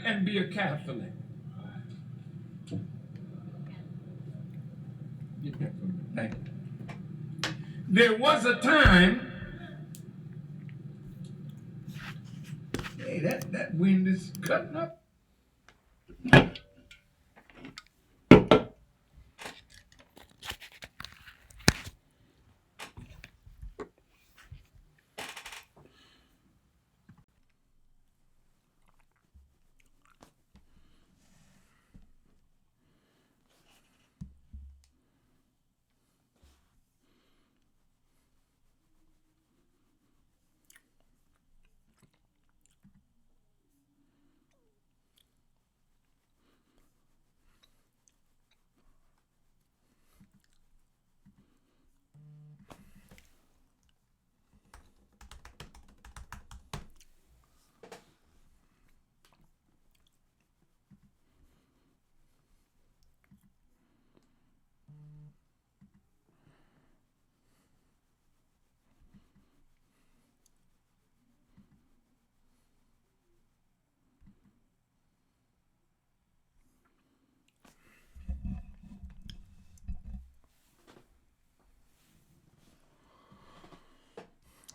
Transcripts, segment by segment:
and be a Catholic. Get that from me. Thank you. There was a time. Hey, that wind is cutting up.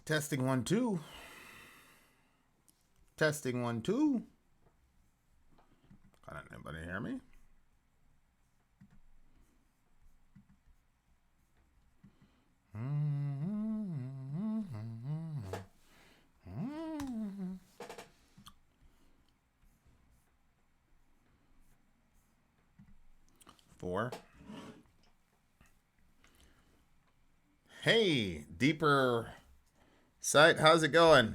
Testing 1 2. Testing 1 2. Can anybody hear me? Four. Hey, Deeper Sight, how's it going?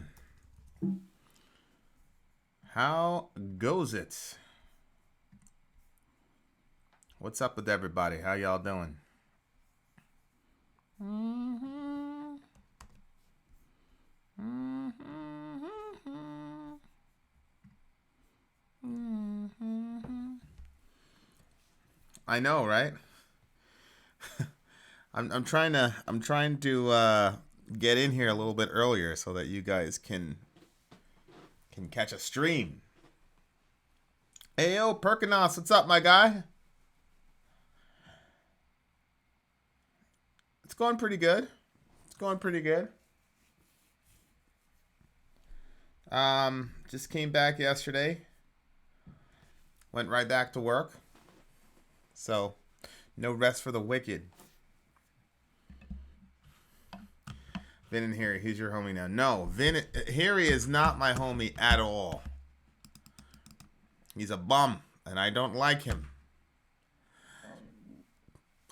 How goes it? What's up with everybody? How y'all doing? I know, right? I'm trying to get in here a little bit earlier so that you guys can catch a stream. Ayo, Perkinos, what's up, my guy? It's going pretty good. Just came back yesterday. Went right back to work. So, no rest for the wicked. Vin and Harry, he's your homie now. No, Harry is not my homie at all. He's a bum, and I don't like him.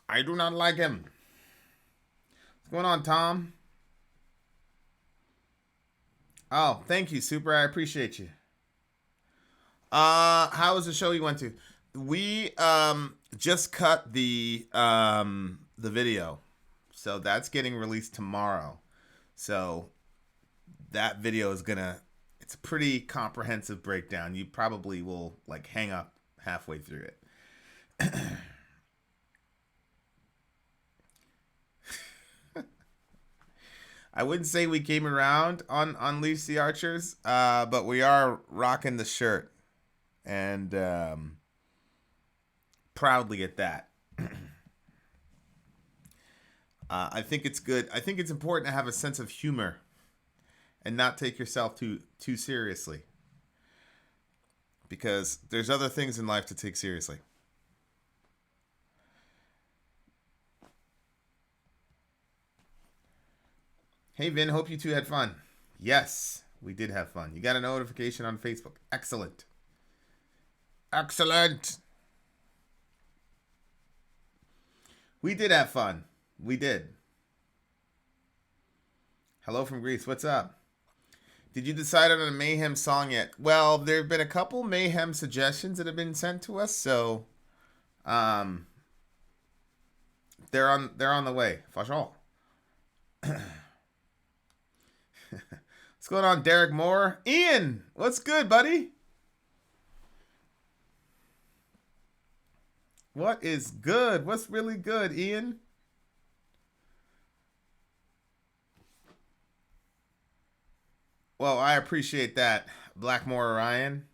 I do not like him. What's going on, Tom? Oh, thank you, Super. I appreciate you. How was the show you went to? We just cut the video, so that's getting released tomorrow. So that video is it's a pretty comprehensive breakdown. You probably will like hang up halfway through it. I wouldn't say we came around on Unleash the Archers, but we are rocking the shirt. And proudly at that. I think it's good. I think it's important to have a sense of humor and not take yourself too seriously. Because there's other things in life to take seriously. Hey, Vin, hope you two had fun. Yes, we did have fun. You got a notification on Facebook. Excellent. Excellent. We did have fun. We did. Hello from Greece. What's up? Did you decide on a Mayhem song yet? Well, there have been a couple Mayhem suggestions that have been sent to us, so they're on the way, for sure. What's going on, Derek Moore? Ian, what's good, buddy? What is good? What's really good, Ian? Well, I appreciate that, Blackmore Orion.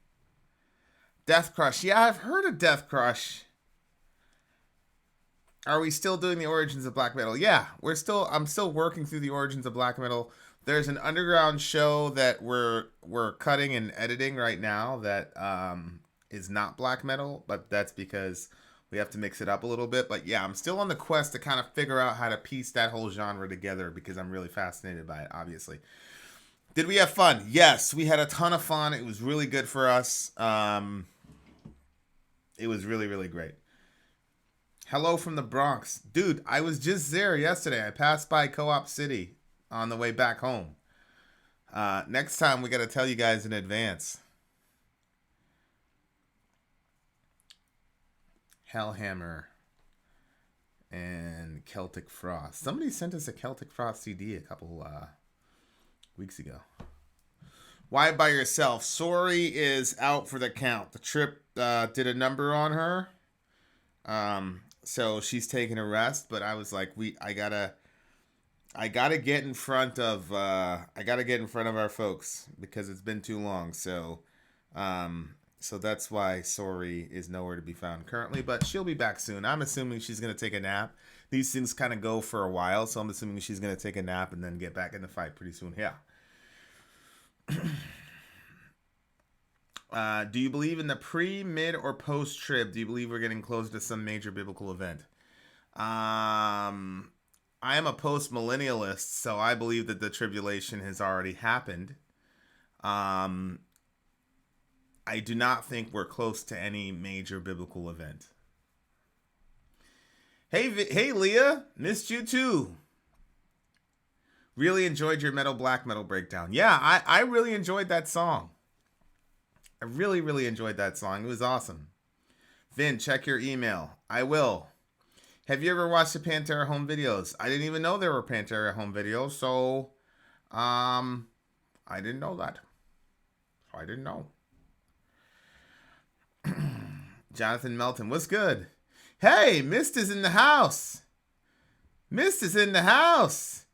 Death Crush. Yeah, I've heard of Death Crush. Are we still doing the origins of black metal? Yeah, I'm still working through the origins of black metal. There's an underground show that we're cutting and editing right now that is not black metal, but that's because we have to mix it up a little bit. But yeah, I'm still on the quest to kind of figure out how to piece that whole genre together because I'm really fascinated by it, obviously. Did we have fun? Yes, we had a ton of fun. It was really good for us. It was really, really great. Hello from the Bronx. Dude, I was just there yesterday. I passed by Co-op City on the way back home. Next time, we got to tell you guys in advance. Hellhammer and Celtic Frost. Somebody sent us a Celtic Frost CD a couple weeks ago. Why by yourself? Sori is out for the count. The trip did a number on her. So she's taking a rest, but I was like, I gotta get in front of our folks because it's been too long. So that's why Sori is nowhere to be found currently, but she'll be back soon. I'm assuming she's gonna take a nap. These things kind of go for a while, so I'm assuming she's gonna take a nap and then get back in the fight pretty soon. Yeah. Do you believe in the pre, mid, or post trib? Do you believe we're getting close to some major biblical event? I am a post millennialist, so I believe that the tribulation has already happened. I do not think we're close to any major biblical event. Hey, Leah, missed you too. Really enjoyed your black metal breakdown. Yeah, I really enjoyed that song. I really, really enjoyed that song. It was awesome. Vin, check your email. I will. Have you ever watched the Pantera home videos? I didn't even know there were Pantera home videos, so I didn't know that. So I didn't know. Jonathan Melton, what's good? Hey, Mist is in the house. Mist is in the house.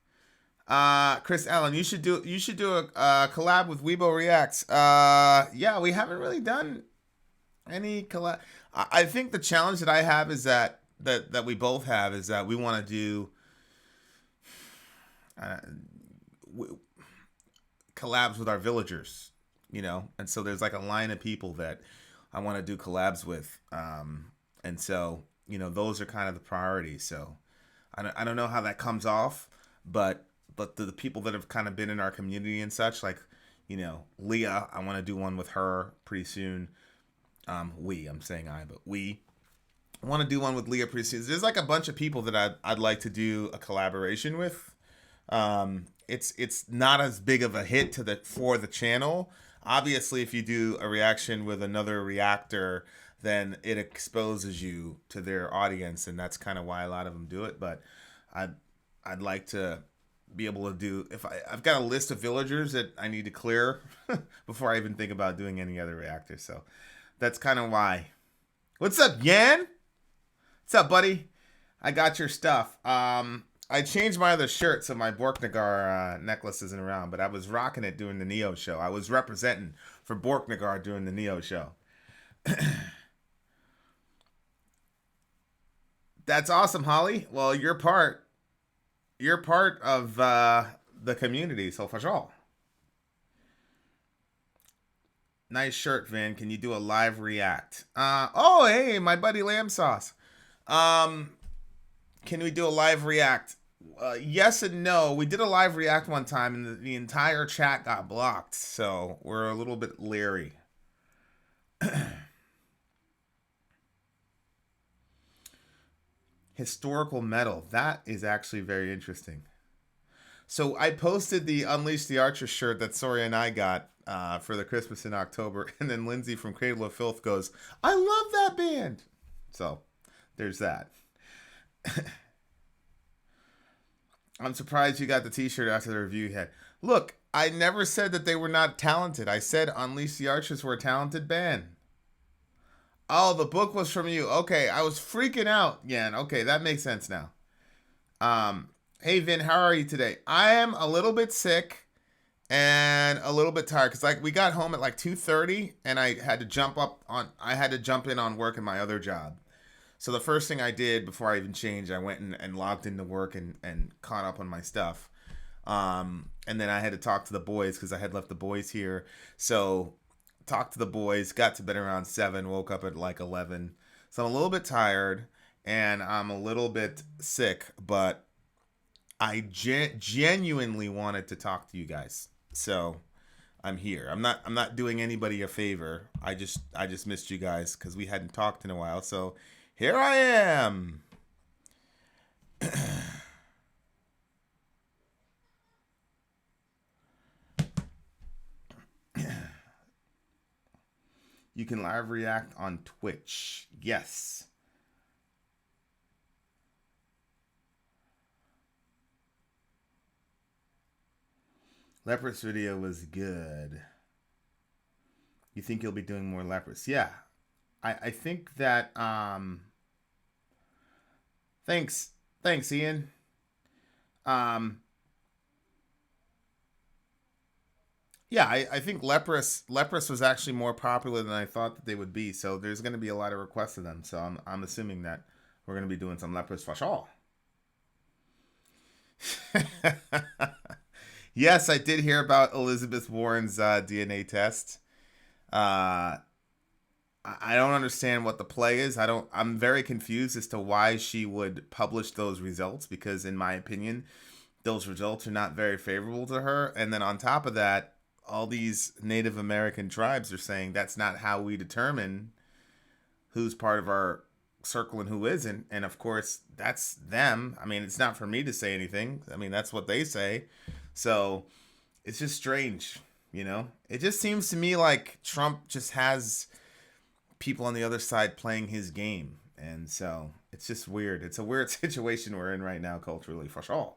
Chris Allen, you should do a collab with Weibo Reacts. Yeah, we haven't really done any collab. I think the challenge that I have is that we both have is that we want to do collabs with our villagers, and so there's like a line of people that I want to do collabs with, and so those are kind of the priorities. So I don't know how that comes off, but the people that have kind of been in our community and such, like, Leah, I want to do one with her pretty soon. We want to do one with Leah pretty soon. There's like a bunch of people that I'd like to do a collaboration with. It's not as big of a hit for the channel. Obviously, if you do a reaction with another reactor, then it exposes you to their audience, and that's kind of why a lot of them do it. But I'd like to be able to do, I've got a list of villagers that I need to clear before I even think about doing any other reactors. So that's kind of why. What's up, Yan? What's up, buddy? I got your stuff. I changed my other shirt, so my Borknagar necklace isn't around, but I was rocking it during the Neo show. I was representing for Borknagar during the Neo show. That's awesome, Holly. Well, you're part of the community, so for sure. Nice shirt, Vin. Can you do a live react? Hey, my buddy Lamb Sauce. Can we do a live react? Yes and no. We did a live react one time, and the entire chat got blocked, so we're a little bit leery. Historical metal. That is actually very interesting. So I posted the Unleash the Archer shirt that Sori and I got for the Christmas in October, and then Lindsay from Cradle of Filth goes, "I love that band." So there's that. I'm surprised you got the t-shirt after the review you had. Look, I never said that they were not talented. I said Unleash the Archers were a talented band. Oh, the book was from you. Okay, I was freaking out, Yan. Okay, that makes sense now. Hey, Vin, how are you today? I am a little bit sick, and a little bit tired because like we got home at like 2:30, and I had to jump in on work in my other job. So the first thing I did before I even changed, I went and logged into work and caught up on my stuff. And then I had to talk to the boys because I had left the boys here. So talked to the boys, got to bed around 7, woke up at like 11. So I'm a little bit tired and I'm a little bit sick, but I genuinely wanted to talk to you guys. So I'm here. I'm not doing anybody a favor. I just missed you guys because we hadn't talked in a while. So here I am. You can live react on Twitch. Yes. Leprous video was good. You think you'll be doing more leprous? Yeah. I think that thanks Ian. Um yeah, I think leprous was actually more popular than I thought that they would be. So there's going to be a lot of requests of them. So I'm assuming that we're going to be doing some leprous for sure. Yes, I did hear about Elizabeth Warren's DNA test. I don't understand what the play is. I'm very confused as to why she would publish those results because, in my opinion, those results are not very favorable to her. And then on top of that, all these Native American tribes are saying that's not how we determine who's part of our circle and who isn't. And of course, that's them. I mean, it's not for me to say anything. I mean, that's what they say. So it's just strange, you know? It just seems to me like Trump just has people on the other side playing his game. And so it's just weird. It's a weird situation we're in right now culturally, for sure.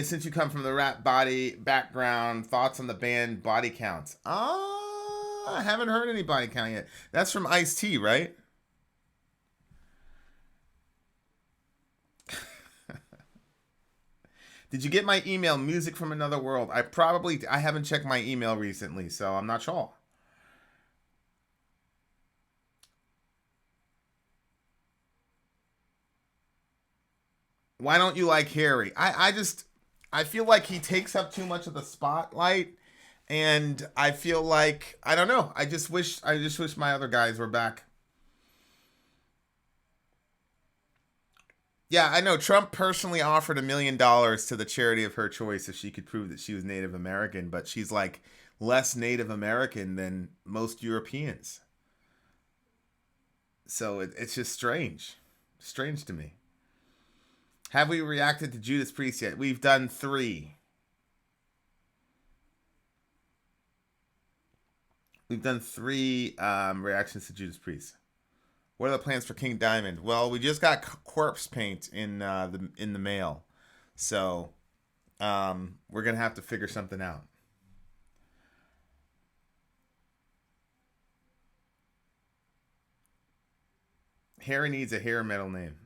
Since you come from the rap body background, thoughts on the band Body Count? I haven't heard any Body Count yet. That's from Ice-T, right? Did you get my email, Music from Another World? I haven't checked my email recently, so I'm not sure. Why don't you like Harry? I feel like he takes up too much of the spotlight, and I feel like I don't know. I just wish my other guys were back. Yeah, I know. Trump personally offered $1 million to the charity of her choice if she could prove that she was Native American, but she's like less Native American than most Europeans. So it's just strange to me. Have we reacted to Judas Priest yet? We've done 3. We've done 3 reactions to Judas Priest. What are the plans for King Diamond? Well, we just got corpse paint in the mail, so we're gonna have to figure something out. Harry needs a hair metal name.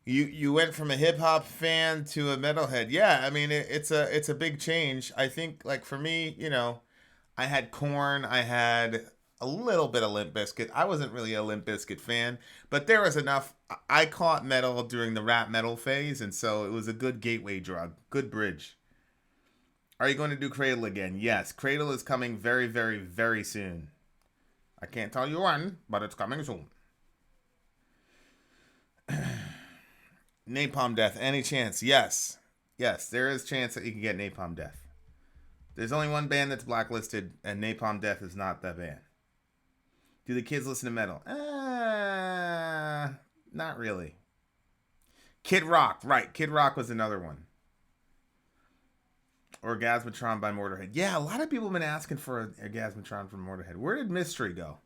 You went from a hip hop fan to a metalhead. Yeah, I mean it's a big change. I think like for me, you know, I had Corn, I had a little bit of Limp Bizkit. I wasn't really a Limp Bizkit fan, but there was enough. I caught metal during the rap metal phase, and so it was a good gateway drug, good bridge. Are you going to do Cradle again? Yes, Cradle is coming very, very, very soon. I can't tell you when, but it's coming soon. Napalm Death, any chance? Yes. Yes, there is a chance that you can get Napalm Death. There's only one band that's blacklisted, and Napalm Death is not that band. Do the kids listen to metal? Not really. Kid Rock, right. Kid Rock was another one. Orgasmatron by Motorhead. Yeah, a lot of people have been asking for Orgasmatron from Motorhead. Where did Mystery go?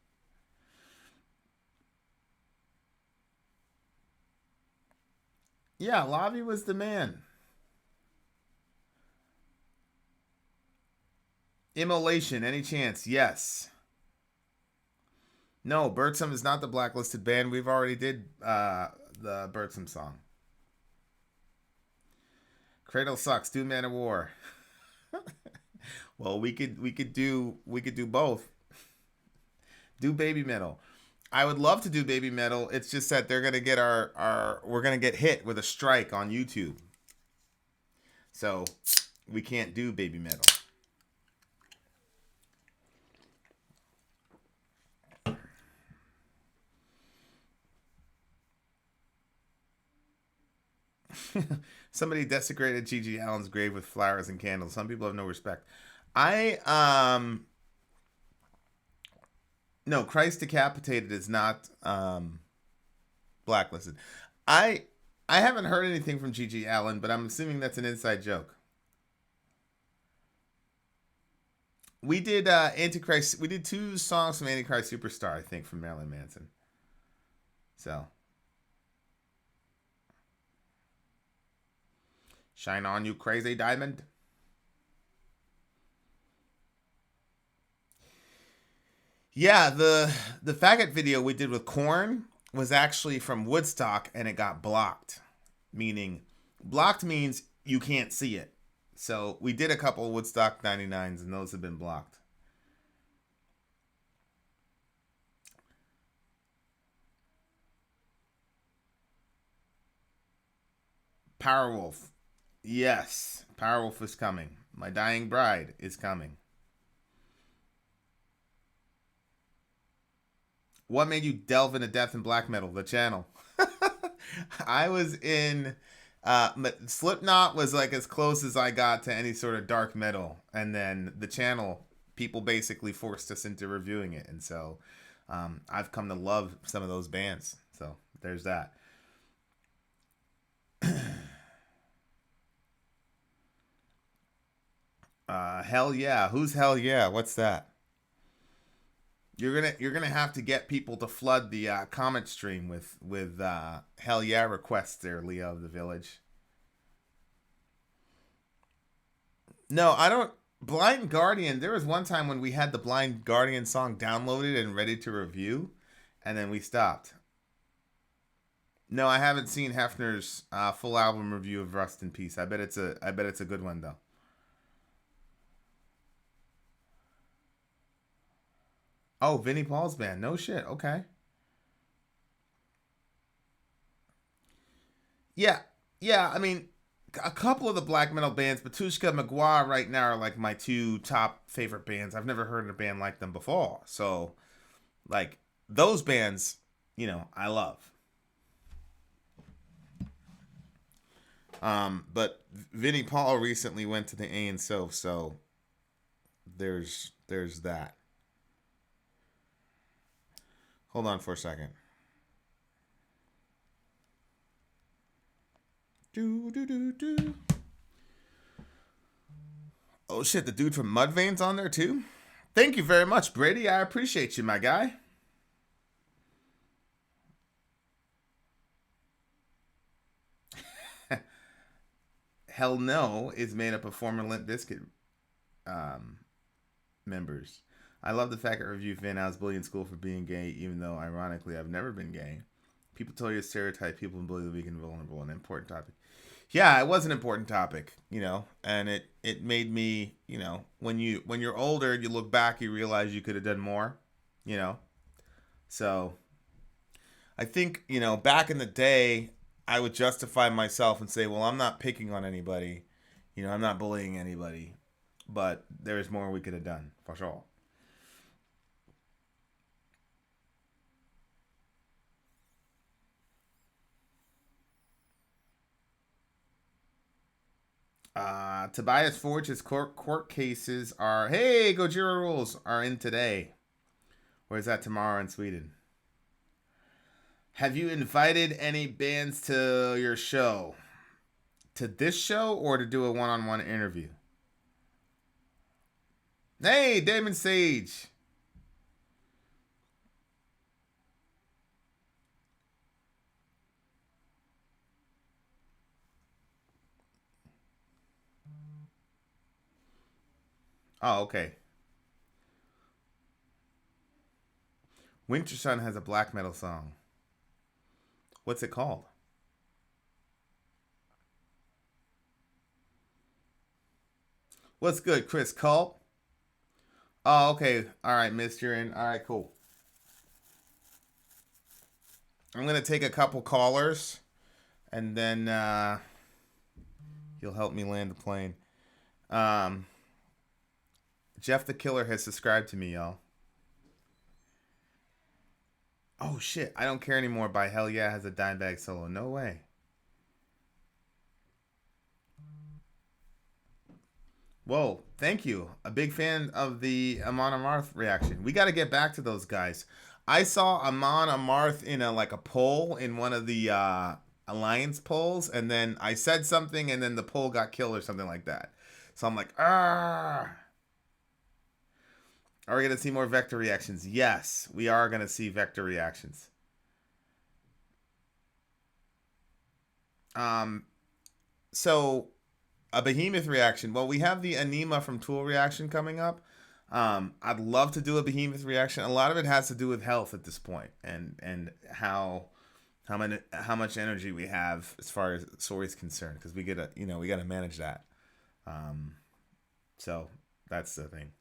Yeah, Lavi was the man. Immolation, any chance? Yes. No, Birdsum is not the blacklisted band. We've already did the Birdsum song. Cradle sucks. Do Man of War. Well, we could do both. Do Baby Metal. I would love to do Baby Metal. It's just that they're gonna get our we're gonna get hit with a strike on YouTube, so we can't do Baby Metal. Somebody desecrated Gigi Allen's grave with flowers and candles. Some people have no respect. I no, Christ decapitated is not blacklisted. I I haven't heard anything from Gigi Allen, but I'm assuming that's an inside joke. We did Antichrist. We did 2 songs from Antichrist Superstar, I think, from Marilyn Manson. So, shine on, you crazy diamond. Yeah, the faggot video we did with Korn was actually from Woodstock, and it got blocked. Meaning, blocked means you can't see it. So we did a couple of Woodstock 99s, and those have been blocked. Powerwolf. Yes, Powerwolf is coming. My Dying Bride is coming. What made you delve into death and black metal? The channel. I was in Slipknot was like as close as I got to any sort of dark metal, and then the channel people basically forced us into reviewing it, and so I've come to love some of those bands. So there's that. Hell yeah. Who's Hell yeah? What's that? You're gonna have to get people to flood the comment stream with Hell yeah requests there, Leo of the Village. No, I don't. Blind Guardian. There was one time when we had the Blind Guardian song downloaded and ready to review, and then we stopped. No, I haven't seen Hefner's full album review of Rust in Peace. I bet it's a good one though. Oh, Vinnie Paul's band. No shit. Okay. Yeah, yeah. I mean, a couple of the black metal bands, Batushka, Magua, right now are like my 2 top favorite bands. I've never heard of a band like them before, so like those bands, I love. But Vinnie Paul recently went to the A&So, so there's that. Hold on for a second. Do do do do. Oh shit, the dude from Mudvayne's on there too? Thank you very much, Brady. I appreciate you, my guy. Hell No is made up of former Limp Bizkit um, members. I love the fact that review Finn. I was bullied in school for being gay, even though, ironically, I've never been gay. People tell you to stereotype people and bully the weak and vulnerable, an important topic. Yeah, it was an important topic, and it made me, when you're older, you look back, you realize you could have done more, you know. So I think, back in the day, I would justify myself and say, well, I'm not picking on anybody, I'm not bullying anybody, but there's more we could have done for sure. Tobias Forge's court cases are, hey, Gojira rules are in today. Or is that tomorrow in Sweden? Have you invited any bands to your show? To this show or to do a one-on-one interview? Hey, Damon Sage. Oh, okay. Winter Sun has a black metal song. What's it called? What's good, Chris? Cult? Oh, okay. All right, Mist, you're in. All right, cool. I'm going to take a couple callers, and then you'll help me land the plane. Jeff the Killer has subscribed to me, y'all. Oh, shit. I Don't Care Anymore by Hell Yeah has a Dimebag solo. No way. Whoa, thank you. A big fan of the Amon Amarth reaction. We got to get back to those guys. I saw Amon Amarth in a poll in one of the Alliance polls, and then I said something, and then the poll got killed or something like that. So I'm like, ah. Are we going to see more Vector reactions? Yes, we are going to see Vector reactions. So a Behemoth reaction. Well, we have the Anima from Tool reaction coming up. I'd love to do a Behemoth reaction. A lot of it has to do with health at this point, and how much energy we have as far as Sori's concerned, because we gotta manage that. So that's the thing.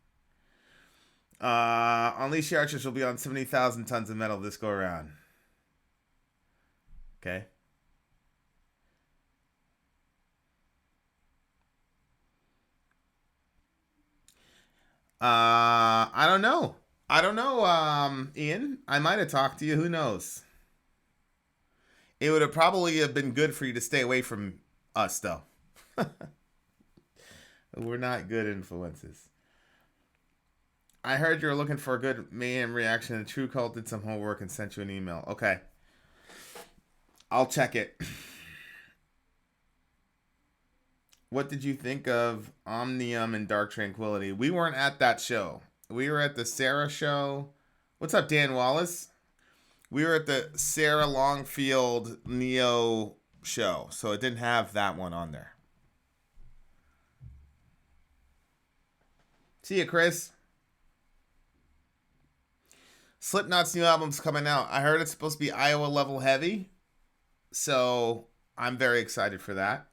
Unleash the Archers will be on 70,000 tons of metal this go around. Okay. I don't know. Ian. I might have talked to you. Who knows? It would have probably been good for you to stay away from us, though. We're not good influences. I heard you were looking for a good mayhem reaction, and True Cult did some homework and sent you an email. Okay. I'll check it. What did you think of Omnium and Dark Tranquility? We weren't at that show. We were at the Sarah show. What's up, Dan Wallace? We were at the Sarah Longfield Neo show, so it didn't have that one on there. See ya, Chris. Slipknot's new album's coming out. I heard it's supposed to be Iowa level heavy, so I'm very excited for that.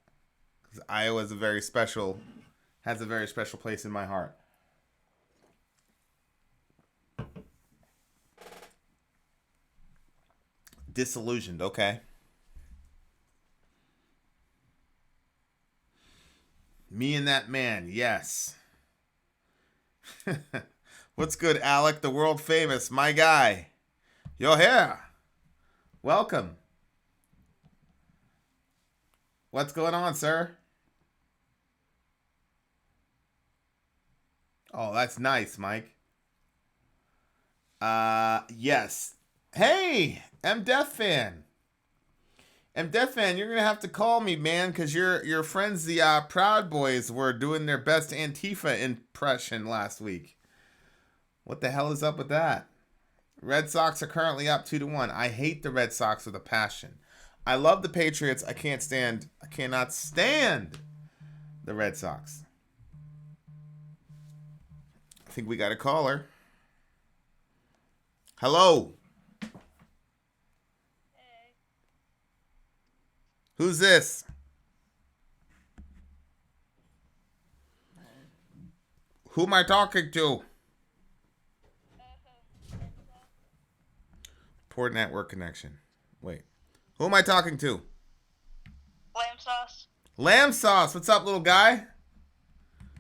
Because Iowa has a very special place in my heart. Disillusioned, okay. Me and That Man, yes. What's good, Alec, the world famous, my guy? You're here. Welcome. What's going on, sir? Oh, that's nice, Mike. Yes. Hey, M Death Fan. M Death Fan, you're gonna have to call me, man, because your friends, the Proud Boys, were doing their best Antifa impression last week. What the hell is up with that? Red Sox are currently up 2-1. I hate the Red Sox with a passion. I love the Patriots. I cannot stand the Red Sox. I think we got a caller. Hello. Hey. Who's this? Who am I talking to? Poor network connection. Wait. Who am I talking to? Lamb sauce. Lamb Sauce. What's up, little guy?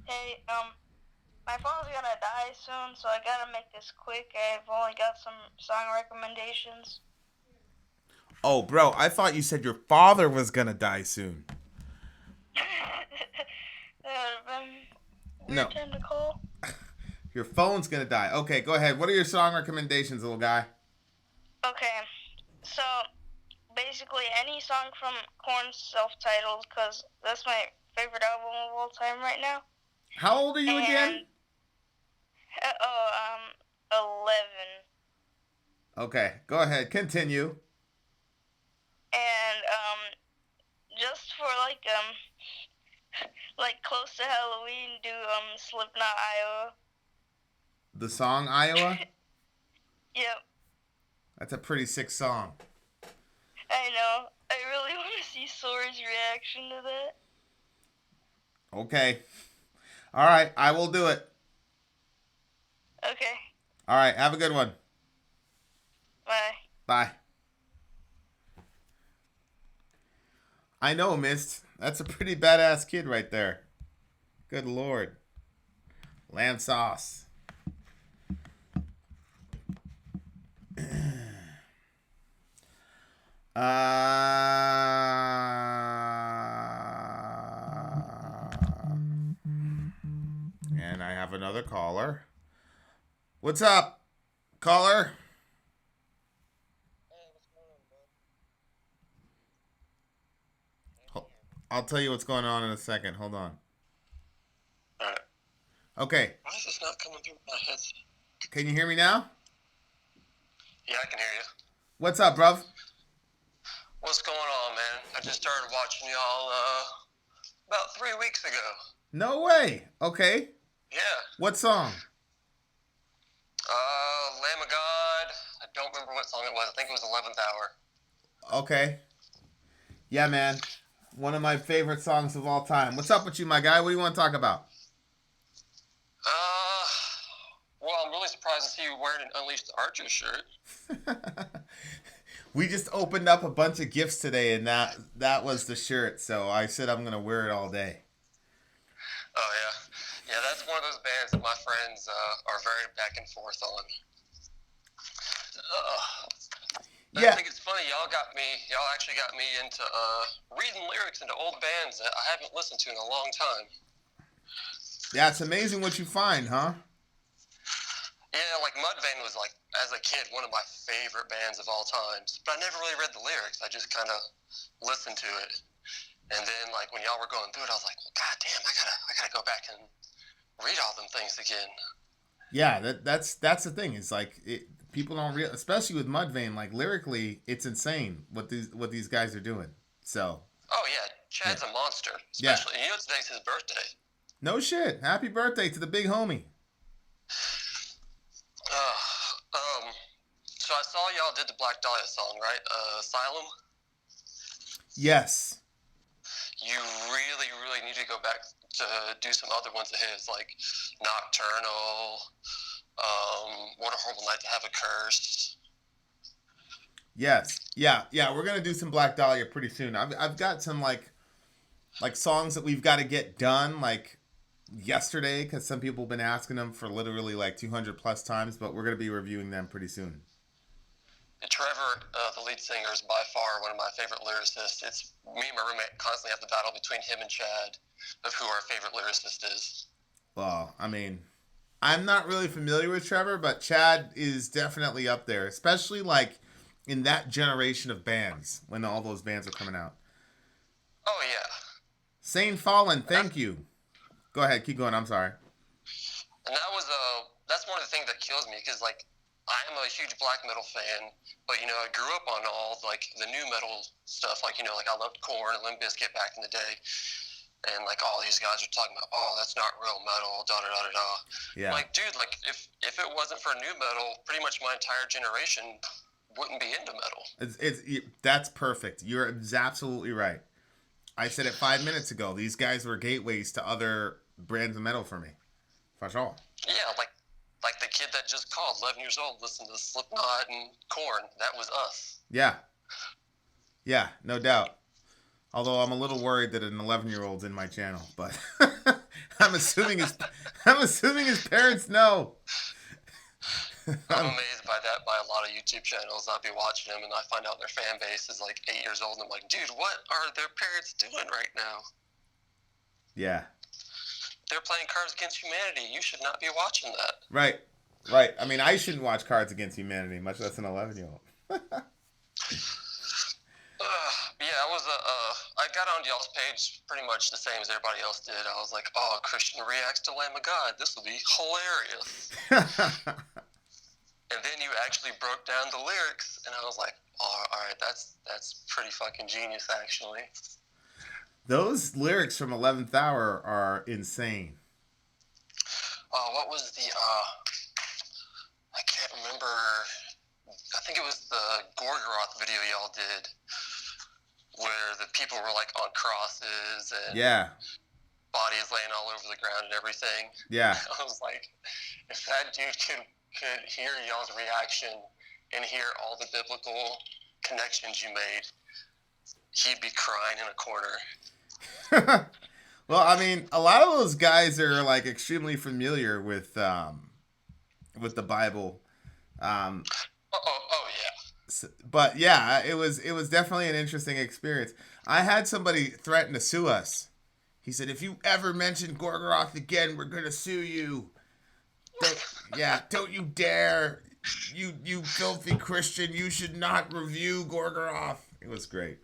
Hey, my phone's gonna die soon, so I gotta make this quick. I've only got some song recommendations. Oh, bro, I thought you said your father was gonna die soon. That would have been No. weird time to call. Your phone's gonna die. Okay, go ahead. What are your song recommendations, little guy? Okay, so basically any song from Korn's self-titled, because that's my favorite album of all time right now. How old are you again? 11. Okay, go ahead. Continue. And just for like close to Halloween, do Slipknot Iowa. The song Iowa? Yep. That's a pretty sick song. I know. I really want to see Sori's reaction to that. Okay. All right, I will do it. Okay. All right, have a good one. Bye. Bye. I know, Mist. That's a pretty badass kid right there. Good lord. Lamb sauce. And I have another caller. What's up, caller? I'll tell you what's going on in a second. Hold on. Alright. Okay. Why is this not coming through my headset? Can you hear me now? Yeah, I can hear you. What's up, bruv? What's going on, man? I just started watching y'all about 3 weeks ago. No way. Okay. Yeah. What song? Lamb of God. I don't remember what song it was. I think it was 11th Hour. Okay. Yeah, man. One of my favorite songs of all time. What's up with you, my guy? What do you want to talk about? Well, I'm really surprised to see you wearing an Unleash the Archer shirt. We just opened up a bunch of gifts today, and that was the shirt. So I said I'm gonna wear it all day. Oh, yeah. Yeah, that's one of those bands that my friends are very back and forth on. Yeah. I think it's funny, y'all actually got me into reading lyrics into old bands that I haven't listened to in a long time. Yeah, it's amazing what you find, huh? Yeah, like Mudvayne was, like, as a kid, one of my favorite bands of all times. But I never really read the lyrics. I just kind of listened to it. And then, like, when y'all were going through it, I was like, well, God damn, I gotta go back and read all them things again. Yeah, that's the thing. It's like people don't realize, especially with Mudvayne, like lyrically, it's insane what these guys are doing. So. Oh yeah, Chad's a monster. Especially, you know, today's his birthday. No shit. Happy birthday to the big homie. So I saw y'all did the Black Dahlia song, right? Asylum. Yes. You really, really need to go back to do some other ones of his, like Nocturnal. What a Horrible Night to Have a Curse. Yes. Yeah. We're gonna do some Black Dahlia pretty soon. I've got some like songs that we've got to get done like yesterday because some people have been asking them for literally like 200 plus times, but we're gonna be reviewing them pretty soon. Trevor, the lead singer, is by far one of my favorite lyricists. It's me and my roommate constantly have the battle between him and Chad of who our favorite lyricist is. Well, I mean, I'm not really familiar with Trevor, but Chad is definitely up there, especially like in that generation of bands when all those bands are coming out. Oh yeah. Sane Fallen, thank you. Go ahead, keep going. I'm sorry. And that's one of the things that kills me because like I am a huge black metal fan, but you know I grew up on all like the new metal stuff, like you know like I loved Korn and Limp Bizkit back in the day, and like all these guys are talking about that's not real metal, da da da da da. Yeah. Like dude, like if it wasn't for new metal, pretty much my entire generation wouldn't be into metal. That's perfect. You're absolutely right. I said it 5 minutes ago. These guys were gateways to other brands of metal for me, for sure. Yeah, like the kid that just called, 11 years old, listened to Slipknot and Korn. That was us. Yeah, no doubt. Although I'm a little worried that an 11-year-old's in my channel, but I'm assuming his parents know. I'm amazed by that by a lot of YouTube channels. I'll be watching them and I find out their fan base is like 8 years old and I'm like, dude, what are their parents doing right now? Yeah. They're playing Cards Against Humanity. You should not be watching that. Right. I mean, I shouldn't watch Cards Against Humanity, much less an 11-year-old. I got on y'all's page pretty much the same as everybody else did. I was like, Christian reacts to Lamb of God. This will be hilarious. And then you actually broke down the lyrics, and I was like, all right, that's pretty fucking genius, actually. Those lyrics from 11th Hour are insane. What was the, I can't remember I think it was the Gorgoroth video y'all did, where the people were like on crosses and Yeah. bodies laying all over the ground and everything. Yeah. I was like, if that dude could hear y'all's reaction and hear all the biblical connections you made, he'd be crying in a corner. Well, I mean, a lot of those guys are like extremely familiar with the Bible. Oh yeah. But yeah, it was definitely an interesting experience. I had somebody threaten to sue us. He said, "If you ever mention Gorgoroth again, we're gonna sue you. Don't you dare! You filthy Christian! You should not review Gorgoroth." It was great.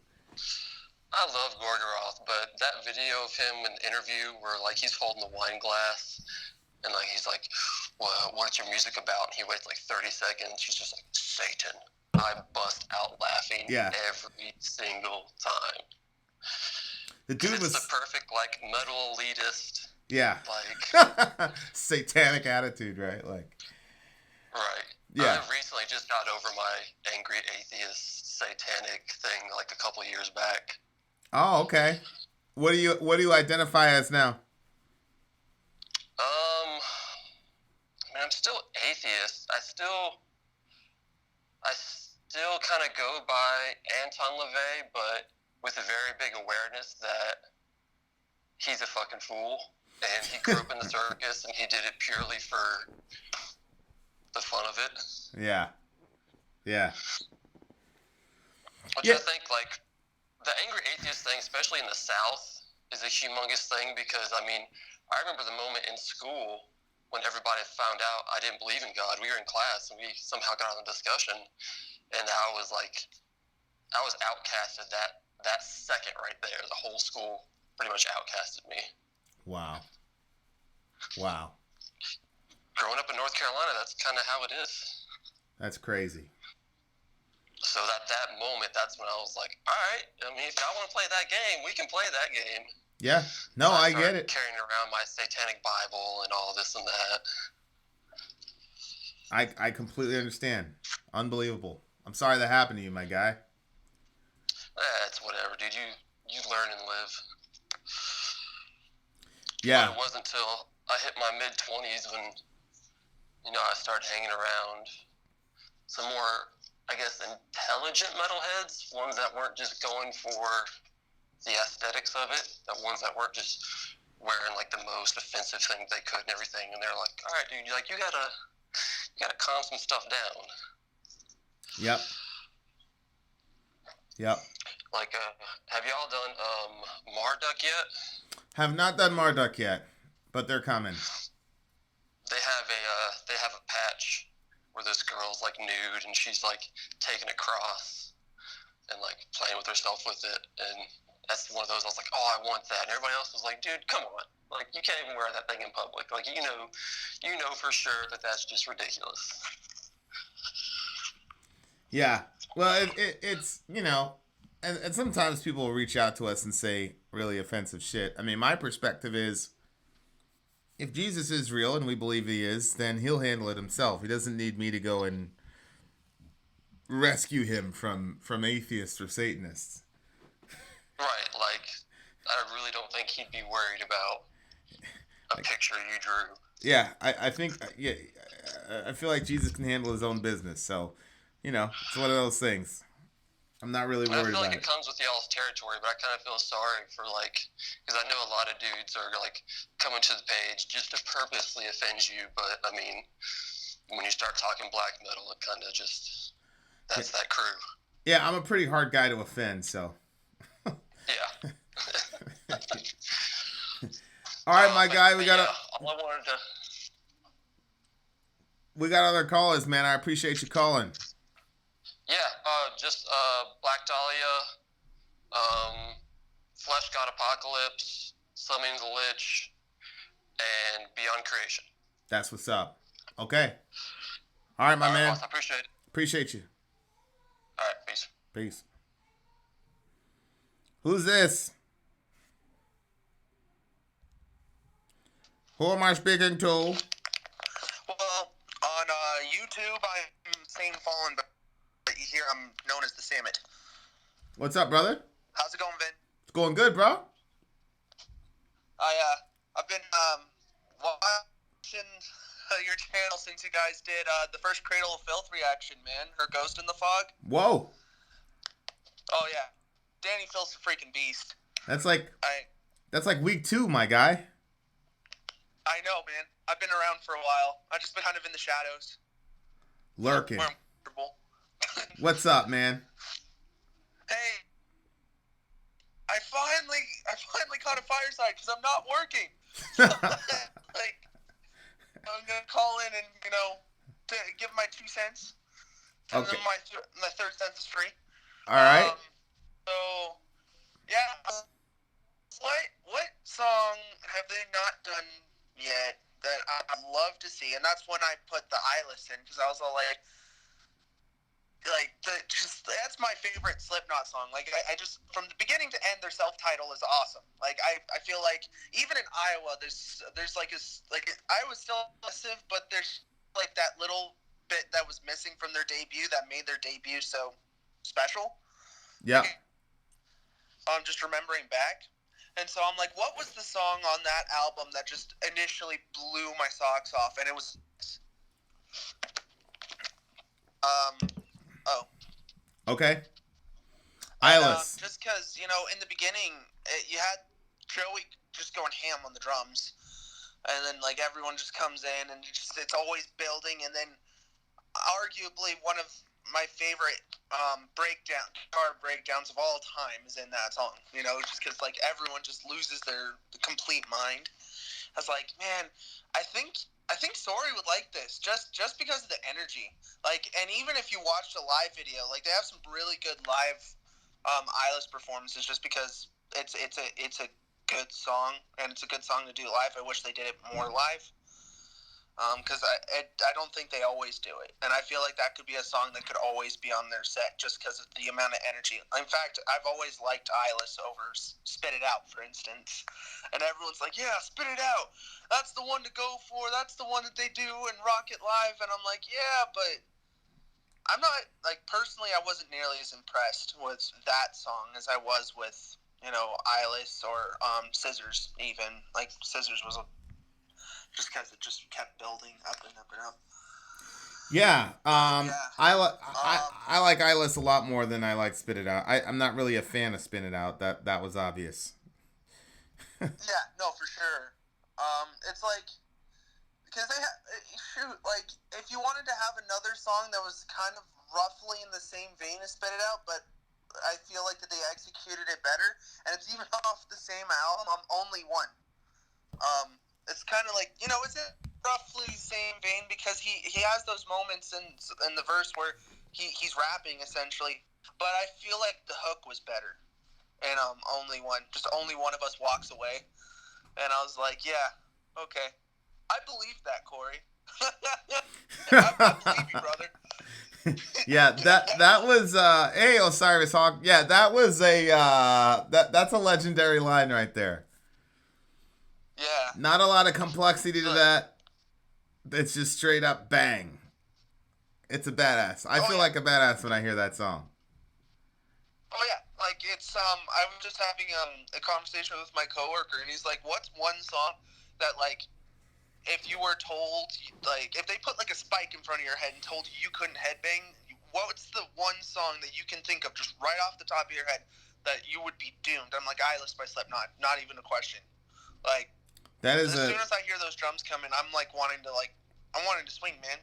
I love Gorgoroth, but that video of him in the interview where like he's holding the wine glass and like he's like, "Well, what's your music about?" And he waits like 30 seconds. He's just like, "Satan." I bust out laughing every single time. The dude was the perfect like metal elitist. Yeah. Like satanic attitude, right? Like. Right. Yeah. I recently just got over my angry atheist satanic thing like a couple years back. Oh, okay. What do you identify as now? I mean, I'm still atheist. I still kind of go by Anton LaVey, but with a very big awareness that he's a fucking fool, and he grew up in the circus, and he did it purely for the fun of it. Yeah. Yeah. Which I think, like, the angry atheist thing, especially in the South, is a humongous thing because, I mean, I remember the moment in school when everybody found out I didn't believe in God. We were in class, and we somehow got on the discussion, and I was outcasted that second right there. The whole school pretty much outcasted me. Wow. Growing up in North Carolina, that's kind of how it is. That's crazy. So that moment, that's when I was like, all right, I mean, if y'all want to play that game, we can play that game. Yeah. No, so I get it. Carrying around my satanic Bible and all this and that. I completely understand. Unbelievable. I'm sorry that happened to you, my guy. It's whatever, dude. You learn and live. Yeah. But it wasn't until I hit my mid-20s when, I started hanging around some more, I guess, intelligent metalheads, ones that weren't just going for the aesthetics of it, the ones that weren't just wearing like the most offensive things they could and everything. And they're like, all right, dude, you gotta calm some stuff down. Yep. Like, have y'all done Marduk yet? Have not done Marduk yet, but they're coming. They have a patch where this girl's like nude and she's like taking a cross and like playing with herself with it, and that's one of those I was like, oh, I want that. And everybody else was like, dude, come on, like you can't even wear that thing in public. Like you know for sure that that's just ridiculous. Yeah. Well, it's and sometimes people will reach out to us and say really offensive shit. I mean, my perspective is, if Jesus is real and we believe he is, then he'll handle it himself. He doesn't need me to go and rescue him from atheists or Satanists. Right. Like, I really don't think he'd be worried about a picture you drew. Yeah, I think, I feel like Jesus can handle his own business. So, it's one of those things. I'm not really worried about it. I feel like it comes with y'all's territory, but I kind of feel sorry for, like, because I know a lot of dudes are, like, coming to the page just to purposely offend you, but, I mean, when you start talking black metal, it kind of just, that's that crew. Yeah, I'm a pretty hard guy to offend, so. Yeah. All right, my guy, we got other callers, man. I appreciate you calling. Yeah, just Black Dahlia, Flesh God Apocalypse, Summoning the Lich, and Beyond Creation. That's what's up. Okay. All right, my man. Boss, I appreciate it. Appreciate you. All right, peace. Peace. Who's this? Who am I speaking to? Well, on YouTube, I'm saying Fallen I'm known as the Samet. What's up, brother? How's it going, Vin? It's going good, bro. I've been watching your channel since you guys did the first Cradle of Filth reaction, man. Her Ghost in the Fog. Whoa. Oh yeah, Danny Phil's a freaking beast. That's like week 2, my guy. I know, man. I've been around for a while. I've just been kind of in the shadows. Lurking. Where I'm comfortable. What's up, man? Hey, I finally caught a fireside because I'm not working. Like, I'm gonna call in and to give my 2 cents. And Okay. then my 3rd cent is free. All right. So, yeah. What song have they not done yet that I'd love to see? And that's when I put the Eyeless in, because I was all like that's my favorite Slipknot song. Like, I just, from the beginning to end, their self-title is awesome. Like, I feel like even in Iowa, there's Iowa's still aggressive, but there's like that little bit that was missing from their debut that made their debut so special. Yeah. I'm just remembering back. And so I'm like, what was the song on that album that just initially blew my socks off? And it was Okay. Eyeless. Just because, in the beginning, you had Joey just going ham on the drums. And then, like, everyone just comes in, and it's always building. And then, arguably, one of my favorite guitar breakdowns of all time is in that song. Just because, like, everyone just loses their complete mind. I was like, man, I think Sori would like this just because of the energy. Like, and even if you watch the live video, like, they have some really good live Eyeless performances just because it's a good song, and it's a good song to do live. I wish they did it more live. Because I don't think they always do it. And I feel like that could be a song that could always be on their set just because of the amount of energy. In fact, I've always liked Eyeless over Spit It Out, for instance. And everyone's like, yeah, Spit It Out. That's the one to go for. That's the one that they do in Rocket Live. And I'm like, yeah, but I'm not, like, personally, I wasn't nearly as impressed with that song as I was with, Eyeless or Scissors even. Like, Scissors was just because it just kept building up and up and up. Yeah. I like Eyeless a lot more than I like Spit It Out. I'm not really a fan of Spit It Out. That was obvious. Yeah, no, for sure. It's like, because like, if you wanted to have another song that was kind of roughly in the same vein as Spit It Out, but I feel like that they executed it better, and it's even off the same album, Only One. It's kind of like, it's in roughly the same vein because he has those moments in the verse where he's rapping essentially, but I feel like the hook was better. And Only One of us walks away, and I was like, yeah, okay, I believe that, Corey. I believe you, brother. Yeah, that was hey Osiris Hawk. Yeah, that was that's a legendary line right there. Yeah. Not a lot of complexity to that. It's just straight up bang. It's a badass. I feel like a badass when I hear that song. Oh yeah, like it's I was just having a conversation with my coworker, and he's like, "What's one song that, like, if you were told, like, if they put like a spike in front of your head and told you couldn't headbang, what's the one song that you can think of just right off the top of your head that you would be doomed?" I'm like, "Eyeless by Slipknot, not even a question." Like, that is as soon as I hear those drums come in, I'm like I'm wanting to swing, man.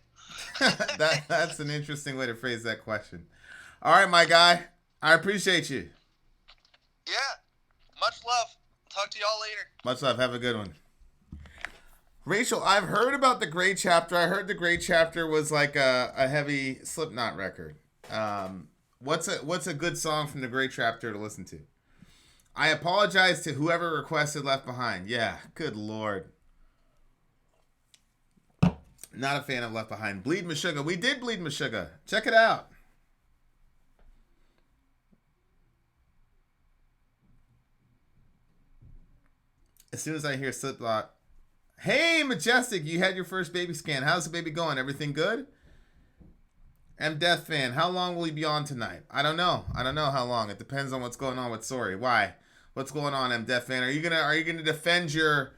That's an interesting way to phrase that question. All right, my guy, I appreciate you. Yeah, much love. Talk to y'all later. Much love. Have a good one. Rachel, I've heard about the Gray Chapter. I heard the Gray Chapter was like a heavy Slipknot record. What's a good song from the Gray Chapter to listen to? I apologize to whoever requested Left Behind. Yeah, good Lord. Not a fan of Left Behind. Bleed Meshuggah. We did Bleed Meshuggah. Check it out. As soon as I hear Slipknot, hey, Majestic, you had your first baby scan. How's the baby going? Everything good? Death Fan, how long will he be on tonight? I don't know. I don't know how long. It depends on what's going on with Sori. Why? What's going on, Death Fan? Are you gonna defend your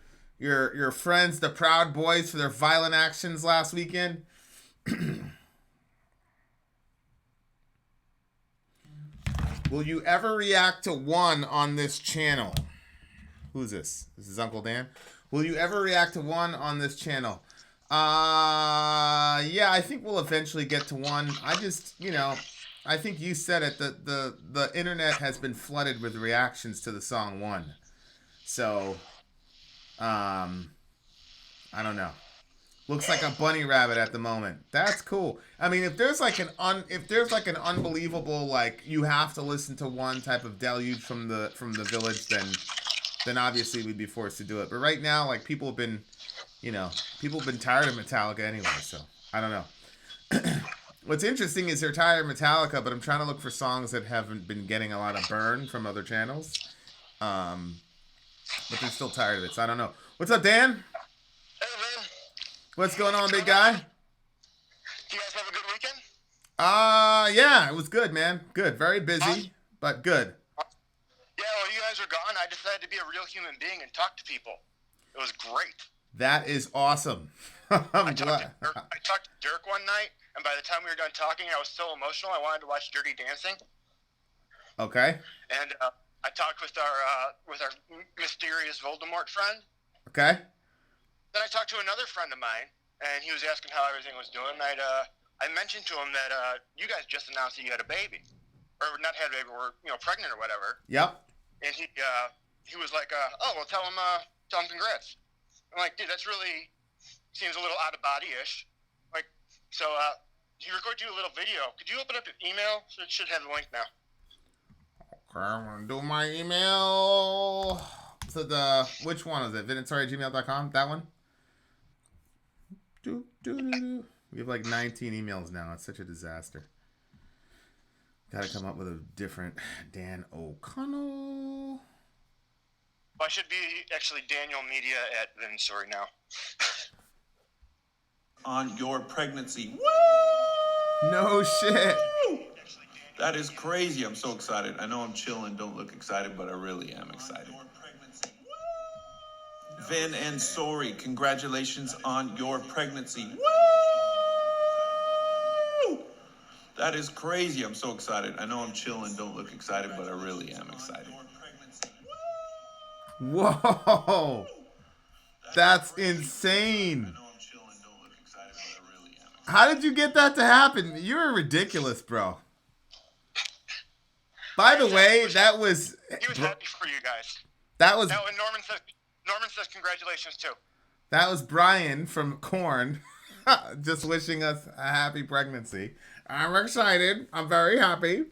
friends, the Proud Boys, for their violent actions last weekend? Will you ever react to one on this channel? Who's this? This is Uncle Dan. Will you ever react to one on this channel? Yeah, I think we'll eventually get to one. I just, I think you said it. The internet has been flooded with reactions to the song One. So, I don't know. Looks like a bunny rabbit at the moment. That's cool. I mean, if there's like an unbelievable, like, you have to listen to one type of deluge from the village, then obviously we'd be forced to do it. But right now, like, people have been tired of Metallica anyway, so I don't know. What's interesting is they're tired of Metallica, but I'm trying to look for songs that haven't been getting a lot of burn from other channels. But they're still tired of it, so I don't know. What's up, Dan? Hey, man. What's going on, big guy? You guys have a good weekend? Yeah, it was good, man. Good. Very busy, but good. Yeah, while you guys were gone, I decided to be a real human being and talk to people. It was great. That is awesome. I'm glad. I talked to Dirk one night, and by the time we were done talking, I was so emotional, I wanted to watch Dirty Dancing. Okay. And I talked with our mysterious Voldemort friend. Okay. Then I talked to another friend of mine, and he was asking how everything was doing. I mentioned to him that you guys just announced that you had a baby, or not had a baby, or pregnant or whatever. Yep. And he was like, oh, well, tell him congrats. I'm like, dude, that's really seems a little out of body-ish. Like, so he recorded you a little video. Could you open up your email? So it should have the link now. Okay, I'm gonna do my email. So which one is it? Vin and Sori @gmail.com? That one? We have like 19 emails now. It's such a disaster. Gotta come up with a different Dan O'Connell. Well, I should be actually Daniel Media @Vin and Sori now. On your pregnancy. No shit. That is crazy. I'm so excited. I know I'm chilling, don't look excited, but I really am excited. Vin and Sori, congratulations on your pregnancy. That is crazy. I'm so excited. I know I'm chilling, don't look excited, but I really am excited. Whoa. That's insane. How did you get that to happen? You're ridiculous, bro. By the way, that was... He was happy for you guys. That was... Now, and Norman says congratulations, too. That was Brian from Korn just wishing us a happy pregnancy. I'm excited. I'm very happy.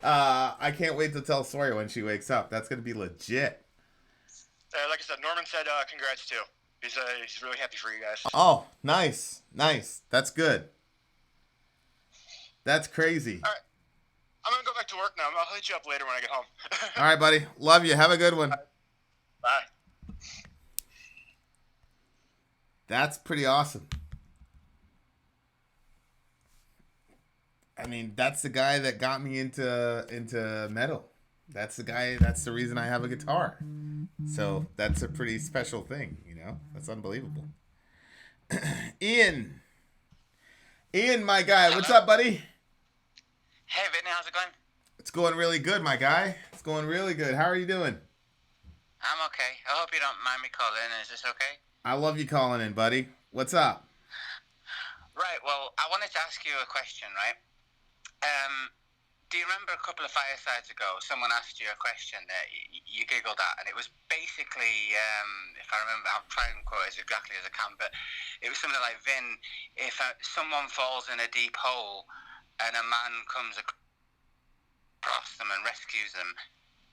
I can't wait to tell Sawyer when she wakes up. That's going to be legit. Like I said, Norman said congrats, too. He's really happy for you guys. Oh, nice. Nice. That's good. That's crazy. All right. I'm going to go back to work now. I'll hit you up later when I get home. All right, buddy. Love you. Have a good one. Bye. That's pretty awesome. I mean, that's the guy that got me into metal. That's the guy. That's the reason I have a guitar. So that's a pretty special thing, That's unbelievable. Ian, my guy. What's up, buddy? Hey, Vinny, how's it going? It's going really good, my guy. It's going really good. How are you doing? I'm okay. I hope you don't mind me calling in. Is this okay? I love you calling in, buddy. What's up? Right, well, I wanted to ask you a question, right? Do you remember a couple of firesides ago, someone asked you a question that you giggled at, and it was basically, if I remember, I'll try and quote as exactly as I can, but it was something like, Vin, if someone falls in a deep hole and a man comes across them and rescues them,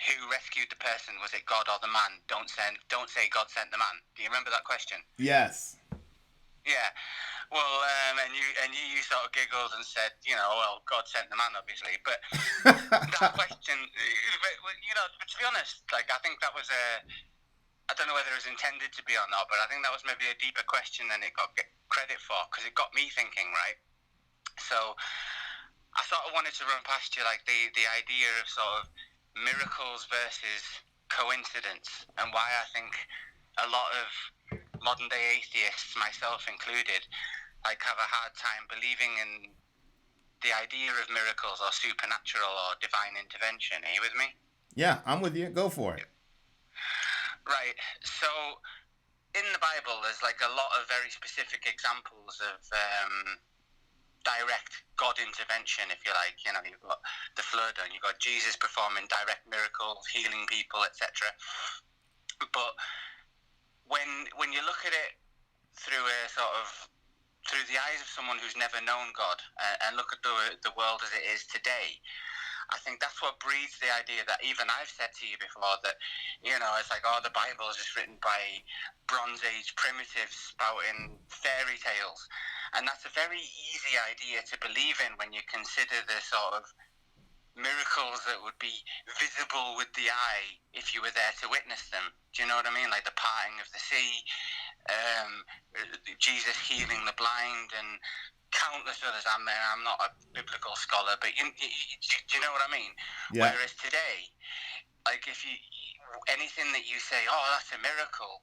who rescued the person? Was it God or the man? Don't say God sent the man. Do you remember that question? Yes. Yeah. Well, and you sort of giggled and said, well, God sent the man, obviously. But that question, but to be honest, like, I think that was I don't know whether it was intended to be or not, but I think that was maybe a deeper question than it got credit for, because it got me thinking, right? So I sort of wanted to run past you like the idea of sort of miracles versus coincidence, and why I think a lot of modern day atheists, myself included, like have a hard time believing in the idea of miracles or supernatural or divine intervention. Are you with me? Yeah, I'm with you. Go for it. Right. So in the Bible, there's like a lot of very specific examples of direct God intervention, if you like. You know, you've got the flood, and you've got Jesus performing direct miracles, healing people, etc. But when you look at it through a sort of through the eyes of someone who's never known God, and look at the world as it is today, I think that's what breeds the idea that even I've said to you before, that, you know, it's like, oh, the Bible is just written by Bronze Age primitives spouting fairy tales. And that's a very easy idea to believe in when you consider the sort of miracles that would be visible with the eye if you were there to witness them. Do you know what I mean? Like the parting of the sea, Jesus healing the blind, and countless others. I'm not a biblical scholar, but do you know what I mean? Yeah. Whereas today, like if you anything that you say, oh, that's a miracle,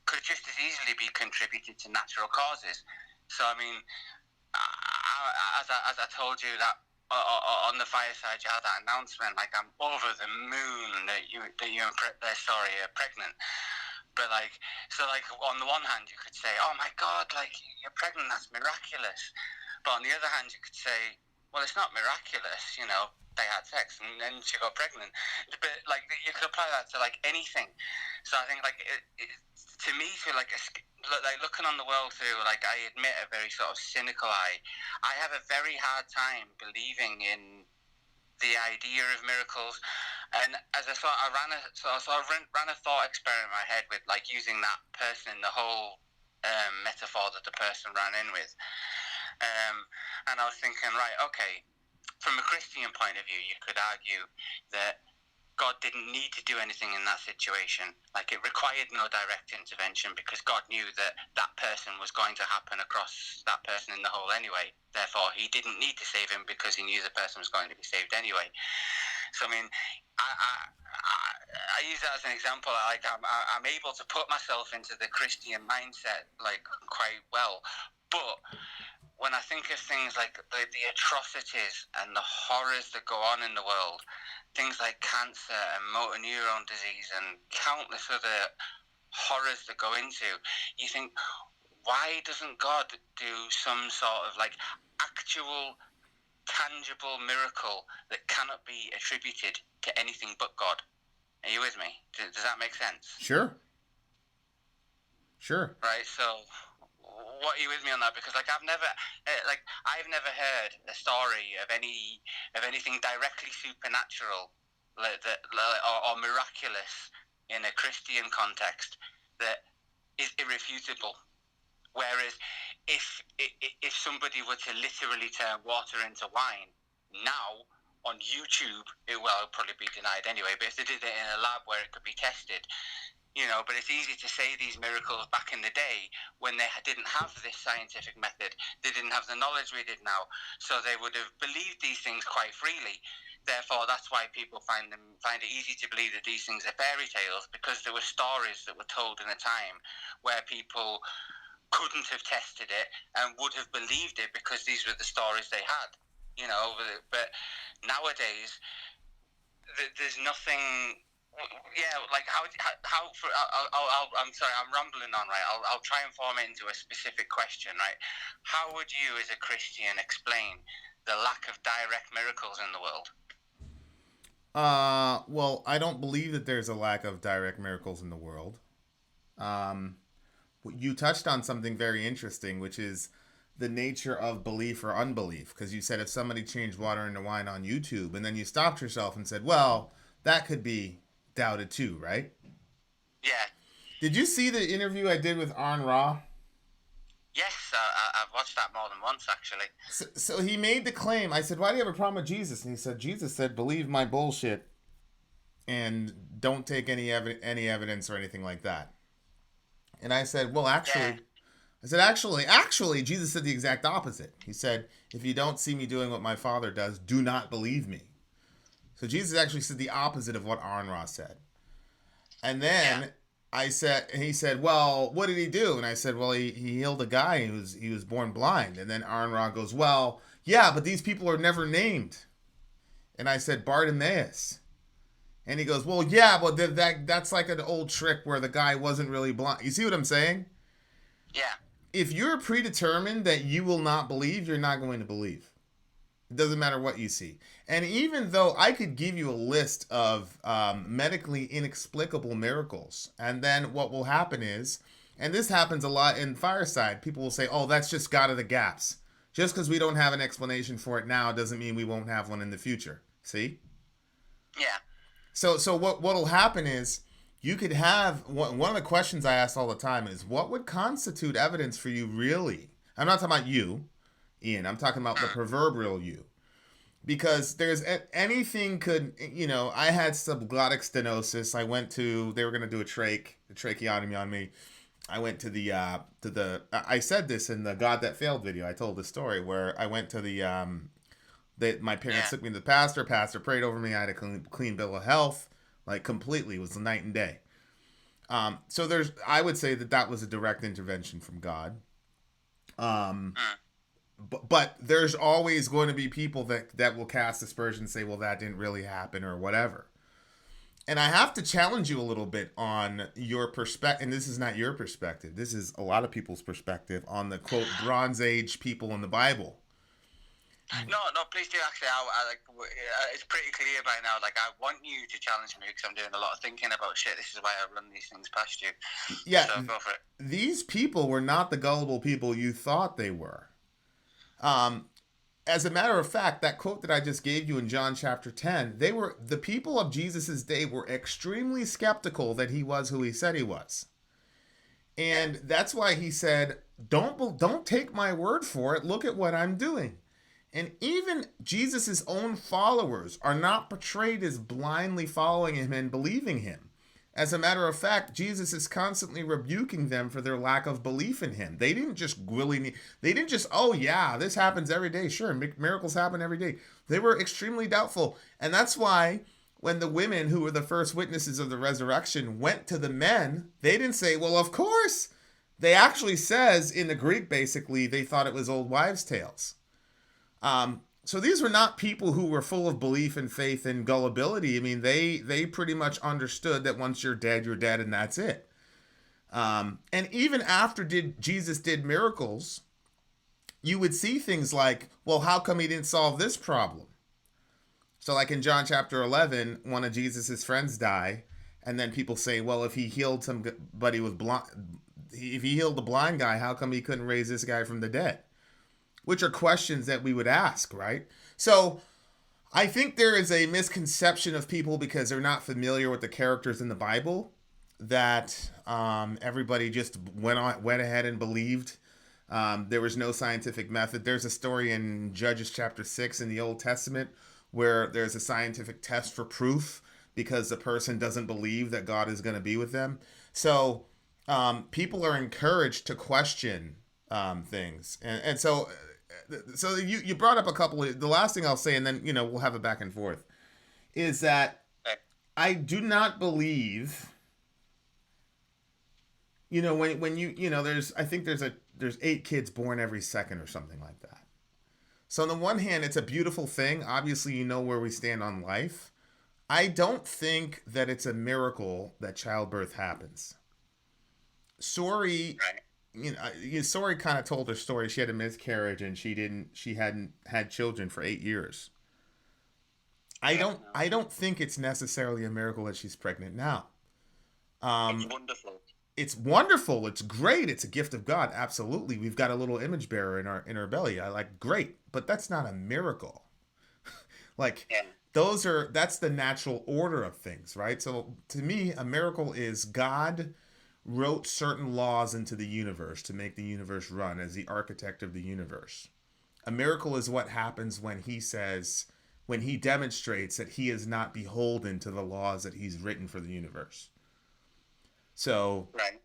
could just as easily be contributed to natural causes. So I mean, as I told you that on the fireside you had that announcement, like I'm over the moon that you're pregnant. But like, so like on the one hand you could say, oh my God, like you're pregnant, that's miraculous. But on the other hand you could say, well, it's not miraculous, you know, they had sex and then she got pregnant. But like you could apply that to like anything. So I think like to me, through like looking on the world through, like, I admit, a very sort of cynical eye, I have a very hard time believing in the idea of miracles. And as I ran a thought experiment in my head with like using that person in the whole metaphor that the person ran in with, and I was thinking, right, okay, from a Christian point of view, you could argue that God didn't need to do anything in that situation. Like, it required no direct intervention because God knew that that person was going to happen across that person in the hole anyway. Therefore, he didn't need to save him because he knew the person was going to be saved anyway. So, I mean, I use that as an example. Like, I'm able to put myself into the Christian mindset, like, quite well. But when I think of things like the atrocities and the horrors that go on in the world, things like cancer and motor neuron disease and countless other horrors that go into, you think, why doesn't God do some sort of like actual tangible miracle that cannot be attributed to anything but God? Are you with me? Does that make sense? Sure. Right, so what are you with me on that? Because like I've never heard a story of anything directly supernatural or miraculous in a Christian context that is irrefutable. Whereas if somebody were to literally turn water into wine now on YouTube, it will probably be denied anyway. But if they did it in a lab where it could be tested, you know, but it's easy to say these miracles back in the day when they didn't have this scientific method. They didn't have the knowledge we did now. So they would have believed these things quite freely. Therefore, that's why people find it easy to believe that these things are fairy tales, because there were stories that were told in a time where people couldn't have tested it and would have believed it because these were the stories they had. You know, but nowadays, there's nothing... Yeah, like how I'm sorry, I'm rambling on, right? I'll try and form it into a specific question, right? How would you, as a Christian, explain the lack of direct miracles in the world? Well, I don't believe that there's a lack of direct miracles in the world. You touched on something very interesting, which is the nature of belief or unbelief. Because you said if somebody changed water into wine on YouTube, and then you stopped yourself and said, well, that could be doubted too, right? Yeah. Did you see the interview I did with Arn Ra? Yes, I've watched that more than once, actually. So he made the claim. I said, why do you have a problem with Jesus? And he said, Jesus said, believe my bullshit and don't take any evidence or anything like that. And I said, well, actually, I said, actually, Jesus said the exact opposite. He said, if you don't see me doing what my Father does, do not believe me. So Jesus actually said the opposite of what Aaron Ross said. And then I said, and he said, well, what did he do? And I said, well, he healed a guy who was born blind. And then Aaron Ross goes, well, yeah, but these people are never named. And I said, Bartimaeus. And he goes, well, yeah, but that's like an old trick where the guy wasn't really blind. You see what I'm saying? Yeah. If you're predetermined that you will not believe, you're not going to believe. It doesn't matter what you see. And even though I could give you a list of medically inexplicable miracles, and then what will happen is, and this happens a lot in Fireside, people will say, oh, that's just God of the gaps. Just because we don't have an explanation for it now doesn't mean we won't have one in the future. See? Yeah. So what will happen is, you could have, one of the questions I ask all the time is, what would constitute evidence for you really? I'm not talking about you, Ian. I'm talking about the proverbial you. Because there's anything could, I had subglottic stenosis. They were going to do a tracheotomy on me. I went to I said this in the God That Failed video. I told the story where I went to my parents took me to the pastor. Pastor prayed over me. I had a clean bill of health. Like completely, it was night and day. So I would say that was a direct intervention from God. But there's always going to be people that will cast aspersion and say, well, that didn't really happen or whatever. And I have to challenge you a little bit on your perspective. And this is not your perspective. This is a lot of people's perspective on the quote Bronze Age people in the Bible. No, please do. Actually, it's pretty clear by now. Like, I want you to challenge me because I'm doing a lot of thinking about shit. This is why I run these things past you. Yeah, so go for it. These people were not the gullible people you thought they were. As a matter of fact, that quote that I just gave you in John chapter 10, the people of Jesus's day were extremely skeptical that he was who he said he was. And that's why he said, don't take my word for it. Look at what I'm doing. And even Jesus's own followers are not portrayed as blindly following him and believing him. As a matter of fact, Jesus is constantly rebuking them for their lack of belief in him. They didn't just oh yeah, this happens every day. Sure, miracles happen every day. They were extremely doubtful. And that's why when the women who were the first witnesses of the resurrection went to the men, they didn't say, well, of course. They actually says in the Greek, basically, they thought it was old wives' tales. So these were not people who were full of belief and faith and gullibility. I mean, they pretty much understood that once you're dead, and that's it. And even after Jesus did miracles, you would see things like, well, how come he didn't solve this problem? So like in John chapter 11, one of Jesus's friends die, and then people say, well, if he healed somebody with if he healed the blind guy, how come he couldn't raise this guy from the dead? Which are questions that we would ask, right? So I think there is a misconception of people because they're not familiar with the characters in the Bible that everybody just went ahead and believed. There was no scientific method. There's a story in Judges chapter 6 in the Old Testament where there's a scientific test for proof because the person doesn't believe that God is going to be with them. So people are encouraged to question things. And so you brought up a couple of, the last thing I'll say, and then, we'll have a back and forth, is that I do not believe, when there's 8 kids born every second or something like that. So on the one hand, it's a beautiful thing. Obviously, where we stand on life. I don't think that it's a miracle that childbirth happens. Sori, Sori kind of told her story. She had a miscarriage and she hadn't had children for 8 years. I don't think it's necessarily a miracle that she's pregnant now. It's wonderful. It's wonderful. It's great. It's a gift of God. Absolutely. We've got a little image bearer in our belly. Great, but that's not a miracle. That's the natural order of things, right? So to me, a miracle is God wrote certain laws into the universe to make the universe run as the architect of the universe. A miracle is what happens when he demonstrates that he is not beholden to the laws that he's written for the universe. So, right.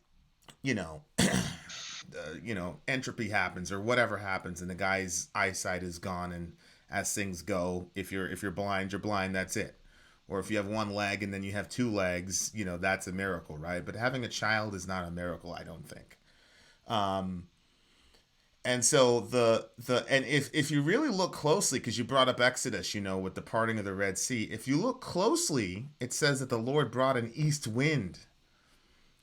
entropy happens or whatever happens, and the guy's eyesight is gone. And as things go, if you're blind, you're blind. That's it. Or if you have one leg and then you have two legs, that's a miracle, right? But having a child is not a miracle, I don't think. And so and if you really look closely, because you brought up Exodus, with the parting of the Red Sea, if you look closely, it says that the Lord brought an east wind.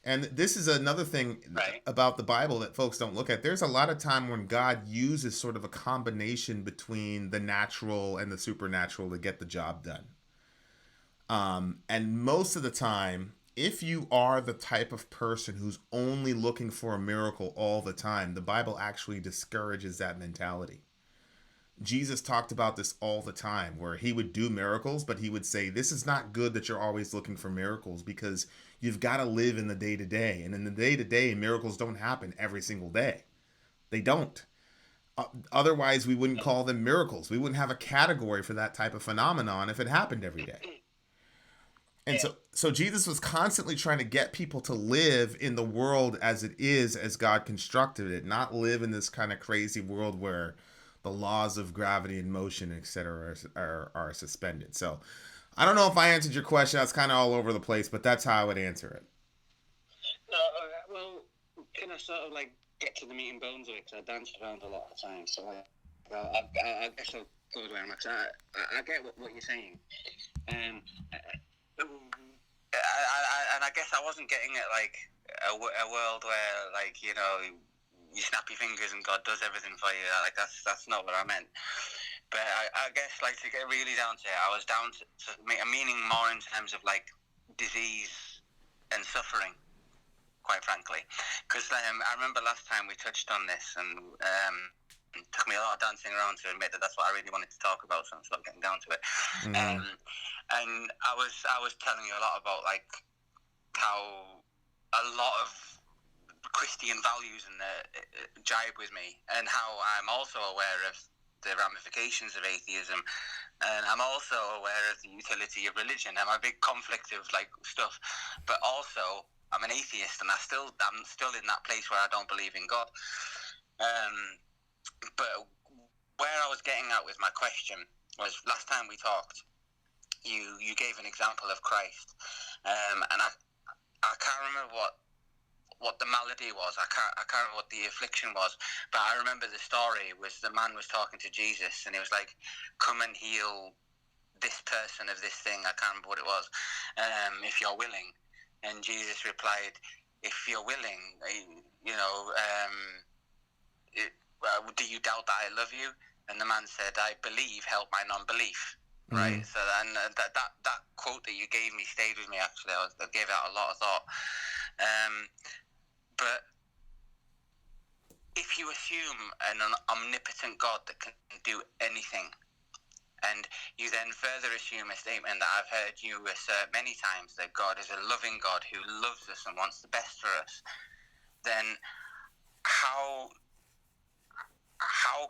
And this is another thing about the Bible that folks don't look at. There's a lot of time when God uses sort of a combination between the natural and the supernatural to get the job done. And most of the time, if you are the type of person who's only looking for a miracle all the time, the Bible actually discourages that mentality. Jesus talked about this all the time, where he would do miracles, but he would say, this is not good that you're always looking for miracles, because you've got to live in the day-to-day. And in the day-to-day, miracles don't happen every single day. They don't. Otherwise, we wouldn't call them miracles. We wouldn't have a category for that type of phenomenon if it happened every day. And so Jesus was constantly trying to get people to live in the world as it is, as God constructed it, not live in this kind of crazy world where the laws of gravity and motion, etc., are suspended. So I don't know if I answered your question. That's kind of all over the place, but that's how I would answer it. Well, can I sort of like get to the meat and bones of it? Because I dance around a lot of the time. So I guess I'll go there. I get what you're saying. And I guess I wasn't getting it like a world where, like, you snap your fingers and God does everything for you. Like, that's not what I meant. But I guess, like, to get really down to it, I was down to meaning more in terms of, like, disease and suffering, quite frankly. Because I remember last time we touched on this, and it took me a lot of dancing around to admit that that's what I really wanted to talk about, so I'm sort of getting down to it. Mm-hmm. And I was telling you a lot about, like, how a lot of Christian values and jibe with me, and how I'm also aware of the ramifications of atheism, and I'm also aware of the utility of religion. I'm a big conflict of, like, stuff, but also I'm an atheist, and I'm still in that place where I don't believe in God. But where I was getting at with my question was, last time we talked, you gave an example of Christ, and I can't remember what the malady was. I can't remember what the affliction was, but I remember the story was the man was talking to Jesus, and he was like, "Come and heal this person of this thing." I can't remember what it was. If you're willing, and Jesus replied, "If you're willing, do you doubt that I love you?" And the man said, "I believe, help my non-belief." Mm-hmm. Right. So then that quote that you gave me stayed with me. Actually, I gave that a lot of thought. But if you assume an omnipotent God that can do anything, and you then further assume a statement that I've heard you assert many times, that God is a loving God who loves us and wants the best for us, then how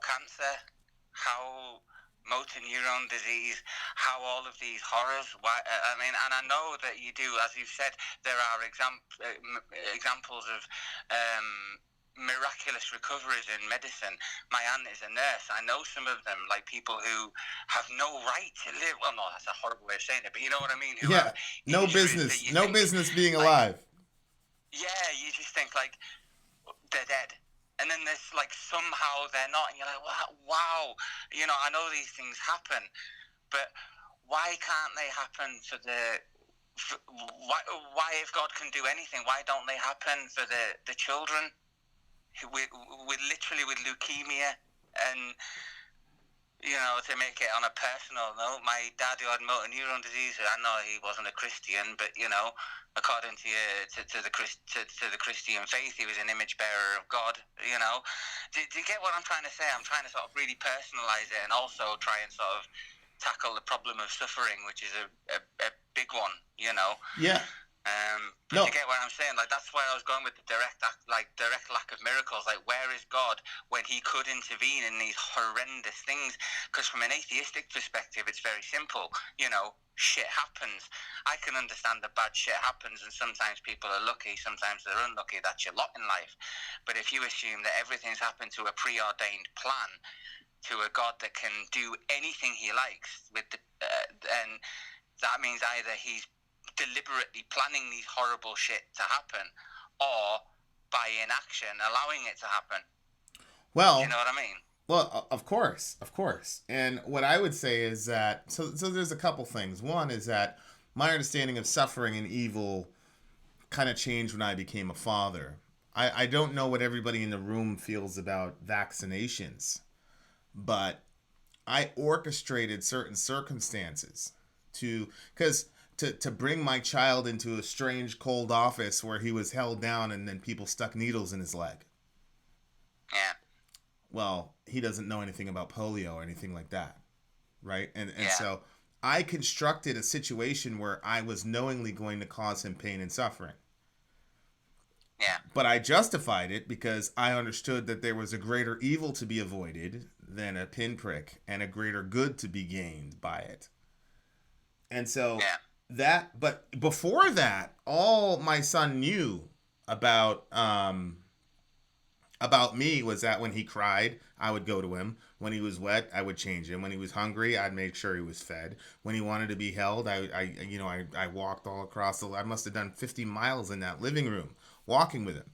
cancer, how motor neuron disease, how all of these horrors, why? And I know that you do, as you've said, there are examples of miraculous recoveries in medicine. My aunt is a nurse. I know some of them, like people who have no right to live. Well, no, that's a horrible way of saying it, but you know what I mean? No business being alive. Yeah, you just think, like, they're dead. And then there's, like, somehow they're not, and you're like, wow, I know these things happen, but why can't they happen why if God can do anything, why don't they happen for the children with leukemia? And, to make it on a personal note, my dad who had motor neuron disease, I know he wasn't a Christian, but, according to the Christian faith, he was an image bearer of God, Do you get what I'm trying to say? I'm trying to sort of really personalize it, and also try and sort of tackle the problem of suffering, which is a big one, Yeah. But you get what I'm saying? Like, that's why I was going with the direct lack of miracles. Like, where is God when like he could intervene in these horrendous things. Because from an atheistic perspective, it's very simple. You know, shit happens. I can understand that bad shit happens, and sometimes people are lucky, sometimes they're unlucky. That's your lot in life. But if you assume that everything's happened to a preordained plan, to a God that can do anything he likes, then that means either he's deliberately planning these horrible shit to happen, or by inaction allowing it to happen. Well, you know what I mean? Well, of course. And what I would say is that, so there's a couple things. One is that my understanding of suffering and evil kind of changed when I became a father. I don't know what everybody in the room feels about vaccinations, but I orchestrated certain circumstances to bring my child into a strange cold office where he was held down and then people stuck needles in his leg. Yeah. Well, he doesn't know anything about polio or anything like that, right? And so I constructed a situation where I was knowingly going to cause him pain and suffering. Yeah. But I justified it because I understood that there was a greater evil to be avoided than a pinprick and a greater good to be gained by it. And so but before that, all my son knew about me was that when he cried, I would go to him. When he was wet, I would change him. When he was hungry, I'd make sure he was fed. When he wanted to be held, I walked all across I must have done 50 miles in that living room, walking with him.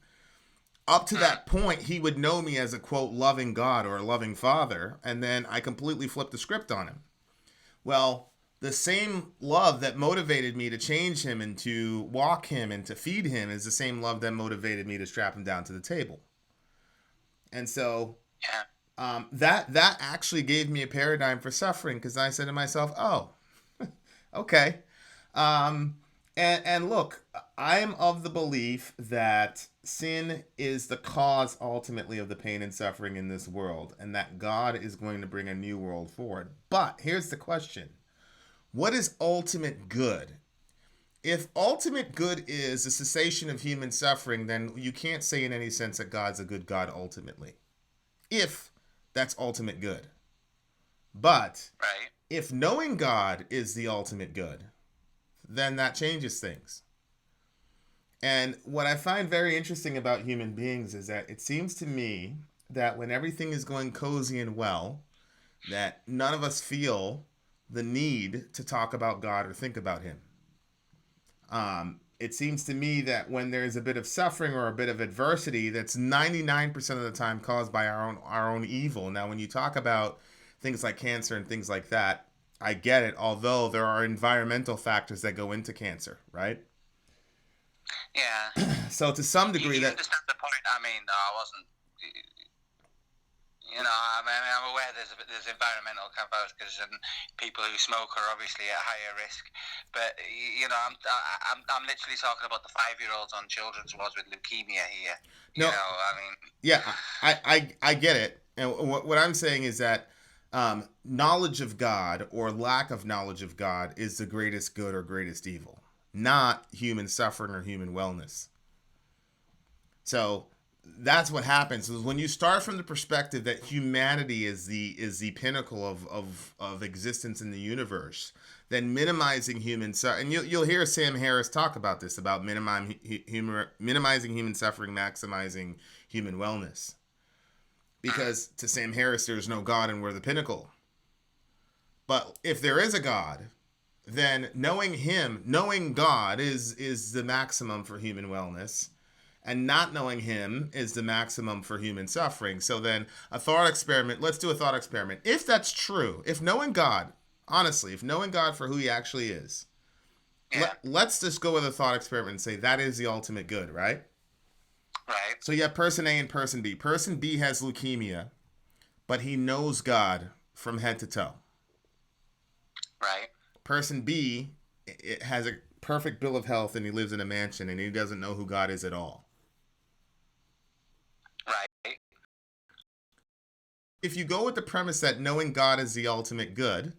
Up to that point, he would know me as a, quote, loving God or a loving father, and then I completely flipped the script on him. Well, the same love that motivated me to change him and to walk him and to feed him is the same love that motivated me to strap him down to the table. And so that actually gave me a paradigm for suffering, because I said to myself, oh, okay. And look, I'm of the belief that sin is the cause ultimately of the pain and suffering in this world, and that God is going to bring a new world forward. But here's the question. What is ultimate good? If ultimate good is the cessation of human suffering, then you can't say in any sense that God's a good God ultimately, if that's ultimate good. But if knowing God is the ultimate good, then that changes things. And what I find very interesting about human beings is that it seems to me that when everything is going cozy and well, that none of us feel the need to talk about God or think about him. It seems to me that when there's a bit of suffering or a bit of adversity, that's 99% of the time caused by our own evil. Now, when you talk about things like cancer and things like that, I get it, although there are environmental factors that go into cancer, right? Yeah. So to some degree, you understand the point. I mean, I wasn't. I'm aware there's environmental factors, and people who smoke are obviously at higher risk. But I'm literally talking about the 5-year-olds on children's wards with leukemia here. Yeah, I get it. And what I'm saying is that knowledge of God or lack of knowledge of God is the greatest good or greatest evil, not human suffering or human wellness. So that's what happens is when you start from the perspective that humanity is the pinnacle of existence in the universe, then minimizing human suffering, and you'll hear Sam Harris talk about this, about minimizing human suffering, maximizing human wellness. Because to Sam Harris, there's no God and we're the pinnacle. But if there is a God, then knowing God is the maximum for human wellness. And not knowing him is the maximum for human suffering. So then let's do a thought experiment. If that's true, if knowing God for who he actually is, let's just go with a thought experiment and say that is the ultimate good, right? Right. So you have person A and person B. Person B has leukemia, but he knows God from head to toe. Right. Person B has a perfect bill of health and he lives in a mansion and he doesn't know who God is at all. Right. If you go with the premise that knowing God is the ultimate good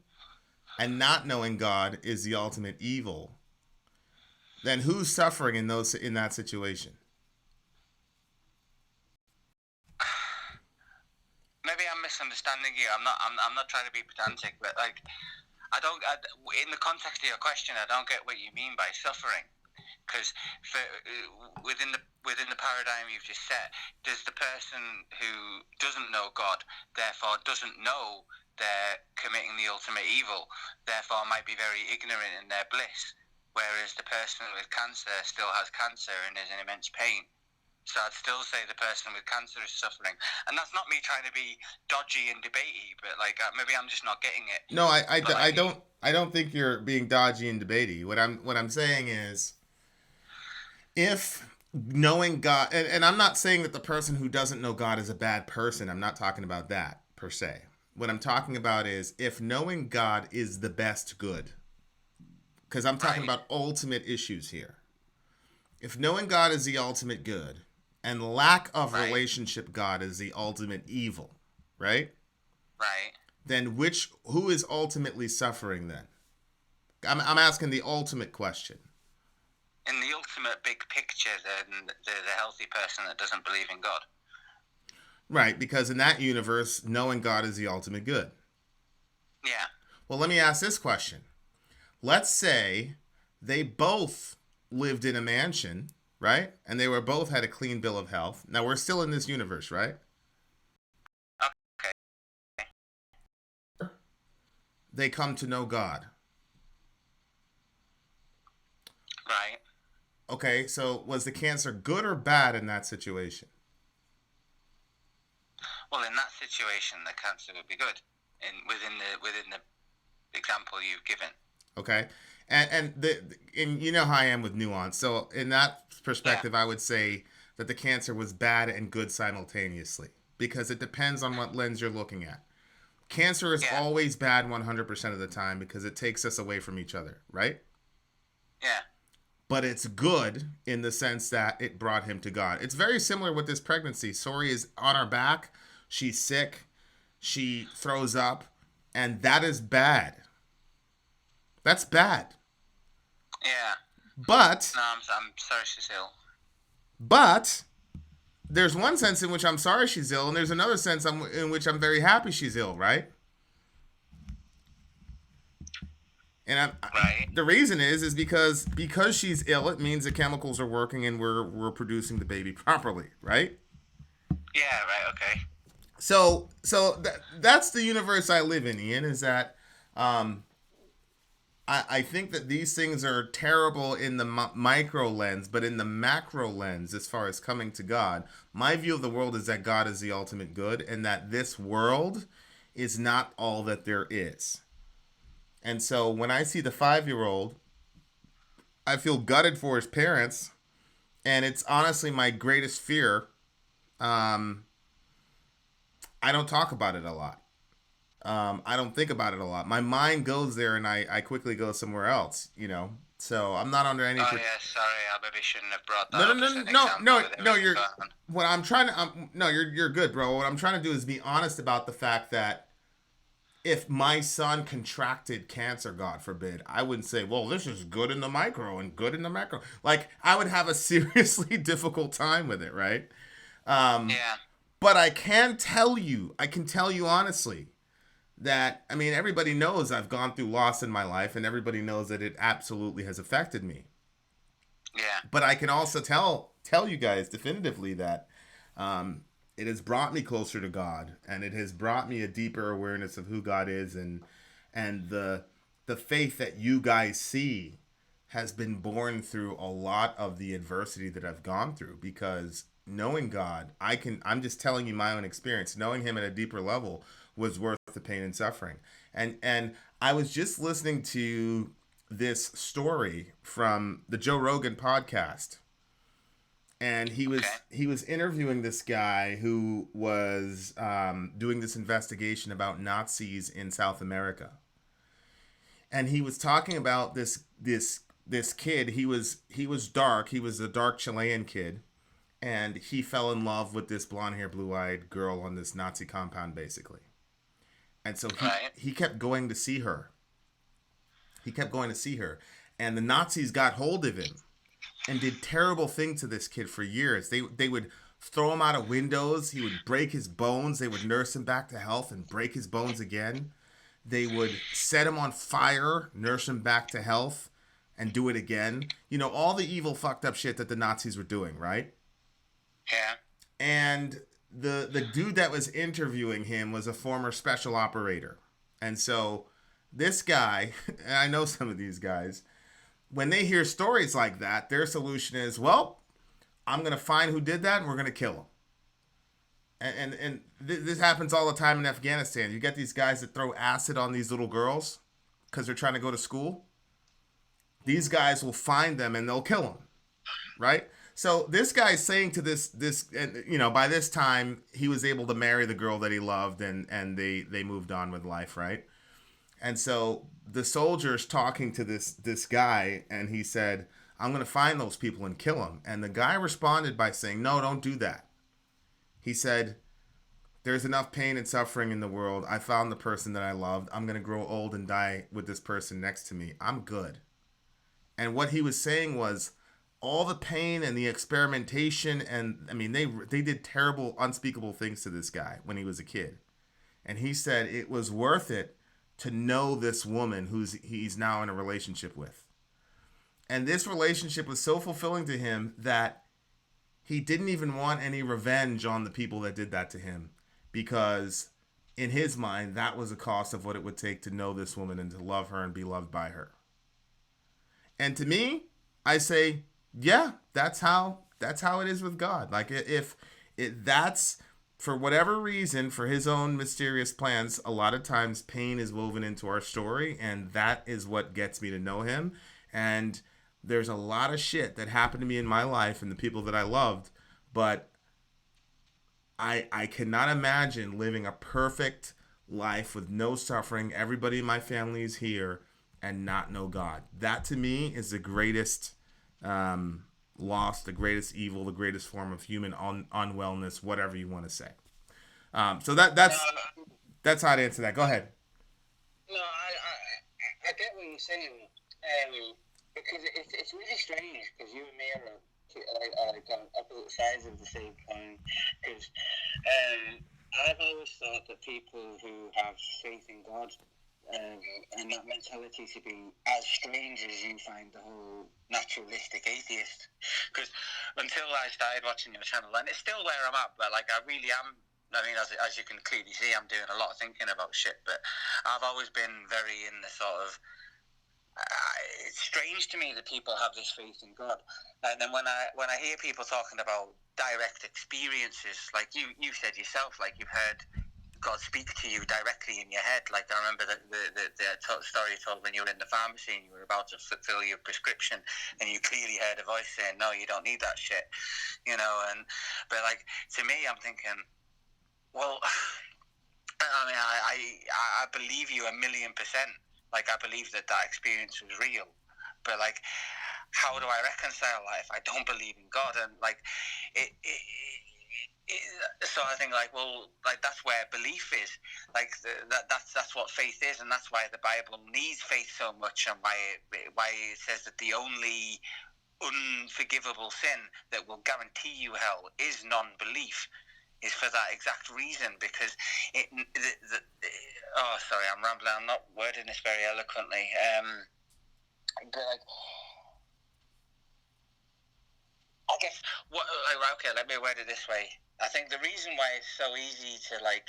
and not knowing God is the ultimate evil, then who's suffering in that situation? misunderstanding you. I'm not trying to be pedantic, but like, in the context of your question, I don't get what you mean by suffering. Because within the paradigm you've just set, does the person who doesn't know God, therefore doesn't know they're committing the ultimate evil, therefore might be very ignorant in their bliss, whereas the person with cancer still has cancer and is in immense pain? So I'd still say the person with cancer is suffering, and that's not me trying to be dodgy and debatey, but like maybe I'm just not getting it. No, I don't think you're being dodgy and debatey. What I'm saying is, if knowing God, and I'm not saying that the person who doesn't know God is a bad person. I'm not talking about that per se. What I'm talking about is if knowing God is the best good, because I'm talking about ultimate issues here. If knowing God is the ultimate good and lack of relationship God is the ultimate evil, right? Right. Then who is ultimately suffering then? I'm asking the ultimate question. In the ultimate big picture, then the healthy person that doesn't believe in God. Right, because in that universe, knowing God is the ultimate good. Yeah. Well, let me ask this question. Let's say they both lived in a mansion, right? And they both had a clean bill of health. Now, we're still in this universe, right? Okay. They come to know God. Right. Okay, so was the cancer good or bad in that situation? Well, in that situation, the cancer would be good, within the example you've given. Okay, and you know how I am with nuance. So in that perspective, I would say that the cancer was bad and good simultaneously because it depends on what lens you're looking at. Cancer is always bad 100% of the time because it takes us away from each other, right? Yeah. But it's good in the sense that it brought him to God. It's very similar with this pregnancy. Sori is on her back. She's sick. She throws up. And that is bad. That's bad. Yeah. But... No, I'm sorry she's ill. But there's one sense in which I'm sorry she's ill, and there's another sense in which I'm very happy she's ill, right? And the reason is because she's ill, it means the chemicals are working and we're producing the baby properly, right? Yeah, right, okay. So that's the universe I live in, Ian, is that I think that these things are terrible in the micro lens, but in the macro lens, as far as coming to God, my view of the world is that God is the ultimate good and that this world is not all that there is. And so when I see the 5-year-old, I feel gutted for his parents, and it's honestly my greatest fear. I don't talk about it a lot. I don't think about it a lot. My mind goes there, and I quickly go somewhere else, you know. So I'm not under any... Oh, yeah, sorry, I maybe shouldn't have brought that up. No, you're... What I'm trying to... no, you're good, bro. What I'm trying to do is be honest about the fact that if my son contracted cancer, God forbid, I wouldn't say, well, this is good in the micro and good in the macro. Like, I would have a seriously difficult time with it, right? Yeah. But I can tell you honestly that, I mean, everybody knows I've gone through loss in my life and everybody knows that it absolutely has affected me. Yeah. But I can also tell you guys definitively that it has brought me closer to God, and it has brought me a deeper awareness of who God is, and the faith that you guys see has been born through a lot of the adversity that I've gone through. Because knowing God, I'm just telling you my own experience. Knowing Him at a deeper level was worth the pain and suffering. And I was just listening to this story from the Joe Rogan podcast. And he was interviewing this guy who was doing this investigation about Nazis in South America. And he was talking about this kid. He was dark. He was a dark Chilean kid. And he fell in love with this blonde-haired, blue-eyed girl on this Nazi compound, basically. And so he kept going to see her. And the Nazis got hold of him and did terrible things to this kid for years. They would throw him out of windows. He would break his bones. They would nurse him back to health and break his bones again. They would set him on fire, nurse him back to health, and do it again. You know, all the evil, fucked up shit that the Nazis were doing, right? Yeah. And the dude that was interviewing him was a former special operator. And so this guy, and I know some of these guys, when they hear stories like that, their solution is, well, I'm going to find who did that and we're going to kill him. And this happens all the time in Afghanistan. You get these guys that throw acid on these little girls because they're trying to go to school. These guys will find them and they'll kill them, right? So this guy's saying to this, and you know, by this time he was able to marry the girl that he loved, and they moved on with life, right? And so the soldier's talking to this guy, and he said, I'm going to find those people and kill them. And the guy responded by saying, no, don't do that. He said, there's enough pain and suffering in the world. I found the person that I loved. I'm going to grow old and die with this person next to me. I'm good. And what he was saying was all the pain and the experimentation, and I mean, they did terrible, unspeakable things to this guy when he was a kid. And he said it was worth it to know this woman he's now in a relationship with. And this relationship was so fulfilling to him that he didn't even want any revenge on the people that did that to him, because in his mind, that was the cost of what it would take to know this woman and to love her and be loved by her. And to me, I say, yeah, that's how it is with God. Like if that's for whatever reason, for his own mysterious plans, a lot of times pain is woven into our story, and that is what gets me to know him. And there's a lot of shit that happened to me in my life and the people that I loved, but I cannot imagine living a perfect life with no suffering. Everybody in my family is here and not know God. That to me is the greatest loss, the greatest evil, the greatest form of human unwellness, whatever you want to say. So that's how I'd answer that. Go ahead. No, I get what you're saying. Because it's really strange, because you and me are like on opposite sides of the same coin. Because I've always thought that people who have faith in God and that mentality to be as strange as you find the whole naturalistic atheist. Because until I started watching your channel, and it's still where I'm at, but like I really am. I mean, as you can clearly see, I'm doing a lot of thinking about shit. But I've always been very in the sort of. It's strange to me that people have this faith in God, and then when I hear people talking about direct experiences, like you said yourself, like you've heard God speak to you directly in your head. Like I remember the story you told when you were in the pharmacy and you were about to fulfill your prescription, and you clearly heard a voice saying, "No, you don't need that shit," you know. But like to me, I'm thinking, well, I mean, I believe you 1,000,000%. Like, I believe that experience was real. But, like, how do I reconcile that if I don't believe in God? And, like, so I think, like, well, like, that's where belief is. Like, that's what faith is, and that's why the Bible needs faith so much, and why it says that the only unforgivable sin that will guarantee you hell is non-belief. Is for that exact reason, because sorry, I'm rambling. I'm not wording this very eloquently. But like, I guess okay. Let me word it this way. I think the reason why it's so easy to like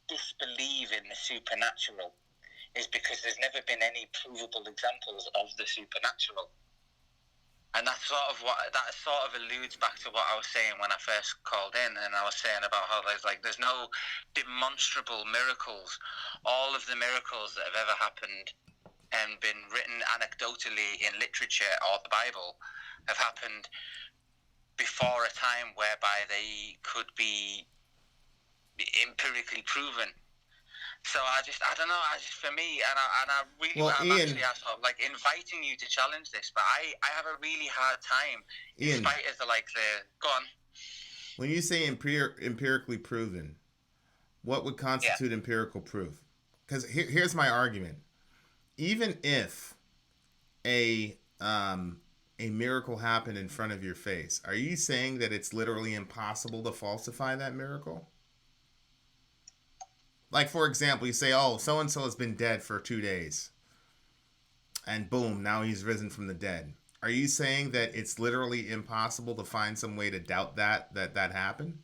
disbelieve in the supernatural is because there's never been any provable examples of the supernatural. And that sort of alludes back to what I was saying when I first called in, and I was saying about how there's no demonstrable miracles. All of the miracles that have ever happened and been written anecdotally in literature or the Bible have happened before a time whereby they could be empirically proven. So I don't know. For me, and I really, well, I'm Ian, actually sort of like inviting you to challenge this, but I have a really hard time, Ian, in spite of the go on. When you say empirically proven, what would constitute empirical proof? Because here's my argument. Even if a a miracle happened in front of your face, are you saying that it's literally impossible to falsify that miracle? Like, for example, you say, oh, so-and-so has been dead for 2 days. And boom, now he's risen from the dead. Are you saying that it's literally impossible to find some way to doubt that happened?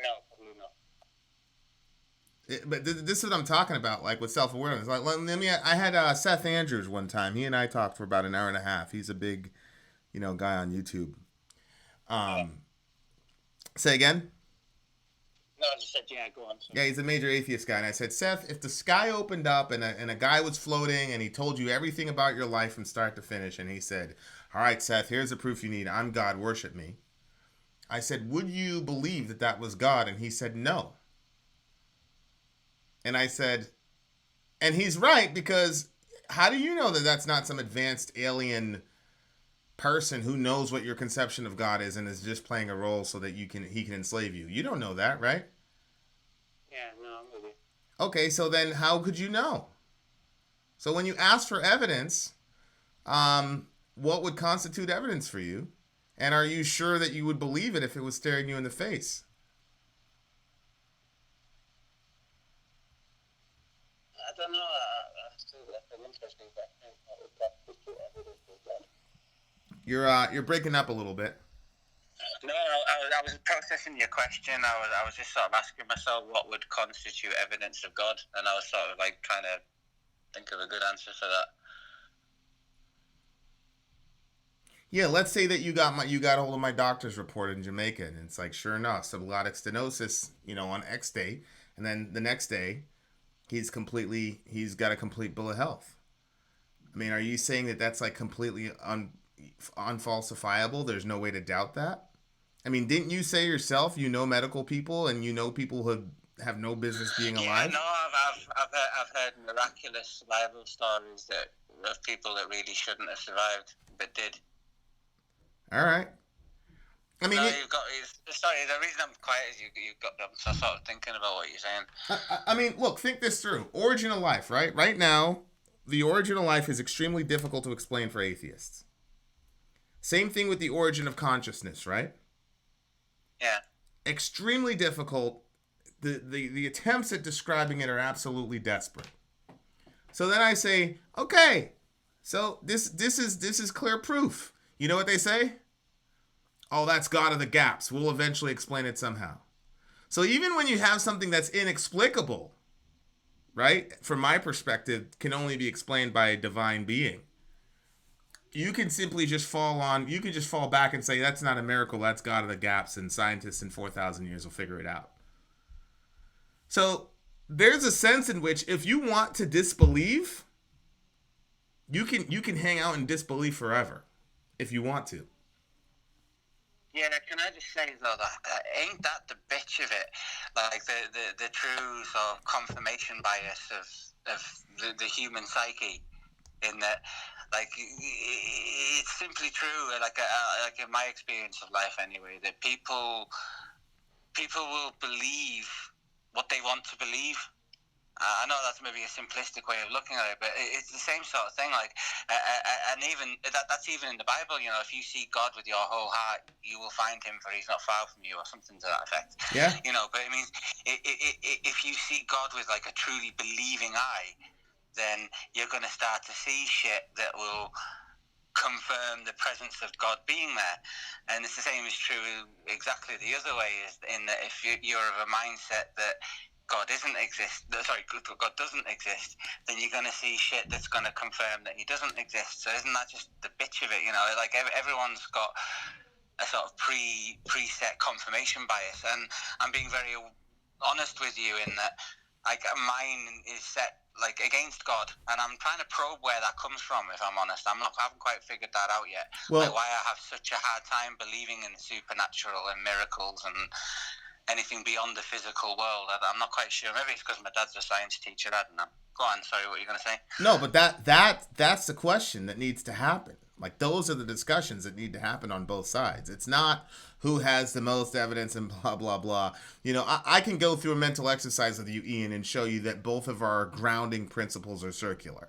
No, probably not. But this is what I'm talking about, like with self-awareness. Like, I had Seth Andrews one time. He and I talked for about an hour and a half. He's a big, guy on YouTube. Say again? No, I just said, yeah, go on. Yeah, he's a major atheist guy. And I said, Seth, if the sky opened up and a guy was floating and he told you everything about your life from start to finish, and he said, all right, Seth, here's the proof you need. I'm God, worship me. I said, would you believe that that was God? And he said, no. And I said, and he's right, because how do you know that that's not some advanced alien person who knows what your conception of God is and is just playing a role so that he can enslave you? You don't know that, right? Yeah, no, I'm with you. Okay, so then how could you know? So when you ask for evidence, what would constitute evidence for you? And are you sure that you would believe it if it was staring you in the face? I don't know. That's an interesting question. What would constitute evidence of God? You're breaking up a little bit. No, I was processing your question. I was just sort of asking myself what would constitute evidence of God, and I was sort of like trying to think of a good answer for that. Yeah, let's say that you got hold of my doctor's report in Jamaica, and it's like, sure enough, subglottic stenosis, on X day, and then the next day, he's got a complete bill of health. I mean, are you saying that that's like completely unfalsifiable? There's no way to doubt that? I mean, didn't you say yourself you know medical people and you know people who have no business being alive? Yeah, no, I've heard miraculous survival stories of people that really shouldn't have survived but did. All right. I mean, sorry. The reason I'm quiet is you've got them sort of thinking about what you're saying. I mean, look, think this through. Origin of life, right? Right now, the origin of life is extremely difficult to explain for atheists. Same thing with the origin of consciousness, right? Yeah. Extremely difficult. The attempts at describing it are absolutely desperate. So then I say, okay, so this is clear proof. You know what they say? Oh, that's God of the gaps. We'll eventually explain it somehow. So even when you have something that's inexplicable, right, from my perspective, can only be explained by a divine being, you can simply just fall back and say, that's not a miracle, that's God of the gaps, and scientists in 4,000 years will figure it out. So there's a sense in which if you want to disbelieve, you can hang out in disbelief forever if you want to. Yeah, can I just say though that ain't that the bitch of it? Like the true sort of confirmation bias of the human psyche, in that, like, it's simply true. Like in my experience of life anyway, that people will believe what they want to believe. I know that's maybe a simplistic way of looking at it, but it's the same sort of thing. Like, and even that's even in the Bible. If you see God with your whole heart, you will find Him, for He's not far from you, or something to that effect. Yeah. But it means if you see God with like a truly believing eye, then you're going to start to see shit that will confirm the presence of God being there. And it's the same is true exactly the other way, is in that if you're of a mindset that God doesn't exist, then you're going to see shit that's going to confirm that He doesn't exist. So isn't that just the bitch of it? Like everyone's got a sort of preset confirmation bias, and I'm being very honest with you in that, like, mine is set like against God, and I'm trying to probe where that comes from. If I'm honest, I haven't quite figured that out yet. Well, like why I have such a hard time believing in the supernatural and miracles and anything beyond the physical world. I'm not quite sure. Maybe it's because my dad's a science teacher. I don't know. Go on. Sorry, what were you going to say? No, but that's the question that needs to happen. Like, those are the discussions that need to happen on both sides. It's not who has the most evidence and blah, blah, blah. You know, I can go through a mental exercise with you, Ian, and show you that both of our grounding principles are circular,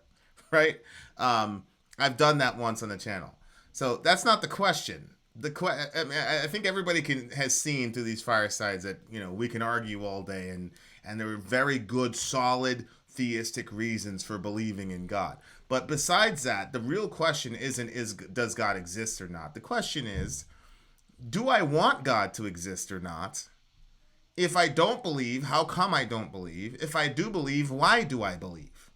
right? I've done that once on the channel. So that's not the question. I think everybody has seen through these firesides that, you know, we can argue all day, and there are very good, solid theistic reasons for believing in God. But besides that, the real question isn't does God exist or not? The question is, do I want God to exist or not? If I don't believe, how come I don't believe? If I do believe, why do I believe?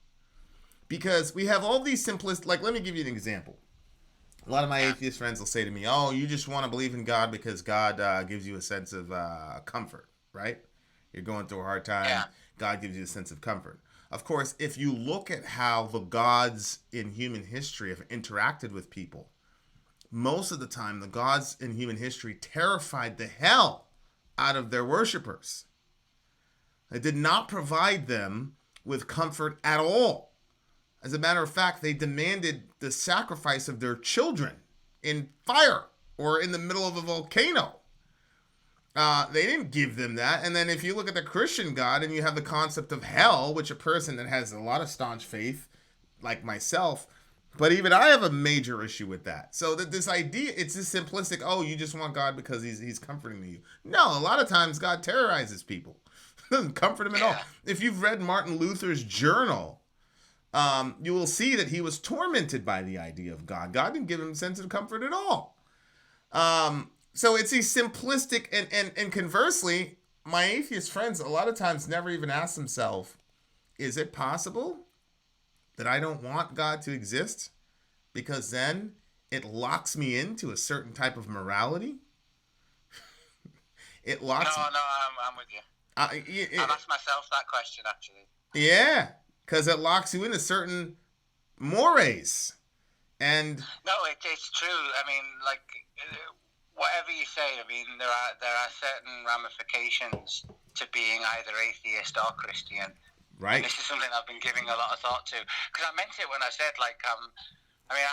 Because we have all these simplistic, like, let me give you an example. A lot of my atheist friends will say to me, oh, you just want to believe in God because God gives you a sense of comfort, right? You're going through a hard time. Yeah. God gives you a sense of comfort. Of course, if you look at how the gods in human history have interacted with people, most of the time the gods in human history terrified the hell out of their worshipers. They did not provide them with comfort at all. As a matter of fact, they demanded the sacrifice of their children in fire or in the middle of a volcano. They didn't give them that. And then if you look at the Christian God and you have the concept of hell, which a person that has a lot of staunch faith, like myself, but even I have a major issue with that. So that this idea, it's just simplistic, oh, you just want God because he's comforting you. No, a lot of times God terrorizes people. Doesn't comfort them at all. If you've read Martin Luther's journal, you will see that he was tormented by the idea of God. God didn't give him a sense of comfort at all. So it's these simplistic, and conversely, my atheist friends a lot of times never even ask themselves, is it possible that I don't want God to exist? Because then it locks me into a certain type of morality. It locks No, I'm with you. I've asked myself that question, actually. Yeah, because it locks you into certain mores. And no, it's true. I mean, like, whatever you say, I mean, there are certain ramifications to being either atheist or Christian. Right. And this is something I've been giving a lot of thought to. Because I meant it when I said, like, I mean,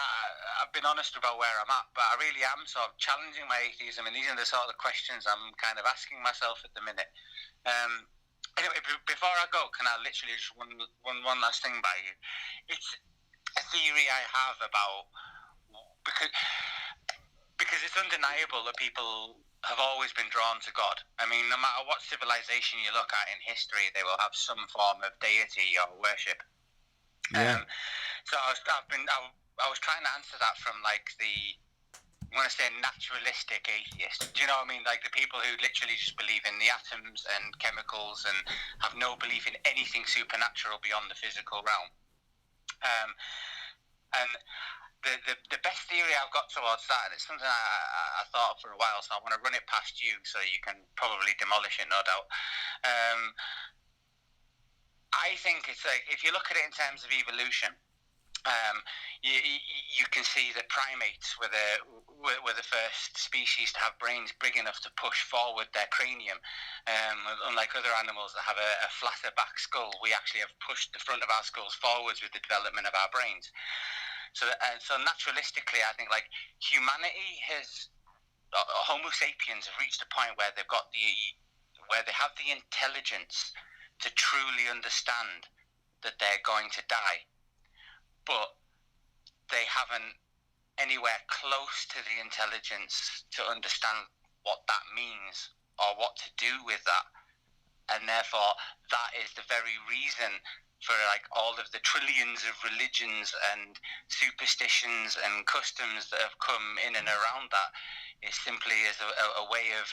I've been honest about where I'm at, but I really am sort of challenging my atheism, and these are the sort of questions I'm kind of asking myself at the minute. Anyway, before I go, can I literally just one last thing by you? It's a theory I have about, because it's undeniable that people have always been drawn to God. I mean, no matter what civilization you look at in history, they will have some form of deity or worship. Yeah. So I was trying to answer that from, like, I'm going to say naturalistic atheists. Do you know what I mean? Like the people who literally just believe in the atoms and chemicals and have no belief in anything supernatural beyond the physical realm. And the best theory I've got towards that, and it's something I thought of for a while, so I want to run it past you so you can probably demolish it, no doubt. I think it's like, if you look at it in terms of evolution, you can see that primates were the first species to have brains big enough to push forward their cranium. Unlike other animals that have a flatter back skull, we actually have pushed the front of our skulls forwards with the development of our brains. So naturalistically, I think, like, humanity Homo sapiens have reached a point where they have the intelligence to truly understand that they're going to die, but they haven't anywhere close to the intelligence to understand what that means or what to do with that. And therefore, that is the very reason for, like, all of the trillions of religions and superstitions and customs that have come in and around that, is simply as a way of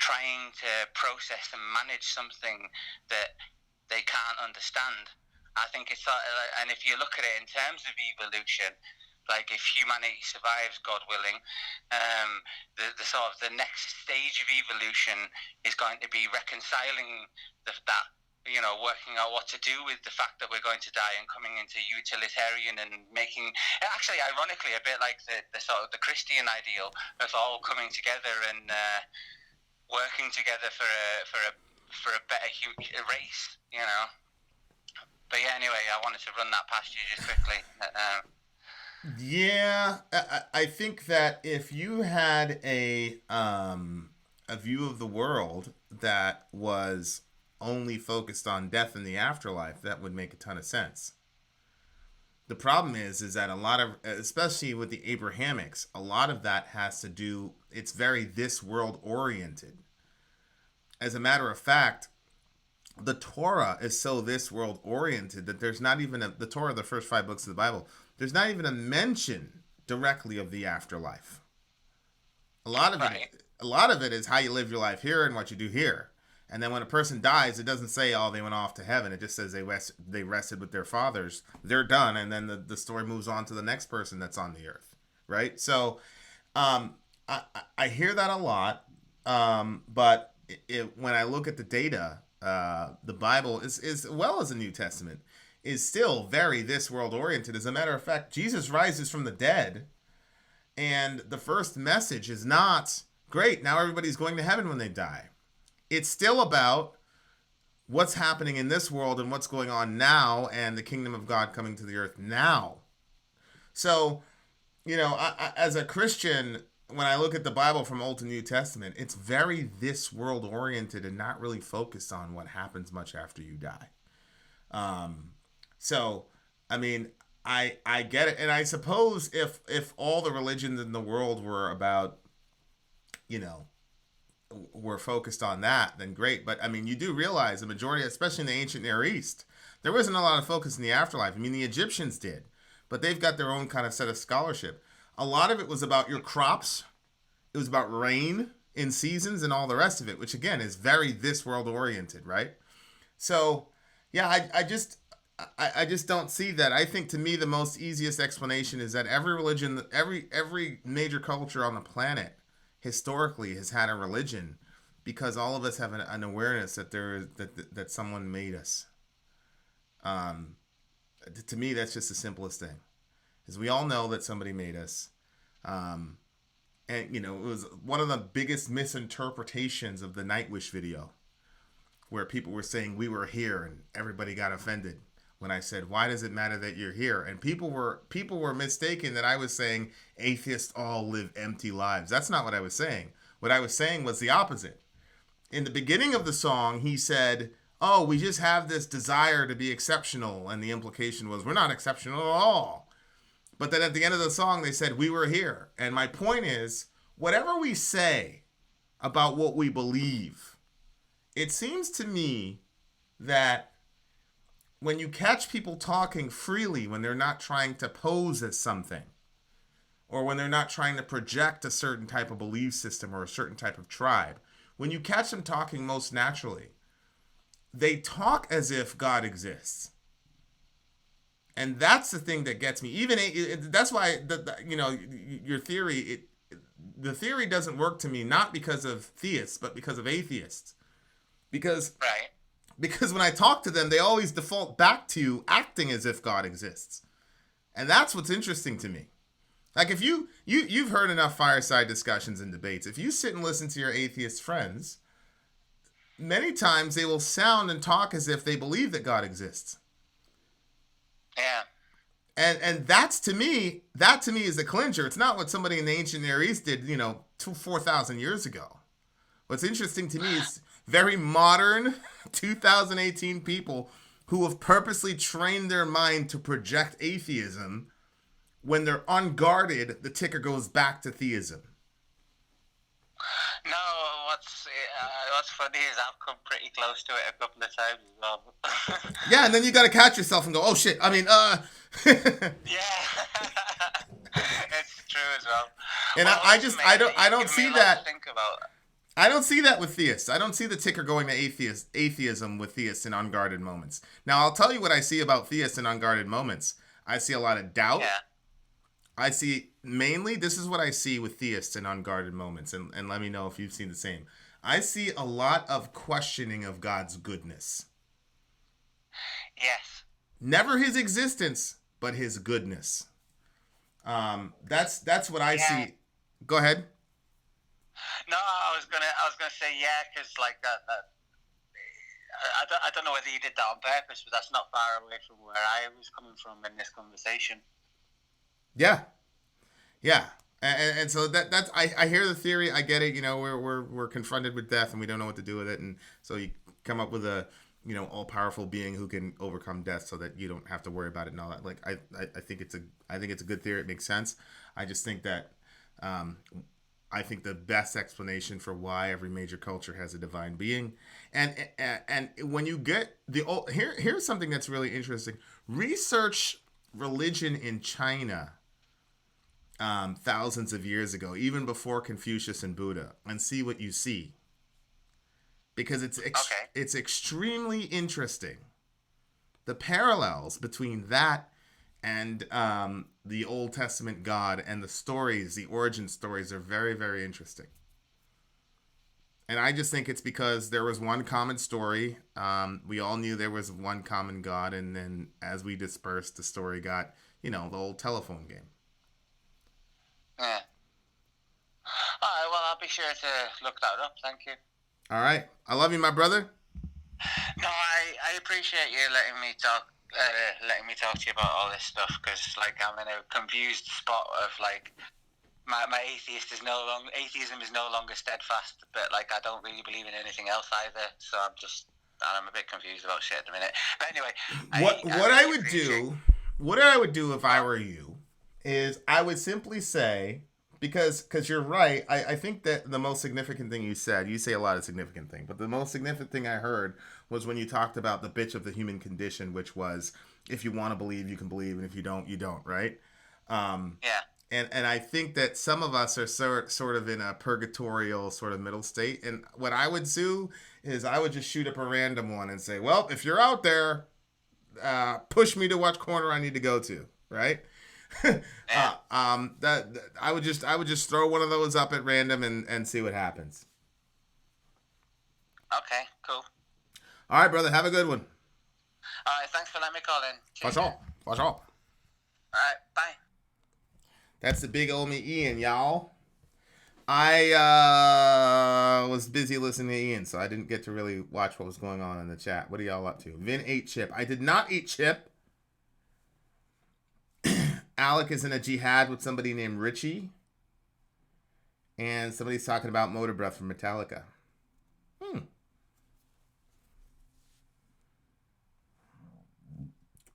trying to process and manage something that they can't understand. I think it's, and if you look at it in terms of evolution, like, if humanity survives, God willing, the sort of the next stage of evolution is going to be reconciling that, you know, working out what to do with the fact that we're going to die and coming into utilitarian and making, actually, ironically, a bit like the sort of the Christian ideal of all coming together and working together for a better race, you know. But yeah, anyway, I wanted to run that past you just quickly. Yeah, I think that if you had a view of the world that was only focused on death and the afterlife, that would make a ton of sense. The problem is that a lot of, especially with the Abrahamics, a lot of that has to do, it's very this world oriented. As a matter of fact, the Torah is so this world oriented that there's not even the Torah, the first 5 books of the Bible, there's not even a mention directly of the afterlife. A lot of it is how you live your life here and what you do here. And then when a person dies, it doesn't say, oh, they went off to heaven. It just says they rested with their fathers. They're done. And then the story moves on to the next person that's on the earth. Right? So I hear that a lot. But when I look at the data, the Bible, is as well as the New Testament, is still very this world oriented. As a matter of fact, Jesus rises from the dead. And the first message is not, great, now everybody's going to heaven when they die. It's still about what's happening in this world and what's going on now and the kingdom of God coming to the earth now. So, I, as a Christian, when I look at the Bible from Old to New Testament, it's very this world oriented and not really focused on what happens much after you die. So, I mean, I get it. And I suppose if all the religions in the world were about, were focused on that, then great. But I mean, you do realize the majority, especially in the ancient Near East, there wasn't a lot of focus in the afterlife. I mean, the Egyptians did, but they've got their own kind of set of scholarship. A lot of it was about your crops. It was about rain in seasons and all the rest of it, which again is very this world oriented, right? So yeah, I just don't see that. I think to me the most easiest explanation is that every religion, every major culture on the planet historically has had a religion, because all of us have an awareness that that someone made us. To me, that's just the simplest thing, is we all know that somebody made us. And it was one of the biggest misinterpretations of the Nightwish video, where people were saying we were here, and everybody got offended when I said, why does it matter that you're here? And people were mistaken that I was saying atheists all live empty lives. That's not what I was saying. What I was saying was the opposite. In the beginning of the song, he said, oh, we just have this desire to be exceptional. And the implication was we're not exceptional at all. But then at the end of the song, they said we were here. And my point is, whatever we say about what we believe, it seems to me that when you catch people talking freely, when they're not trying to pose as something, or when they're not trying to project a certain type of belief system or a certain type of tribe, when you catch them talking most naturally, they talk as if God exists. And that's the thing that gets me. That's why your theory, the theory doesn't work to me, not because of theists, but because of atheists. Because when I talk to them, they always default back to acting as if God exists. And that's what's interesting to me. Like if you've heard enough fireside discussions and debates, if you sit and listen to your atheist friends, many times they will sound and talk as if they believe that God exists. Yeah. And that's to me is the clincher. It's not what somebody in the ancient Near East did, 4,000 years ago. What's interesting to me is very modern 2018 people who have purposely trained their mind to project atheism. When they're unguarded, the ticker goes back to theism. No, what's funny is I've come pretty close to it a couple of times as well. Yeah, and then you got to catch yourself and go, oh shit, Yeah. It's true as well. And well, I don't see that. Think about. I don't see that with theists. I don't see the ticker going to atheism with theists in unguarded moments. Now, I'll tell you what I see about theists in unguarded moments. I see a lot of doubt. Yeah. I see mainly, this is what I see with theists in unguarded moments, and let me know if you've seen the same. I see a lot of questioning of God's goodness. Yes. Never his existence, but his goodness. That's what I see. Go ahead. No, I was gonna say because like that. I don't know whether you did that on purpose, but that's not far away from where I was coming from in this conversation. Yeah. Yeah. And so that's I hear the theory. I get it. You know, we're confronted with death and we don't know what to do with it. And so you come up with a, you know, all powerful being who can overcome death so that you don't have to worry about it and all that. Like I think it's a good theory. It makes sense. I just think that I think the best explanation for why every major culture has a divine being, and when you get the old here's something that's really interesting. Research religion in China thousands of years ago, even before Confucius and Buddha, and see what you see, because it's extremely interesting. The parallels between that and the Old Testament God and the stories, the origin stories, are very, very interesting. And I just think it's because there was one common story. We all knew there was one common God, and then as we dispersed, the story got, you know, the old telephone game. Yeah. All right, well, I'll be sure to look that up. Thank you. All right. I love you, my brother. No, I appreciate you letting me talk to you about all this stuff, because like I'm in a confused spot of like my atheism is no longer steadfast, but like I don't really believe in anything else either. So I'm a bit confused about shit at the minute. But anyway, what I would do if I were you is I would simply say, because you're right, I think that the most significant thing you say a lot of significant things, but the most significant thing I heard was when you talked about the bitch of the human condition, which was, if you want to believe, you can believe, and if you don't, you don't, right? Yeah. And I think that some of us are sort of in a purgatorial sort of middle state, and what I would do is I would just shoot up a random one and say, well, if you're out there, push me to which corner I need to go to, right? I would just throw one of those up at random and see what happens. Okay, cool. All right, brother. Have a good one. All right, thanks for letting me call in. Cheers. Watch all. All right, bye. That's the big old me Ian, y'all. I was busy listening to Ian, so I didn't get to really watch what was going on in the chat. What are y'all up to? Vin ate chip. I did not eat chip. Alec is in a jihad with somebody named Richie. And somebody's talking about Motor Breath from Metallica.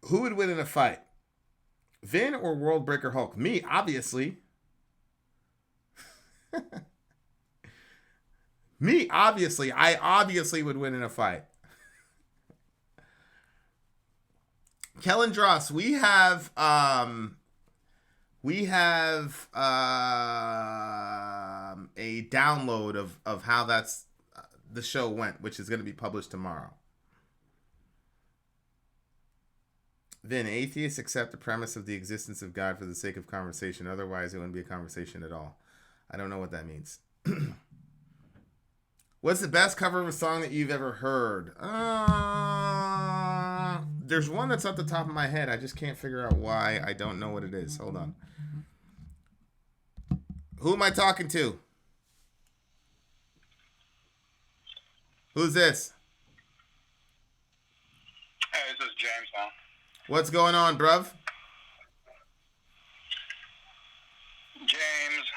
Who would win in a fight? Vin or World Breaker Hulk? Me, obviously. Me, obviously. I obviously would win in a fight. Kellen Dross, we have a download of how that's the show went, which is going to be published tomorrow. Then atheists accept the premise of the existence of God for the sake of conversation. Otherwise, it wouldn't be a conversation at all. I don't know what that means. What's the best cover of a song that you've ever heard? There's one that's at the top of my head. I just can't figure out why. I don't know what it is. Hold on. Who am I talking to? Who's this? Hey, this is James, man. What's going on, bruv? James.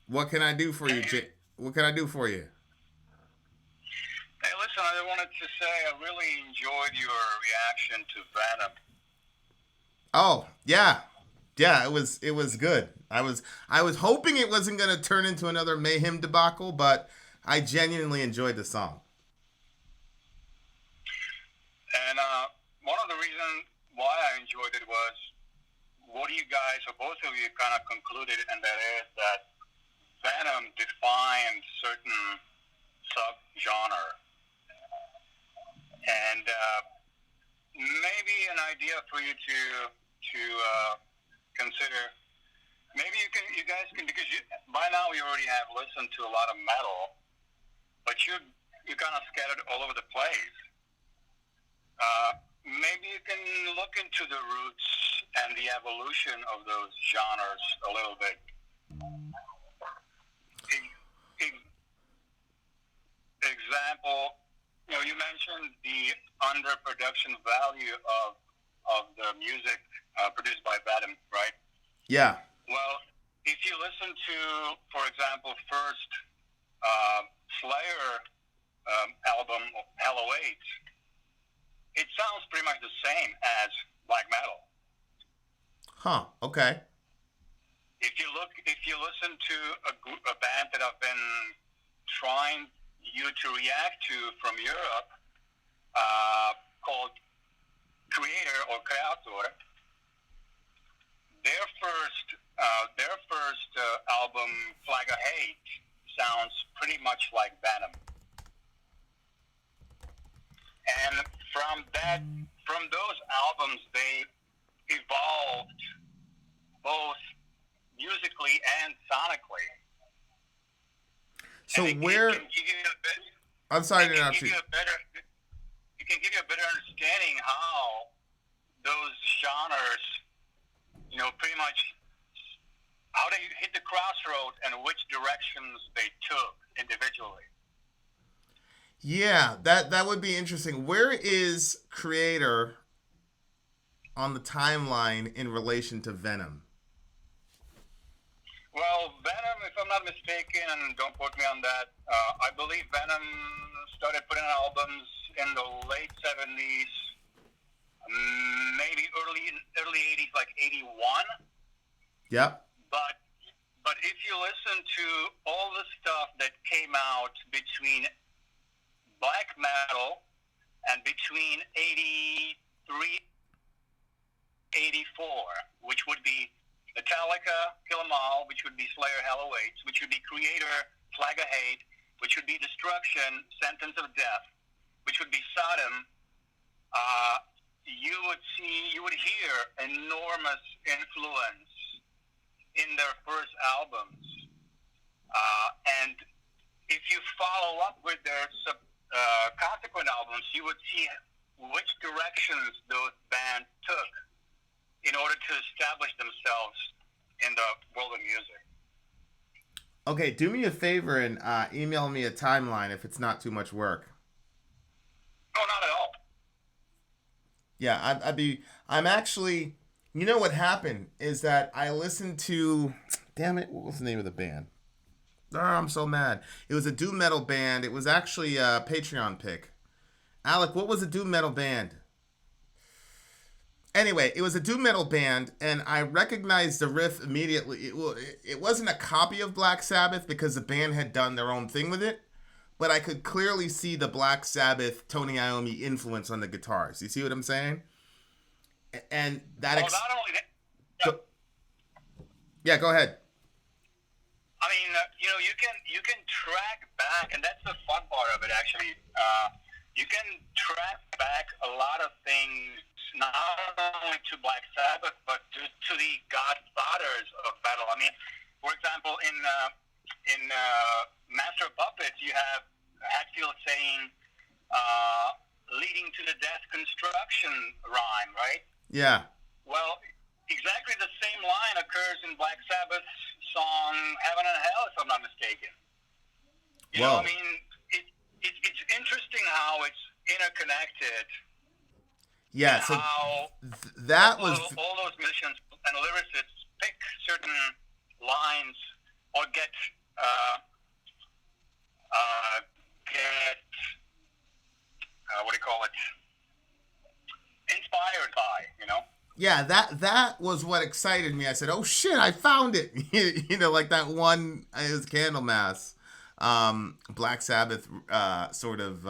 What can I do for you, What can I do for you? Hey, listen, I wanted to say I really enjoyed your reaction to Venom. Oh, yeah. Yeah, it was good. I was hoping it wasn't going to turn into another Mayhem debacle, but I genuinely enjoyed the song. And one of the reasons why I enjoyed it was what you guys, or both of you, kind of concluded, and that is that Venom defined certain subgenre. And maybe an idea for you to consider. Maybe you guys can, because by now you already have listened to a lot of metal, but you're kind of scattered all over the place. Maybe you can look into the roots and the evolution of those genres a little bit. Example, you mentioned the underproduction value of the music produced by Venom, right? Yeah. Well, if you listen to, for example, first Slayer album, Hello 8, it sounds pretty much the same as black metal. Huh. Okay. If you listen to a band that I've been trying you to react to from Europe, called Creator or Creator, their first album, Flag of Hate, sounds pretty much like Venom. And from those albums, they evolved both musically and sonically. So and where? I'm sorry to interrupt you. It can give you a better understanding how those genres, pretty much how they hit the crossroads and which directions they took individually. Yeah, that would be interesting. Where is Creator on the timeline in relation to Venom? Well, Venom, if I'm not mistaken, and don't quote me on that, I believe Venom started putting out albums in the late 70s, maybe early 80s, like 81. Yep. But if you listen to all the stuff that came out between black metal and between 83, 84, which would be Metallica, Kill 'Em All, which would be Slayer, Hello 8, which would be Creator, Flag of Hate, which would be Destruction, Sentence of Death, which would be Sodom, you would hear enormous influence in their first albums. And if you follow up with their consequent albums, you would see which directions those bands took in order to establish themselves in the world of music. Okay, do me a favor and email me a timeline if it's not too much work. No, not at all. Yeah, I'm actually, what happened is that I listened to, damn it, what was the name of the band? Oh, I'm so mad. It was a doom metal band. It was actually a Patreon pick. Alec, what was a doom metal band? Anyway, it was a doom metal band, and I recognized the riff immediately. It wasn't a copy of Black Sabbath because the band had done their own thing with it, but I could clearly see the Black Sabbath Tony Iommi influence on the guitars. You see what I'm saying? And that. Well, not only that. Yeah, go ahead. I mean, you can track back, and that's the fun part of it. Actually, you can track back a lot of things, not only to Black Sabbath, but to the godfathers of metal. I mean, for example, in Master of Puppets, you have Hatfield saying, "Leading to the Death Construction" rhyme, right? Yeah. Well, exactly the same line occurs in Black Sabbath's song "Heaven and Hell," if I'm not mistaken. You know, I mean, it's interesting how it's interconnected. Yeah, so that was all those musicians and lyricists pick certain lines or get what do you call it? Inspired by, Yeah, that was what excited me. I said, "Oh shit, I found it!" Like that one, it was Candlemass, Black Sabbath sort of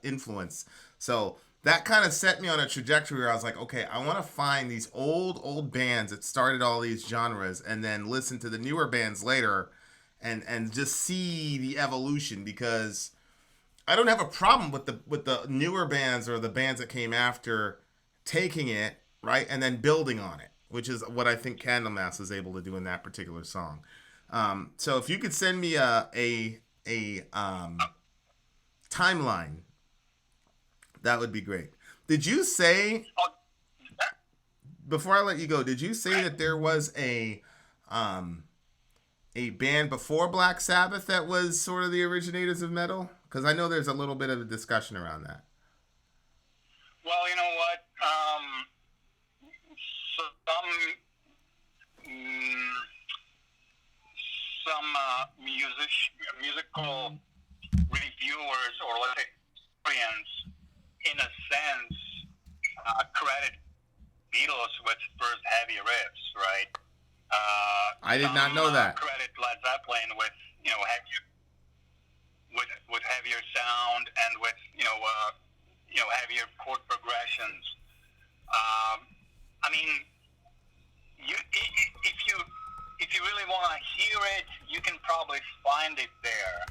influence. So that kind of set me on a trajectory where I was like, okay, I want to find these old bands that started all these genres, and then listen to the newer bands later, and just see the evolution, because I don't have a problem with the newer bands or the bands that came after taking it, right, and then building on it, which is what I think Candlemass was able to do in that particular song. So if you could send me a timeline, that would be great. Did you say, before I let you go, did you say that there was a band before Black Sabbath that was sort of the originators of metal? Because I know there's a little bit of a discussion around that. Well, you know what? some musical reviewers or let's say historians, in a sense, credit Beatles with first heavy riffs, right? I did not know that. Credit Led Zeppelin with heavier with heavier sound and with heavier chord progressions. I mean, if you really want to hear it, you can probably find it there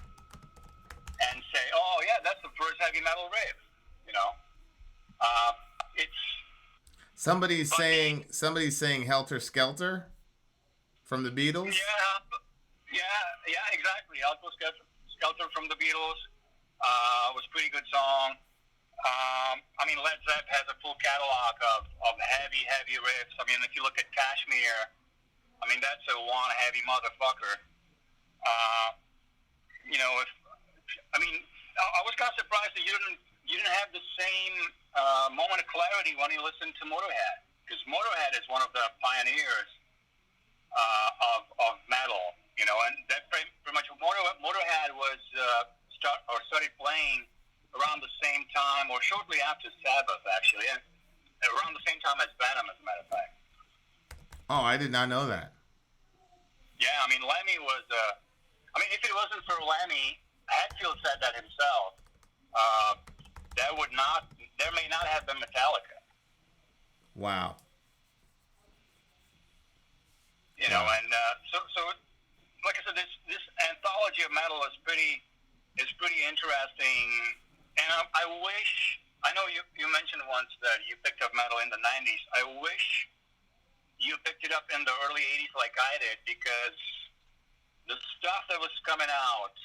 and say, oh yeah, that's the first heavy metal riff. It's Somebody's saying Helter Skelter from the Beatles. Yeah, exactly. Helter Skelter from the Beatles was a pretty good song. I mean, Led Zepp has a full catalog of heavy riffs. I mean, if you look at Kashmir, I mean, that's a one heavy motherfucker. I was kind of surprised that you didn't have the same moment of clarity when you listened to Motorhead, because Motorhead is one of the pioneers of metal, and that pretty much Motorhead was started playing around the same time, or shortly after Sabbath, actually, and around the same time as Venom, as a matter of fact. Oh, I did not know that. Yeah, I mean, Lemmy was. If it wasn't for Lemmy, Hetfield said that himself. There may not have been Metallica. Wow. So like I said, this anthology of metal is pretty interesting, and I wish. I know you mentioned once that you picked up metal in the 90s. I wish you picked it up in the early 80s like I did, because the stuff that was coming out,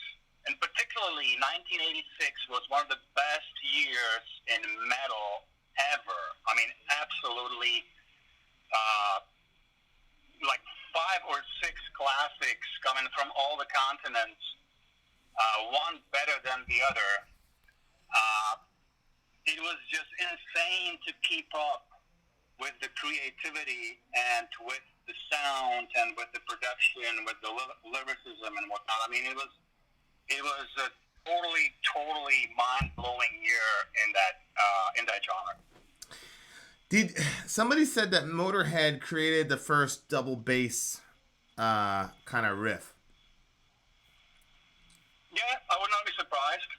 and particularly 1986 was one of the best years in metal ever. I mean, absolutely, like 5 or 6 classics coming from all the continents, one better than the other. It was just insane to keep up with the creativity and with the sound and with the production, with the lyricism and whatnot. I mean, it was a totally mind-blowing year in that genre. Somebody said that Motorhead created the first double bass kind of riff? Yeah, I would not be surprised.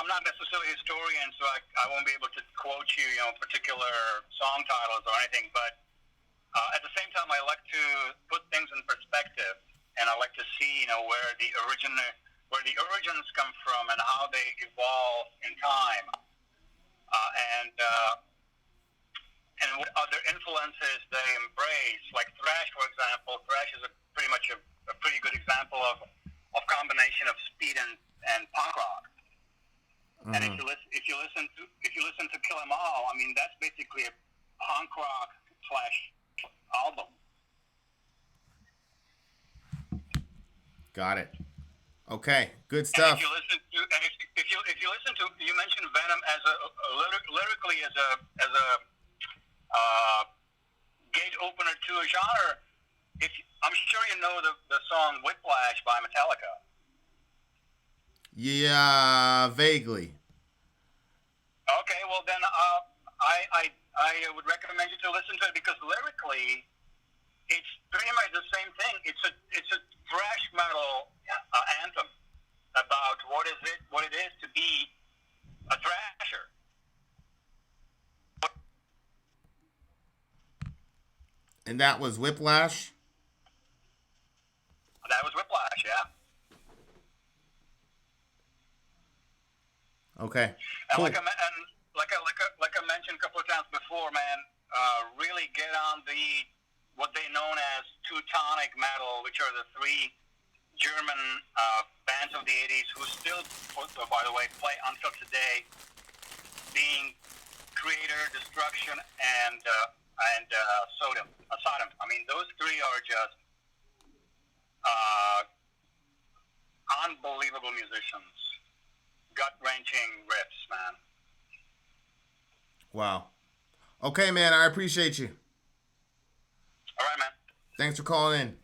I'm not necessarily a historian, so I won't be able to quote you, particular song titles or anything. But at the same time, I like to put things in perspective, and I like to see, where the origins come from and how they evolve in time, and what other influences they embrace. Like thrash, for example. Thrash is pretty much a pretty good example of combination of speed and punk rock. Mm-hmm. And if you listen to Kill 'Em All, I mean, that's basically a punk rock / album. Got it. Okay, good stuff. And if you listen to, you mentioned Venom as lyrically as a gate opener to a genre. I'm sure you know the song Whiplash by Metallica. Yeah, vaguely. Okay, well then I would recommend you to listen to it, because lyrically it's pretty much the same thing. It's a thrash metal anthem about what it is to be a thrasher. And that was Whiplash? That was Whiplash, yeah. Okay. Cool. And like I mentioned a couple of times before, man, really get on what they known as Teutonic metal, which are the 3 German bands of the 80s who still, by the way, play until today, being Creator, Destruction, and Sodom. I mean, those 3 are just unbelievable musicians. Gut-wrenching riffs, man. Wow. Okay, man, I appreciate you. All right, man. Thanks for calling in.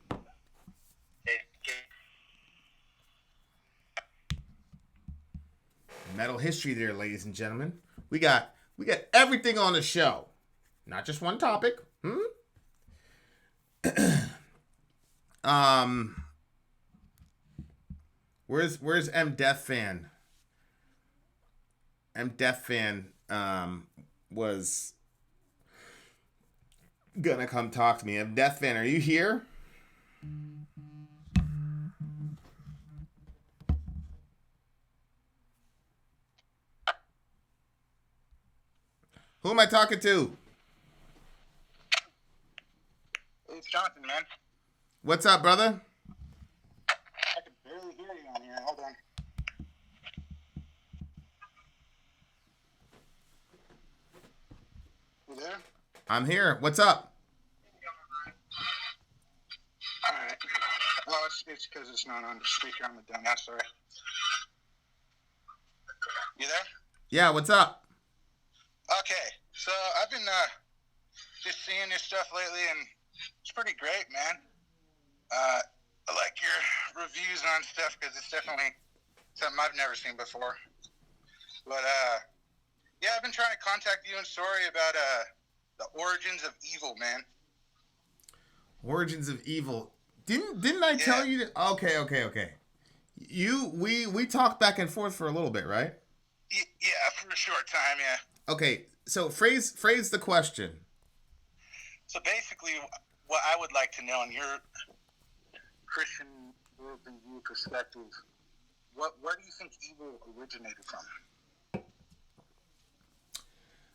Metal history there, ladies and gentlemen. We got everything on the show. Not just one topic. Where's M Death Fan? M Death Fan was gonna come talk to me. M Death Fan, are you here? Who am I talking to? It's Jonathan, man. What's up, brother? I can barely hear you on here. Hold on. You there? I'm here. What's up? All right. Oh, it's because it's not on the speaker on the dumbass. Sorry. You there? Yeah, what's up? Okay. So I've been just seeing this stuff lately, and it's pretty great, man. I like your reviews on stuff because it's definitely something I've never seen before. But yeah, I've been trying to contact you and Sori about the origins of evil, man. Origins of evil. Didn't I tell you that? Okay. We talked back and forth for a little bit, right? Yeah, for a short time, yeah. Okay, so phrase the question. So basically, what I would like to know in your Christian worldview perspective, where do you think evil originated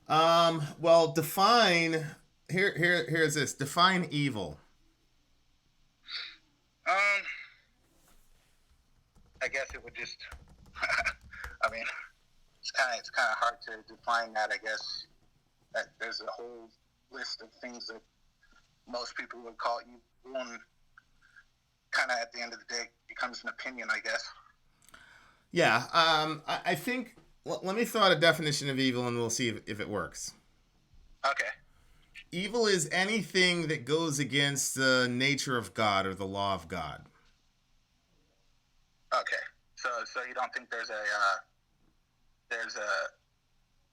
from? Well, define here's this. Define evil. I guess it would just I mean, it's kind of hard to define that, I guess. That there's a whole list of things that most people would call evil, and kind of at the end of the day becomes an opinion, I guess. Yeah, I think, let me throw out a definition of evil and we'll see if it works. Okay. Evil is anything that goes against the nature of God or the law of God. Okay. So you don't think there's a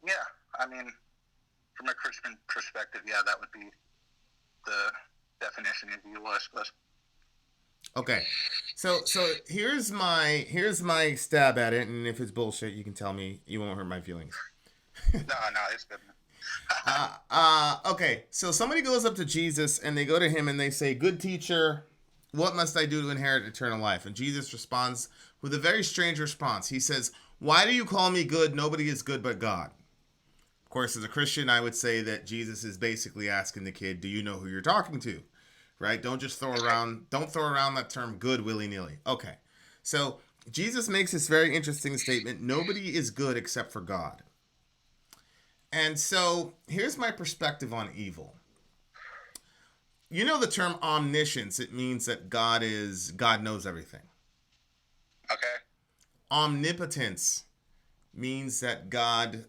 yeah, I mean, from a Christian perspective, yeah, that would be the definition of evil, I suppose. Okay, so here's my stab at it, and if it's bullshit, you can tell me. You won't hurt my feelings. No, it's good. Okay, so somebody goes up to Jesus, and they go to him, and they say, "Good teacher, what must I do to inherit eternal life?" And Jesus responds with a very strange response. He says, "Why do you call me good? Nobody is good but God." Of course, as a Christian, I would say that Jesus is basically asking the kid, "Do you know who you're talking to?" Right? Don't throw around that term good willy-nilly. Okay. So Jesus makes this very interesting statement. Nobody is good except for God. And so here's my perspective on evil. You know the term omniscience. It means that God knows everything. Okay. Omnipotence means that God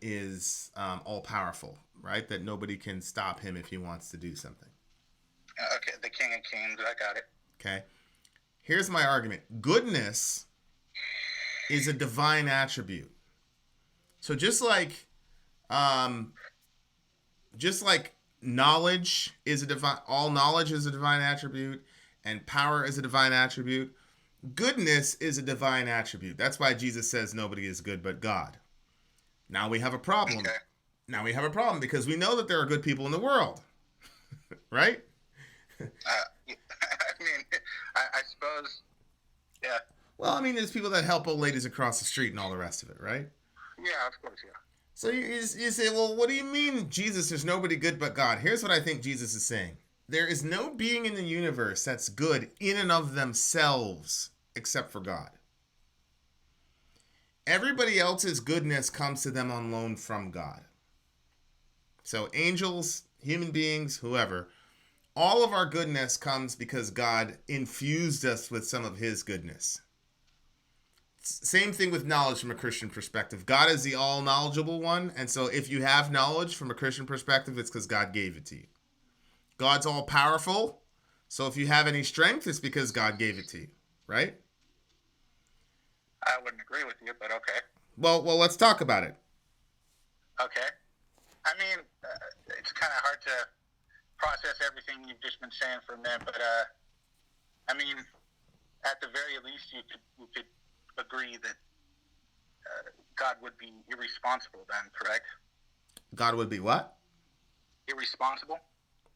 is all-powerful, right? That nobody can stop him if he wants to do something. Okay, the King of Kings, I got it. Okay. Here's my argument. Goodness is a divine attribute. So just like knowledge is all knowledge is a divine attribute, and power is a divine attribute, goodness is a divine attribute. That's why Jesus says nobody is good but God. Now we have a problem. Okay. Now we have a problem because we know that there are good people in the world. Right? I mean, I suppose, yeah. Well, I mean, there's people that help old ladies across the street and all the rest of it, right? Yeah, of course, yeah. So you say, well, what do you mean, Jesus, there's nobody good but God? Here's what I think Jesus is saying. There is no being in the universe that's good in and of themselves except for God. Everybody else's goodness comes to them on loan from God. So angels, human beings, whoever, all of our goodness comes because God infused us with some of his goodness. Same thing with knowledge from a Christian perspective. God is the all-knowledgeable one, and so if you have knowledge from a Christian perspective, it's because God gave it to you. God's all-powerful, So if you have any strength, it's because God gave it to you, right? I wouldn't agree with you, but okay. Well, let's talk about it. Okay. I mean, it's kind of hard to process everything you've just been saying for a minute, but I mean, at the very least, you could agree that God would be irresponsible then, correct? God would be what? Irresponsible?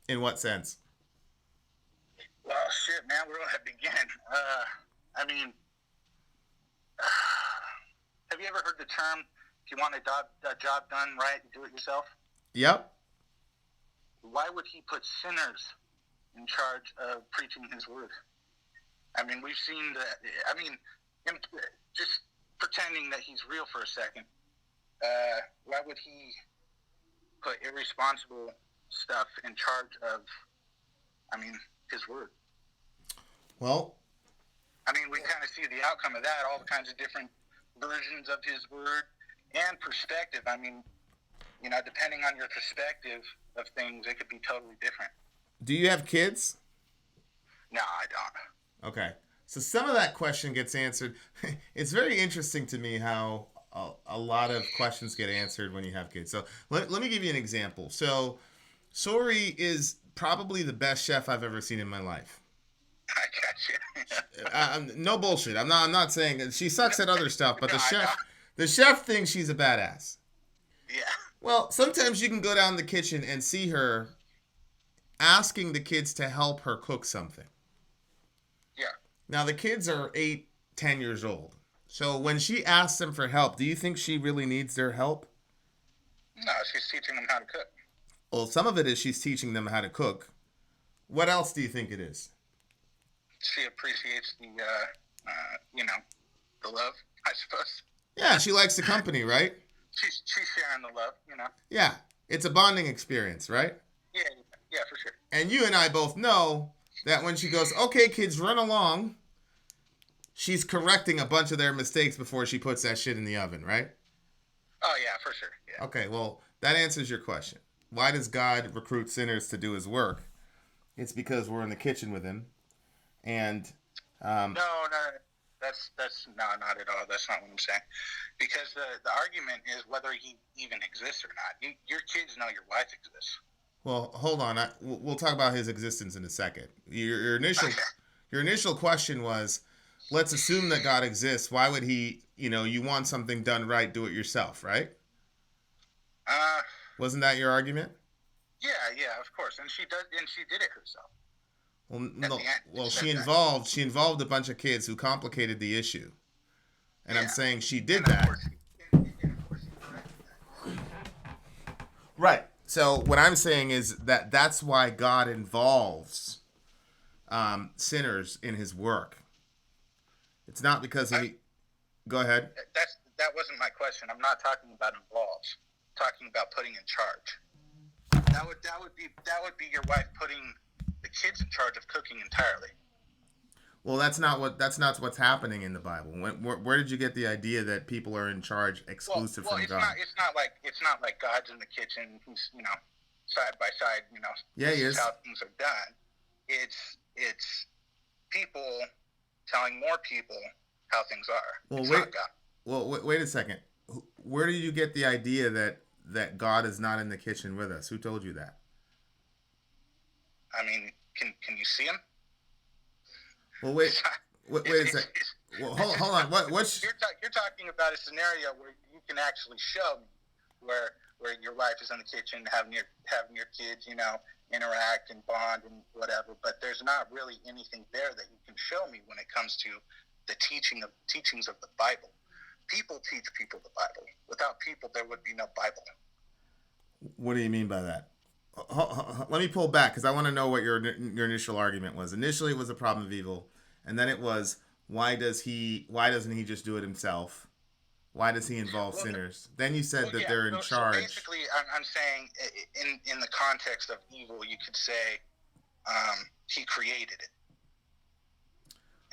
In what sense? Well, shit, man, where do I begin? I mean, have you ever heard the term, if you want a job done right, do it yourself? Yep. Why would he put sinners in charge of preaching his word? I mean, we've seen that. I mean, just pretending that he's real for a second, why would he put irresponsible stuff in charge of, I mean, his word? Well, I mean, we kind of see the outcome of that, all kinds of different versions of his word and perspective. I mean, you know, depending on your perspective of things, it could be totally different. do you have kids? No, I don't. Okay. So some of that question gets answered. It's very interesting to me how a lot of questions get answered when you have kids. So let me give you an example. So Sori is probably the best chef I've ever seen in my life. I got you. No bullshit. I'm not saying she sucks at other stuff, but No, the chef thinks she's a badass. Yeah. Well, sometimes you can go down the kitchen and see her asking the kids to help her cook something. Yeah. Now, the kids are 8, 10 years old. So when she asks them for help, do you think she really needs their help? No, she's teaching them how to cook. Well, some of it is she's teaching them how to cook. What else do you think it is? She appreciates the, you know, the love, I suppose. Yeah, she likes the company, right? She's sharing the love, you know. Yeah, it's a bonding experience, right? Yeah, for sure. And you and I both know that when she goes, okay, kids, run along, she's correcting a bunch of their mistakes before she puts that shit in the oven, right? Oh, yeah, for sure. Yeah. Okay, well, that answers your question. Why does God recruit sinners to do his work? It's because we're in the kitchen with him. And No, that's not at all. That's not what I'm saying. Because the argument is whether he even exists or not. Your kids know your wife exists. well, hold on. We'll talk about his existence in a second. Your initial question was, let's assume that God exists. Why would he? You want something done right, do it yourself, right? Wasn't that your argument? Yeah, of course. And she did it herself. Well, no. Well, she involved a bunch of kids who complicated the issue, and I'm saying she did that. Right. So what I'm saying is that's why God involves sinners in his work. It's not because he. Go ahead. That wasn't my question. I'm not talking about involves. I'm talking about putting in charge. That would be your wife putting the kids in charge of cooking entirely. Well, that's not what's happening in the Bible. Where did you get the idea that people are in charge exclusive from God? It's not like God's in the kitchen. He's side by side. Yeah, he is. How things are done. It's people telling more people how things are. Well, it's wait. Not God. Well, wait a second. Where did you get the idea that God is not in the kitchen with us? Who told you that? I mean, can you see him? Well, wait a second. Well, hold on. What's you're talking about a scenario where you can actually show me where your wife is in the kitchen having your kids, interact and bond and whatever. But there's not really anything there that you can show me when it comes to the teachings of the Bible. People teach people the Bible. Without people, there would be no Bible. What do you mean by that? Let me pull back because I want to know what your initial argument was. Initially, it was a problem of evil, and then it was why doesn't he just do it himself? Why does he involve sinners? Then you said that they're in charge. So basically, I'm saying in the context of evil, you could say he created it,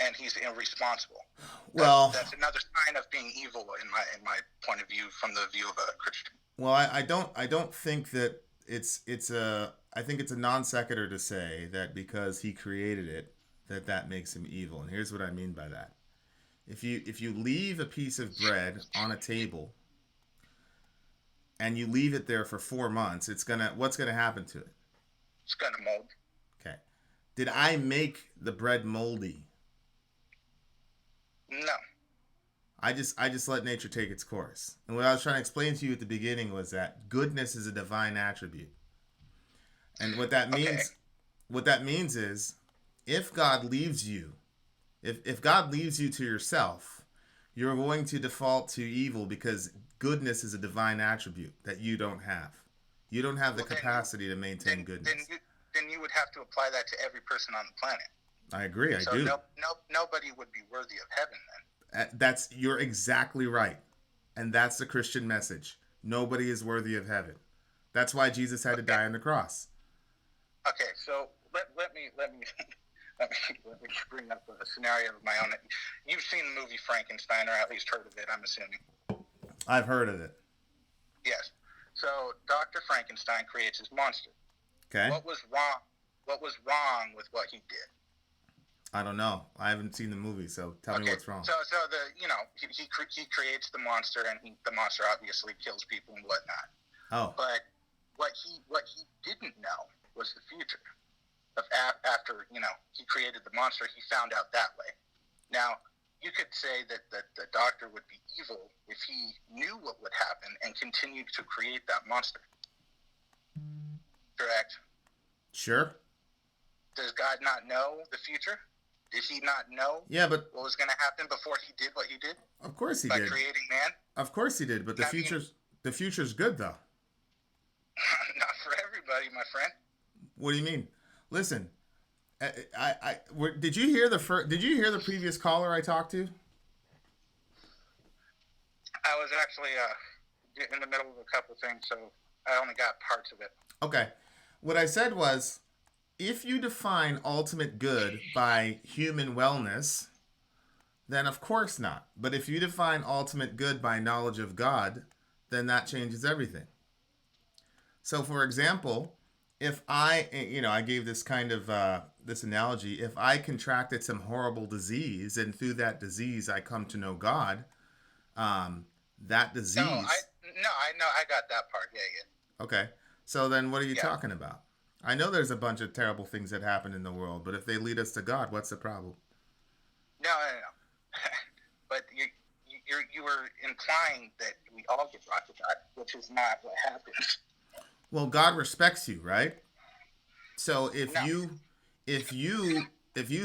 and he's irresponsible. Well, that's another sign of being evil in my point of view, from the view of a Christian. Well, I don't think that I think it's a non sequitur to say that because he created it, that makes him evil. And here's what I mean by that. If you leave a piece of bread on a table and you leave it there for 4 months, what's gonna happen to it? It's gonna mold. Okay. Did I make the bread moldy? No. I just let nature take its course. And what I was trying to explain to you at the beginning was that goodness is a divine attribute. And what that means is if God leaves you, if God leaves you to yourself, you're going to default to evil because goodness is a divine attribute that you don't have. You don't have the capacity to maintain goodness. Then you would have to apply that to every person on the planet. I agree. I so do. Nobody would be worthy of heaven then. You're exactly right. And that's the Christian message. Nobody is worthy of heaven. That's why Jesus had to die on the cross. Okay, so let me bring up a scenario of my own. You've seen the movie Frankenstein, or at least heard of it, I'm assuming. I've heard of it. Yes. So Dr. Frankenstein creates his monster. Okay. What was wrong with what he did? I don't know. I haven't seen the movie, so tell me what's wrong. So he creates the monster, and the monster obviously kills people and whatnot. Oh. But what he didn't know was the future. After he created the monster, he found out that way. Now you could say that the doctor would be evil if he knew what would happen and continued to create that monster. Correct? Sure. Does God not know the future? Did he not know what was going to happen before he did what he did? Of course he did. By creating man? Of course he did, but the future's good though. Not for everybody, my friend. What do you mean? Listen, did you hear the previous caller I talked to? I was actually in the middle of a couple things, so I only got parts of it. Okay. What I said was, if you define ultimate good by human wellness, then of course not. But if you define ultimate good by knowledge of God, then that changes everything. So, for example, if I gave this kind of this analogy, if I contracted some horrible disease and through that disease I come to know God, that disease. I know, I got that part. Yeah. Okay, so then what are you talking about? I know there's a bunch of terrible things that happen in the world, but if they lead us to God, what's the problem? No. But you were implying that we all get brought to God, which is not what happens. Well, God respects you, right? So if you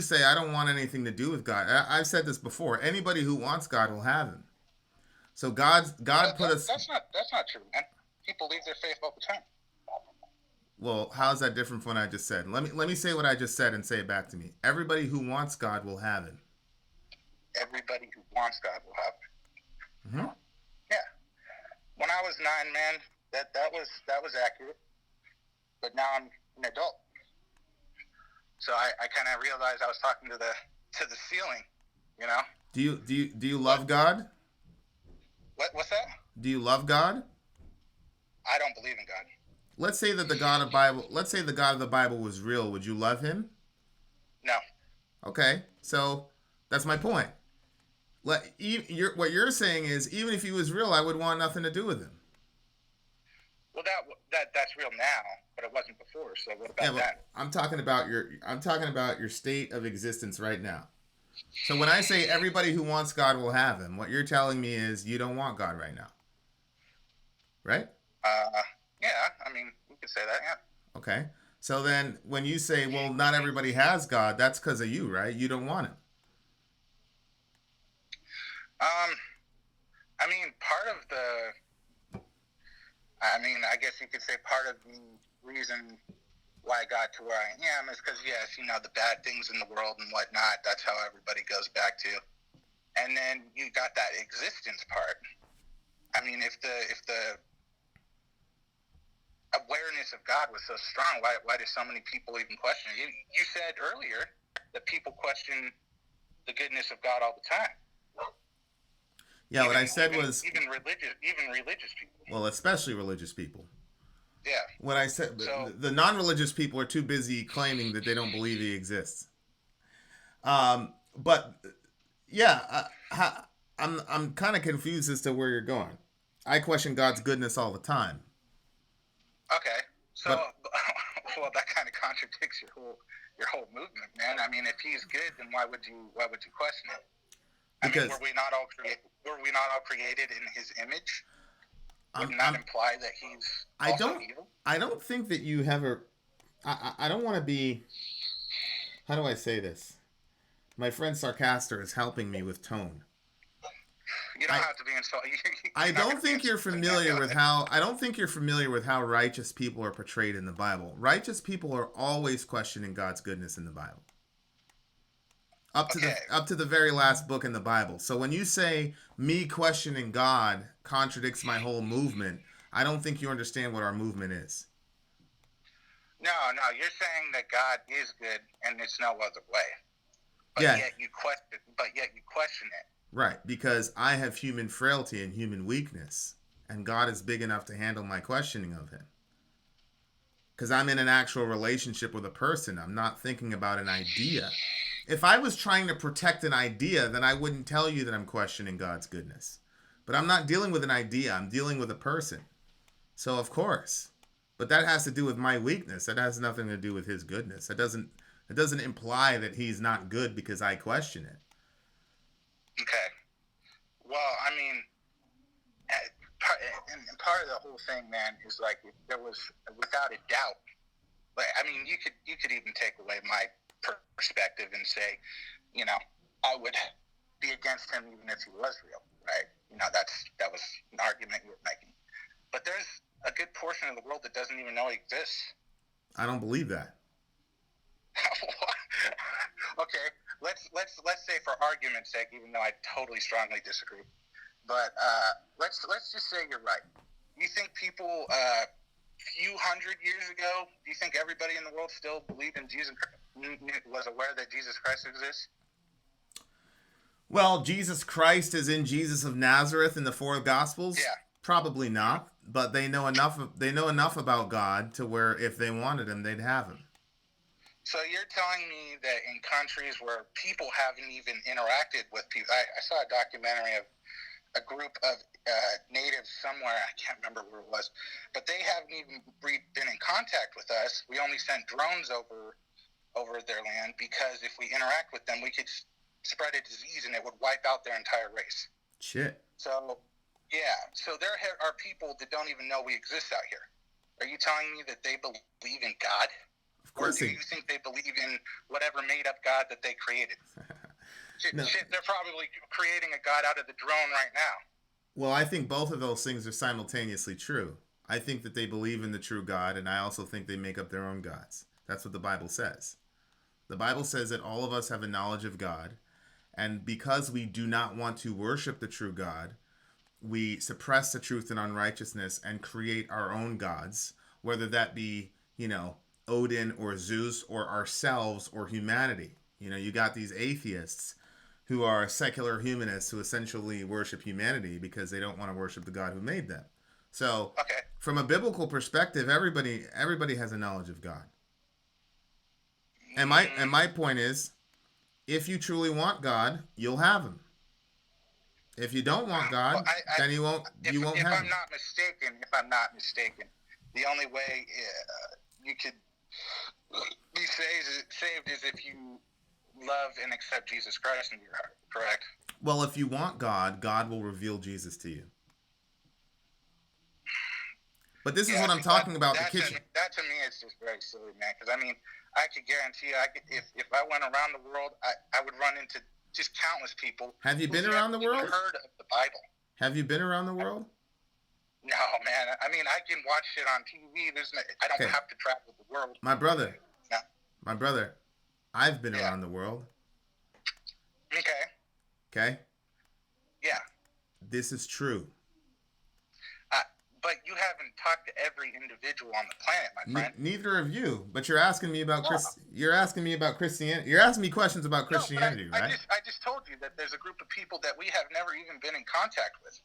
say I don't want anything to do with God, I've said this before. Anybody who wants God will have Him. So God put us. That's not true, man. People leave their faith all the time. Well, how's that different from what I just said? Let me say what I just said and say it back to me. Everybody who wants God will have Him. Everybody who wants God will have Him. Mm-hmm. Yeah. When I was 9, man, that was accurate. But now I'm an adult, so I kind of realized I was talking to the ceiling. You know. Do you love God? What's that? Do you love God? I don't believe in God. Let's say that the God of the Bible was real. Would you love Him? No. Okay, so that's my point. What you're saying is, even if He was real, I would want nothing to do with Him. Well, that's real now, but it wasn't before. So what about that? I'm talking about your state of existence right now. So when I say everybody who wants God will have Him, what you're telling me is you don't want God right now, right? Yeah, I mean, we could say that, yeah. Okay. So then when you say, well, not everybody has God, that's because of you, right? You don't want Him. I guess you could say part of the reason why I got to where I am is because, yes, the bad things in the world and whatnot, that's how everybody goes back to. And then you got that existence part. I mean, if the awareness of God was so strong, why do so many people even question it? You said earlier that people question the goodness of God all the time. Yeah, what I said was even religious people. Well, especially religious people. Yeah. When I said So- the non-religious people are too busy claiming that they don't believe he exists. But yeah, I'm kind of confused as to where you're going. I question God's goodness all the time. Okay. So, well, that kind of contradicts your whole movement, man. I mean, if he's good, then why would you question it? Because I mean, were we not all created in his image? Wouldn't that imply that he's also evil? I don't think that you have a. I don't want to be. How do I say this? My friend Sarcaster is helping me with tone. You don't have to be insulted. I don't think you're familiar with how. I don't think you're familiar with how righteous people are portrayed in the Bible. Righteous people are always questioning God's goodness in the Bible. Up to the very last book in the Bible. So when you say me questioning God contradicts my whole movement, I don't think you understand what our movement is. No, you're saying that God is good and it's no other way. But Yeah. yet you question it. Right, because I have human frailty and human weakness, and God is big enough to handle my questioning of him. Because I'm in an actual relationship with a person. I'm not thinking about an idea. If I was trying to protect an idea, then I wouldn't tell you that I'm questioning God's goodness. But I'm not dealing with an idea. I'm dealing with a person. So, of course. But that has to do with my weakness. That has nothing to do with his goodness. It doesn't imply that he's not good because I question it. Okay. Well, I mean, part of the whole thing, man, is like there was, without a doubt, like, I mean, you could even take away my perspective and say, you know, I would be against him even if he was real, right? You know, that was an argument you were making. But there's a good portion of the world that doesn't even know he exists. I don't believe that. Okay, let's say for argument's sake, even though I totally strongly disagree, but let's just say you're right. You think people few hundred years ago, do you think everybody in the world still believed in Jesus, was aware that Jesus Christ exists? Well, Jesus Christ is in Jesus of Nazareth in the four Gospels? Yeah. Probably not, but they know enough about God to where if they wanted him, they'd have him. So you're telling me that in countries where people haven't even interacted with people, I saw a documentary of a group of natives somewhere, I can't remember where it was, but they haven't even been in contact with us. We only sent drones over their land because if we interact with them, we could spread a disease and it would wipe out their entire race. Shit. So, yeah. So there are people that don't even know we exist out here. Are you telling me that they believe in God? Of course. Or do you think they believe in whatever made-up God that they created? No. Shit, they're probably creating a God out of the drone right now. Well, I think both of those things are simultaneously true. I think that they believe in the true God, and I also think they make up their own gods. That's what the Bible says. The Bible says that all of us have a knowledge of God, and because we do not want to worship the true God, we suppress the truth in unrighteousness and create our own gods, whether that be, Odin or Zeus or ourselves or humanity. You got these atheists who are secular humanists who essentially worship humanity because they don't want to worship the God who made them. So, Okay. From a biblical perspective, everybody has a knowledge of God. And my point is, if you truly want God, you'll have him. If you don't want God, then you won't have him. If I'm not mistaken, the only way you could be saved is if you love and accept Jesus Christ in your heart, correct? Well, if you want God, God will reveal Jesus to you. But this is what I'm talking about. That to me is just very silly, man. Because I could guarantee you, if I went around the world, I would run into just countless people. Have you been around the world? Heard of the Bible? Have you been around the world? No, man. I can watch it on TV. I don't have to travel the world. My brother. No. My brother. I've been around the world. Okay? Yeah. This is true. But you haven't talked to every individual on the planet, my friend. Neither of you. But you're asking me about You're asking me about Christianity. You're asking me questions about Christianity, right? I just told you that there's a group of people that we have never even been in contact with.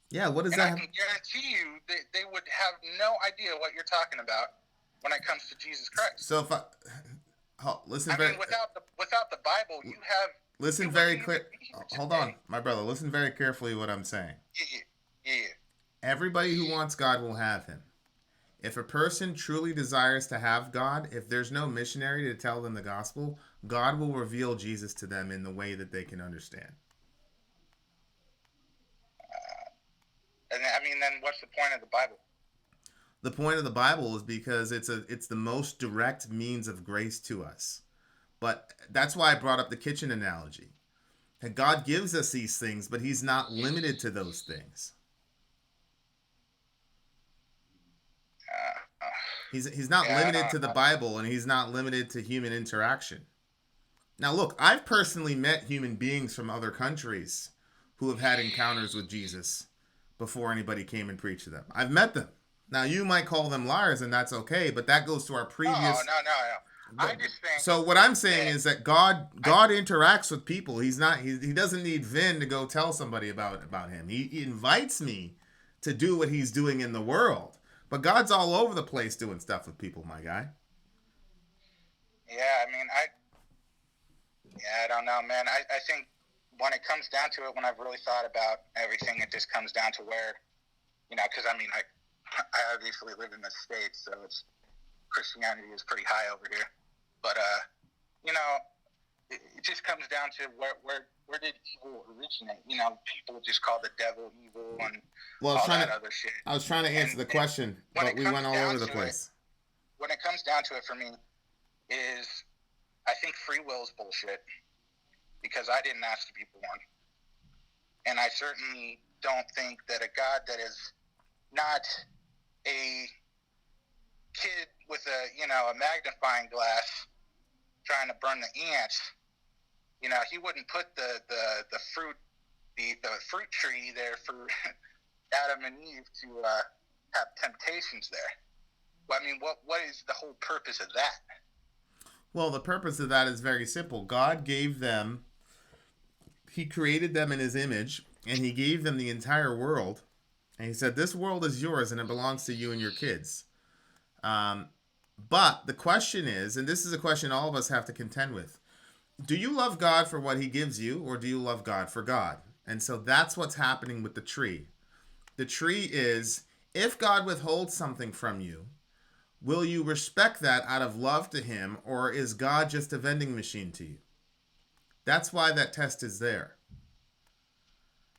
Yeah, what does And that I have? can guarantee you they would have no idea what you're talking about when it comes to Jesus Christ. So if I listen I very mean, without the Bible, you have listen you very wouldn't clear. even be here Hold today. on, my brother. Listen very carefully what I'm saying. Yeah. Everybody who wants God will have him. If a person truly desires to have God, if there's no missionary to tell them the gospel, God will reveal Jesus to them in the way that they can understand. And I mean, then what's the point of the Bible? The point of the Bible is because it's the most direct means of grace to us. But that's why I brought up the kitchen analogy. And God gives us these things, but he's not limited to those things. He's not limited to the Bible, and he's not limited to human interaction. Now, look, I've personally met human beings from other countries who have had encounters with Jesus before anybody came and preached to them. I've met them. Now, you might call them liars, and that's okay, but that goes to our previous... No. I just think... So what I'm saying is that God interacts with people. He doesn't need Vin to go tell somebody about him. He invites me to do what he's doing in the world. But God's all over the place doing stuff with people, my guy. Yeah, I mean, I don't know, man. I think when it comes down to it, when I've really thought about everything, it just comes down to where, because I mean, I obviously live in the States, so Christianity is pretty high over here. But, it just comes down to where did evil originate? People just call the devil evil and all that other shit. I was trying to answer the question, but we went all over the place. When it comes down to it for me is I think free will is bullshit because I didn't ask to be born. And I certainly don't think that a God that is not a kid with a magnifying glass trying to burn the ants, he wouldn't put the fruit tree there for Adam and Eve to have temptations there. Well, I mean, what is the whole purpose of that? Well, the purpose of that is very simple. God gave them, he created them in his image, and he gave them the entire world. And he said, this world is yours, and it belongs to you and your kids. But the question is, and this is a question all of us have to contend with, do you love God for what he gives you, or do you love God for God? And so that's what's happening with the tree. The tree is, if God withholds something from you, will you respect that out of love to him, or is God just a vending machine to you? That's why that test is there.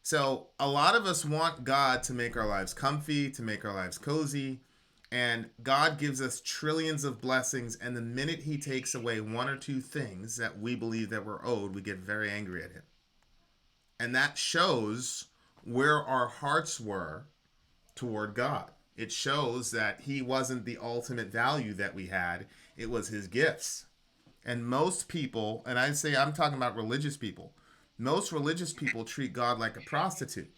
So a lot of us want God to make our lives comfy, to make our lives cozy, and God gives us trillions of blessings, and the minute he takes away one or two things that we believe that we're owed, we get very angry at him. And that shows where our hearts were toward God. It shows that he wasn't the ultimate value that we had. It was his gifts. And most people, and I say I'm talking about religious people, most religious people treat God like a prostitute.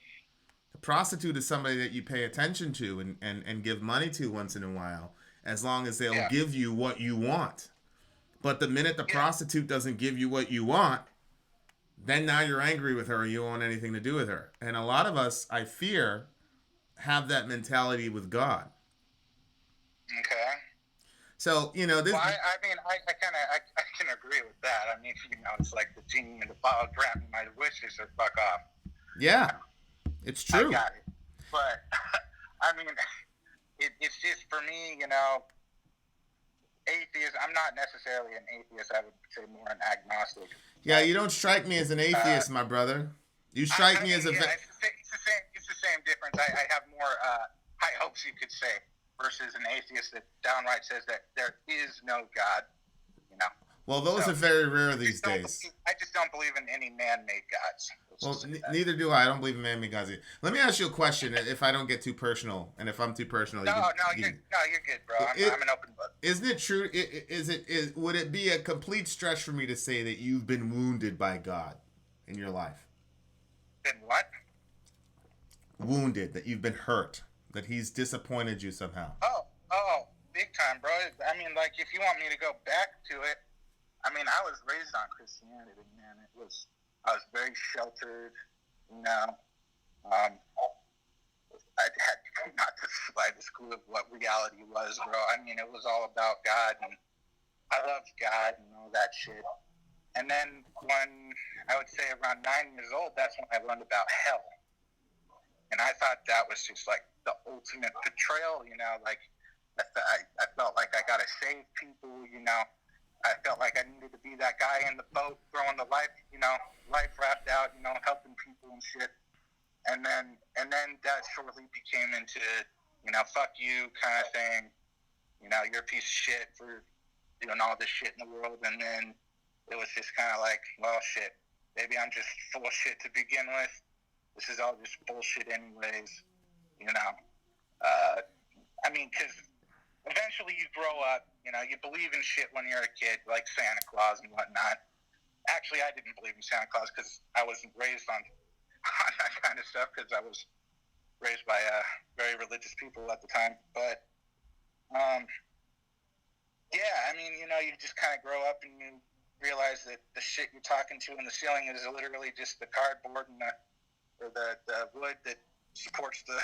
A prostitute is somebody that you pay attention to and give money to once in a while, as long as they'll give you what you want. But the minute the prostitute doesn't give you what you want, then now you're angry with her, you don't want anything to do with her. And a lot of us, I fear, have that mentality with God. Okay. So, this... Well, I mean, I can agree with that. I mean, it's like the genie in the bottle, grant me my wishes or fuck off. Yeah, it's true. I got it. But, I mean, it's just, for me, atheist, I'm not necessarily an atheist. I would say more an agnostic. Yeah, you don't strike me as an atheist, my brother. You strike me as a... It's the same difference. I have more high hopes, you could say, versus an atheist that downright says that there is no God, Well, those are very rare these days. I just don't believe in any man-made gods. Well, neither do I. I don't believe in man-made gods either. Let me ask you a question, if I don't get too personal, and if I'm too personal... You're good, bro. I'm an open book. Isn't it true? Would it be a complete stretch for me to say that you've been wounded by God in your life? Been what? Wounded, that you've been hurt, that he's disappointed you somehow. Oh, big time, bro. I mean, like, if you want me to go back to it, I mean, I was raised on Christianity, man. I was very sheltered, I had not the slightest clue of what reality was, bro. I mean, it was all about God, and I loved God and all that shit. And then when I would say around 9 years old, that's when I learned about hell. And I thought that was just like the ultimate betrayal, you know, like I felt like I got to save people, you know. I felt like I needed to be that guy in the boat throwing the life raft out, you know, helping people and shit. And then that shortly became into, you know, fuck you kind of thing. You know, you're a piece of shit for doing all this shit in the world. And then it was just kind of like, well, shit, maybe I'm just full of shit to begin with. This is all just bullshit anyways, you know. I mean, because eventually you grow up, you know, you believe in shit when you're a kid, like Santa Claus and whatnot. Actually, I didn't believe in Santa Claus because I wasn't raised on that kind of stuff because I was raised by very religious people at the time. But, yeah, I mean, you know, you just kind of grow up and you realize that the shit you're talking to in the ceiling is literally just the cardboard and the wood that supports the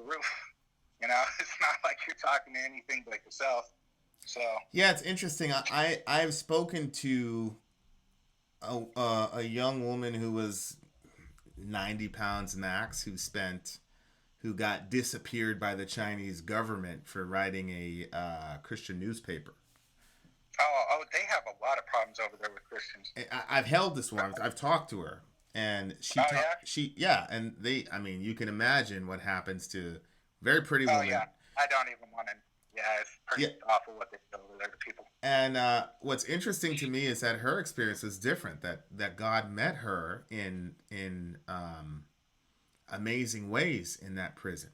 roof. You know, it's not like you're talking to anything but yourself. So yeah, it's interesting. I've spoken to a young woman who was 90 pounds max who got disappeared by the Chinese government for writing a Christian newspaper. Oh, they have a lot of problems over there with Christians. I've held this one. I've talked to her, and and they. I mean, you can imagine what happens to very pretty woman. Oh yeah, I don't even want to. Yeah, it's pretty awful what they do over there to people. And what's interesting to me is that her experience was different. That God met her in amazing ways in that prison.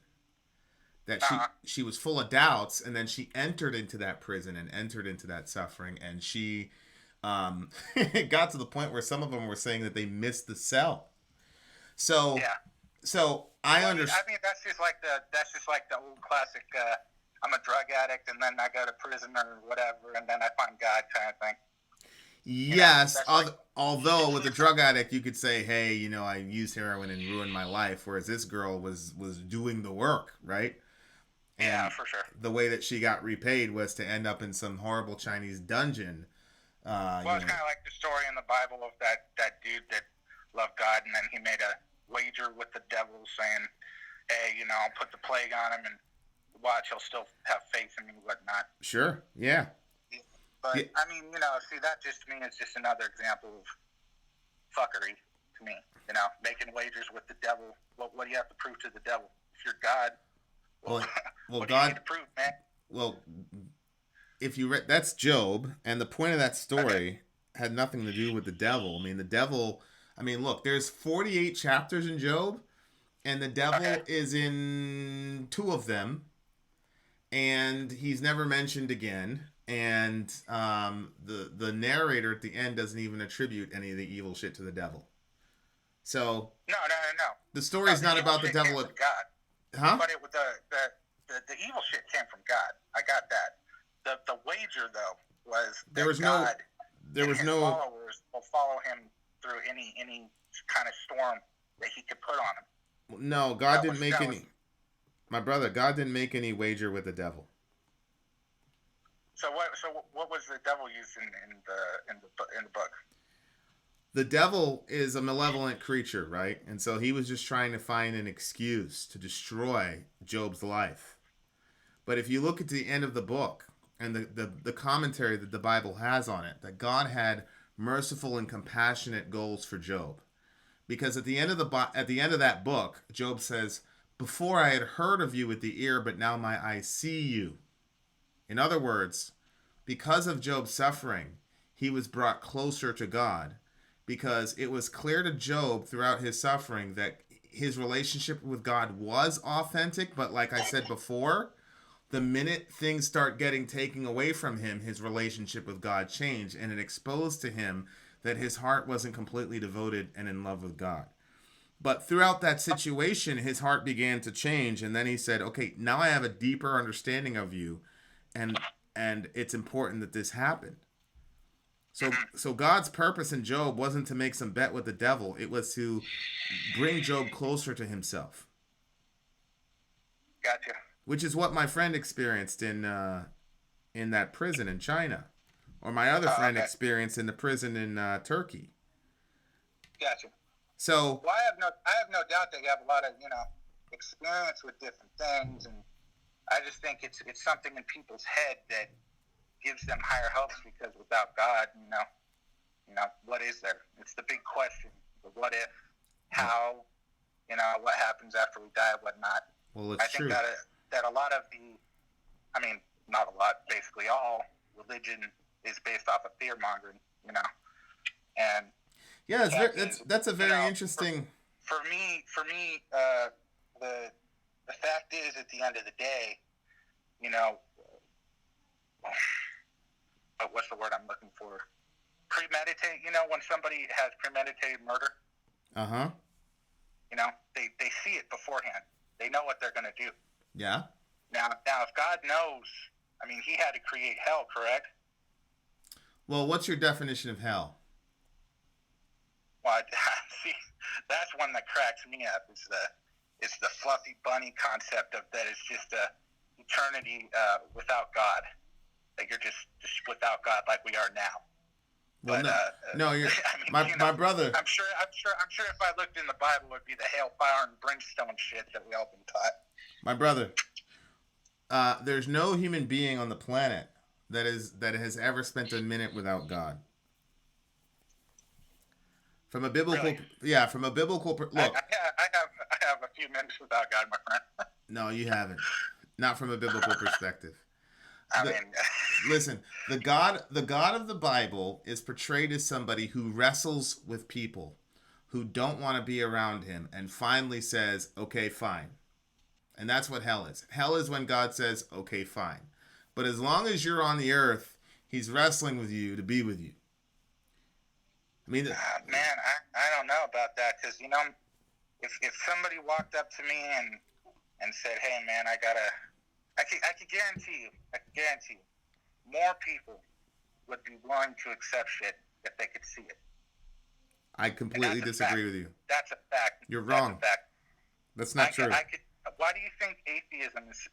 That she was full of doubts, and then she entered into that prison and entered into that suffering, and she it got to the point where some of them were saying that they missed the cell. So I understand. I mean, that's just like the old classic. I'm a drug addict, and then I go to prison or whatever, and then I find God kind of thing. Yes, although with a drug addict, you could say, hey, you know, I used heroin and ruined my life, whereas this girl was doing the work, right? And yeah, for sure. The way that she got repaid was to end up in some horrible Chinese dungeon. Well, it's kind of like the story in the Bible of that dude that loved God, and then he made a wager with the devil saying, hey, you know, I'll put the plague on him, and watch, he'll still have faith in me and whatnot. Sure, yeah. But, I mean, you know, see, that just to me is just another example of fuckery to me. You know, making wagers with the devil. What do you have to prove to the devil? If you're God, well, what God, do you need to prove, man? Well, if you read, that's Job, and the point of that story had nothing to do with the devil. I mean, the devil, I mean, look, there's 48 chapters in Job, and the devil is in 2 of them, and he's never mentioned again. And the narrator at the end doesn't even attribute any of the evil shit to the devil. So no. The story's not about the devil. Came from God. Huh? But the evil shit came from God. I got that. The wager though was that followers will follow him through any kind of storm that he could put on him. No, God didn't make any. My brother, God didn't make any wager with the devil. So what was the devil used in the book? The devil is a malevolent creature, right? And so he was just trying to find an excuse to destroy Job's life. But if you look at the end of the book and the commentary that the Bible has on it, that God had merciful and compassionate goals for Job. Because at the end of that book, Job says, "Before I had heard of you with the ear, but now my eyes see you." In other words, because of Job's suffering, he was brought closer to God, because it was clear to Job throughout his suffering that his relationship with God was authentic, but like I said before, the minute things start getting taken away from him, his relationship with God changed, and it exposed to him that his heart wasn't completely devoted and in love with God. But throughout that situation, his heart began to change, and then he said, okay, now I have a deeper understanding of you, and it's important that this happened. So God's purpose in Job wasn't to make some bet with the devil. It was to bring Job closer to himself. Gotcha. which is what my friend experienced in that prison in China, or my other friend experienced in the prison in Turkey. Gotcha. So, well, I have no doubt that you have a lot of experience with different things, and I just think it's something in people's head that gives them higher hopes, because without God, what is there? It's the big question: the what if, how, what happens after we die, what not. Well, it's true. I think that a lot of not a lot, basically all religion is based off of fear mongering, and yeah, that's a very interesting. For me, the fact is, at the end of the day, what's the word I'm looking for? Premeditate. When somebody has premeditated murder. They see it beforehand. They know what they're going to do. Yeah. Now, if God knows, He had to create hell, correct? Well, what's your definition of hell? Well, see, that's one that cracks me up. It's the fluffy bunny concept of that. It's just a eternity without God. That you're just without God, like we are now. Well, but, no, you're my brother. I'm sure if I looked in the Bible, it would be the hellfire and brimstone shit that we all been taught. My brother, there's no human being on the planet that has ever spent a minute without God. From a biblical, really? From a biblical look. I have a few minutes without God, my friend. No, you haven't. Not from a biblical perspective. Listen, the God of the Bible is portrayed as somebody who wrestles with people who don't want to be around him and finally says, okay, fine. And that's what hell is. Hell is when God says, okay, fine. But as long as you're on the earth, he's wrestling with you to be with you. Man, I don't know about that, because, if somebody walked up to me and said, hey, man, I could guarantee you, more people would be willing to accept shit if they could see it. I completely disagree with you. That's a fact. You're wrong. That's a fact. That's not true. Why do you think atheism is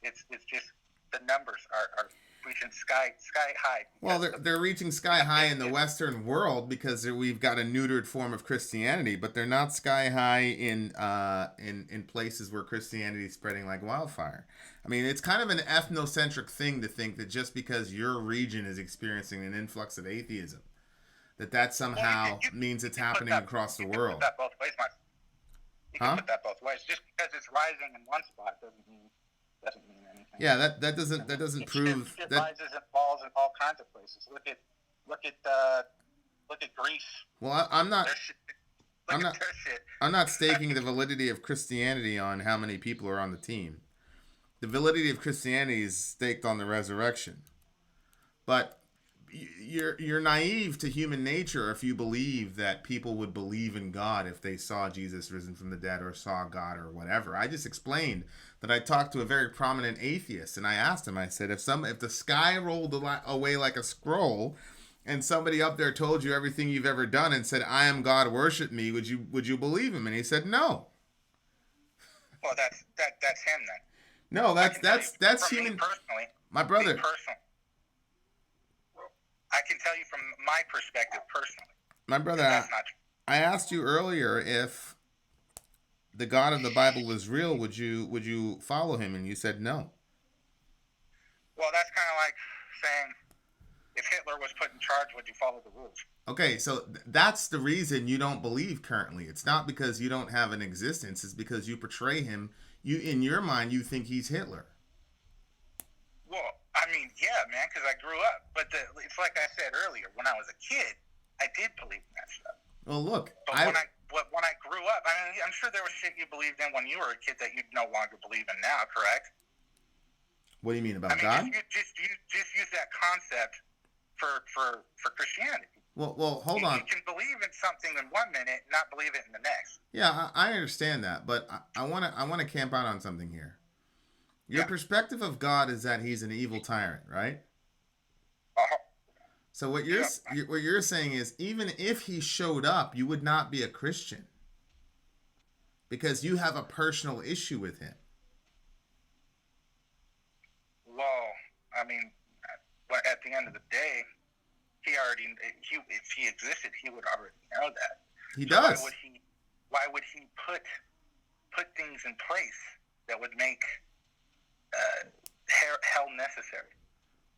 just the numbers are reaching sky high? Well, they're reaching sky high in the Western world because we've got a neutered form of Christianity, but they're not sky high in places where Christianity is spreading like wildfire. It's kind of an ethnocentric thing to think that just because your region is experiencing an influx of atheism, that somehow means it's happening across the world. You can put that both ways, Mark. You can put that both ways. Just because it's rising in one spot doesn't mean anything. Yeah, that doesn't prove it that. rises and falls in all kinds of places. Look at Greece. Well, I'm not staking the validity of Christianity on how many people are on the team. The validity of Christianity is staked on the resurrection. But you're naive to human nature if you believe that people would believe in God if they saw Jesus risen from the dead or saw God or whatever. I just explained that I talked to a very prominent atheist, and I asked him, I said, if the sky rolled away like a scroll and somebody up there told you everything you've ever done and said, I am God, worship me, would you believe him? And he said, no. Well, that's him then. No, that's human. Me personally, my brother. I can tell you from my perspective personally. My brother, I asked you earlier if the God of the Bible was real. Would you follow him? And you said no. Well, that's kind of like saying if Hitler was put in charge, would you follow the rules? Okay, so that's the reason you don't believe currently. It's not because you don't have an existence. It's because you portray him. In your mind, you think he's Hitler. Well, yeah, man, because I grew up. But it's like I said earlier, when I was a kid, I did believe in that stuff. Well, look. But when I grew up, I'm sure there was shit you believed in when you were a kid that you no longer believe in now, correct? What do you mean about God? Just use that concept for Christianity. Well, hold on. You can believe in something in 1 minute, not believe it in the next. Yeah, I understand that, but I want to camp out on something here. Your perspective of God is that he's an evil tyrant, right? Uh-huh. So what you're saying is, even if he showed up, you would not be a Christian because you have a personal issue with him. If he existed, he would already know that. He So does. Why would he put things in place that would make hell necessary?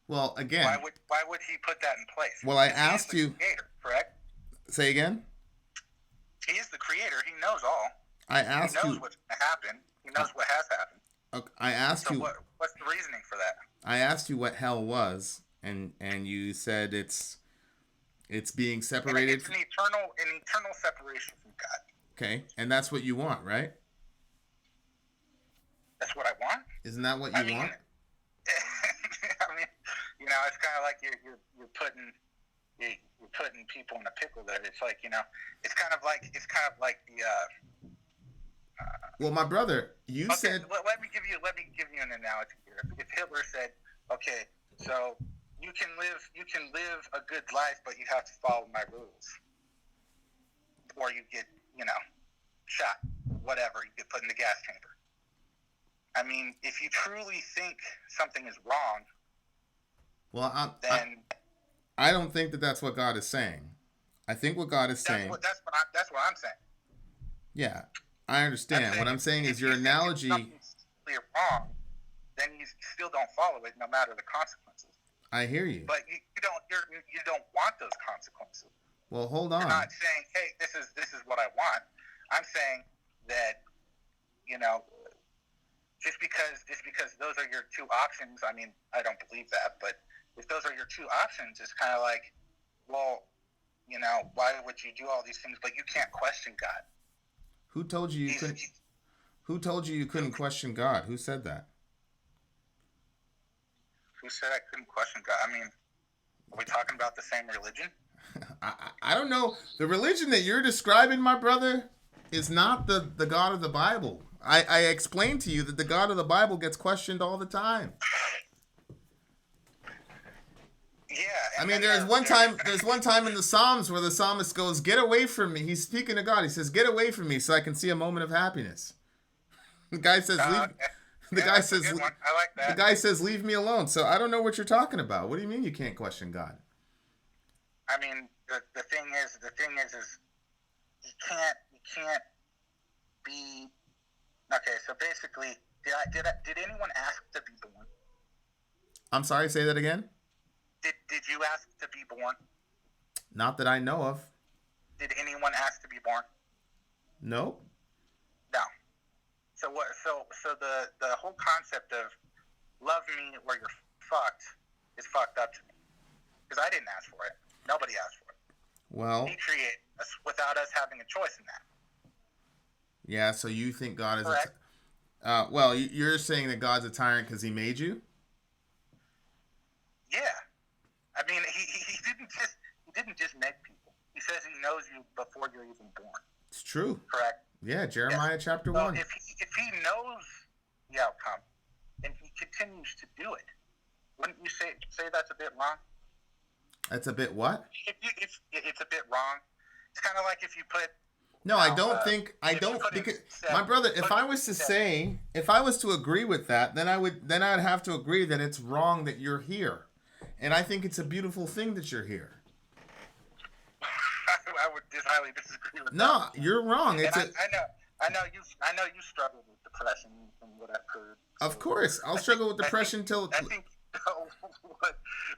Well, again. Why would he put that in place? Well, I asked you. Creator, correct? Say again. He is the creator. He knows all. I asked you. He knows what's going to happen. He knows what has happened. Okay, I asked you. What's the reasoning for that? I asked you what hell was, and you said it's being separated. It's an eternal separation from God. Okay, and that's what you want, right? That's what I want. Isn't that what you want? I mean, it's kind of like you're putting people in a pickle there. It's like, it's kind of like the. Well, my brother, you said. Let me give you an analogy here. If Hitler said, "Okay, so you can live a good life, but you have to follow my rules, or you get shot, whatever, you get put in the gas chamber." I mean, if you truly think something is wrong, well, then I don't think that that's what God is saying. I think what God is saying. That's what I'm saying. Yeah, I understand. What I'm saying is your analogy. If something's clearly wrong, then you still don't follow it, no matter the consequences. I hear you. But you don't want those consequences. Well, hold on. You're not saying, "Hey, this is what I want." I'm saying that just because those are your two options. I mean, I don't believe that, but if those are your two options, it's kind of like, well, why would you do all these things, but you can't question God? Who told you you couldn't? Who told you couldn't question God? Who said that? Who said I couldn't question God? I mean, are we talking about the same religion? I don't know. The religion that you're describing, my brother, is not the God of the Bible. I explained to you that the God of the Bible gets questioned all the time. Yeah. I mean, there's one time in the Psalms where the psalmist goes, "Get away from me." He's speaking to God. He says, "Get away from me so I can see a moment of happiness." The guy says, "Leave." The guy says, I like that. The guy says, "Leave me alone." So I don't know what you're talking about. What do you mean you can't question God? I mean, the thing is you can't be. Okay, so basically, did anyone ask to be born? I'm sorry, say that again? Did you ask to be born? Not that I know of. Did anyone ask to be born? No. No. So what? So the whole concept of love me or you're fucked is fucked up to me, because I didn't ask for it. Nobody asked for it. Well, He created us without us having a choice in that. yeah. So you think God is? Correct. Well, you're saying that God's a tyrant because He made you? Yeah. I mean, he didn't just make people. He says he knows you before you're even born. It's true. Correct. Yeah, Jeremiah chapter 1. If he knows the outcome and he continues to do it, wouldn't you say that's a bit wrong? That's a bit what? If it's a bit wrong. It's kind of like if you put. No, I don't think because my brother, if I was to agree with that, then I'd have to agree that it's wrong that you're here. And I think it's a beautiful thing that you're here. I would highly disagree with that. No, you're wrong. I know you struggle with depression from what I've heard. Of course, I'll struggle with depression till. I think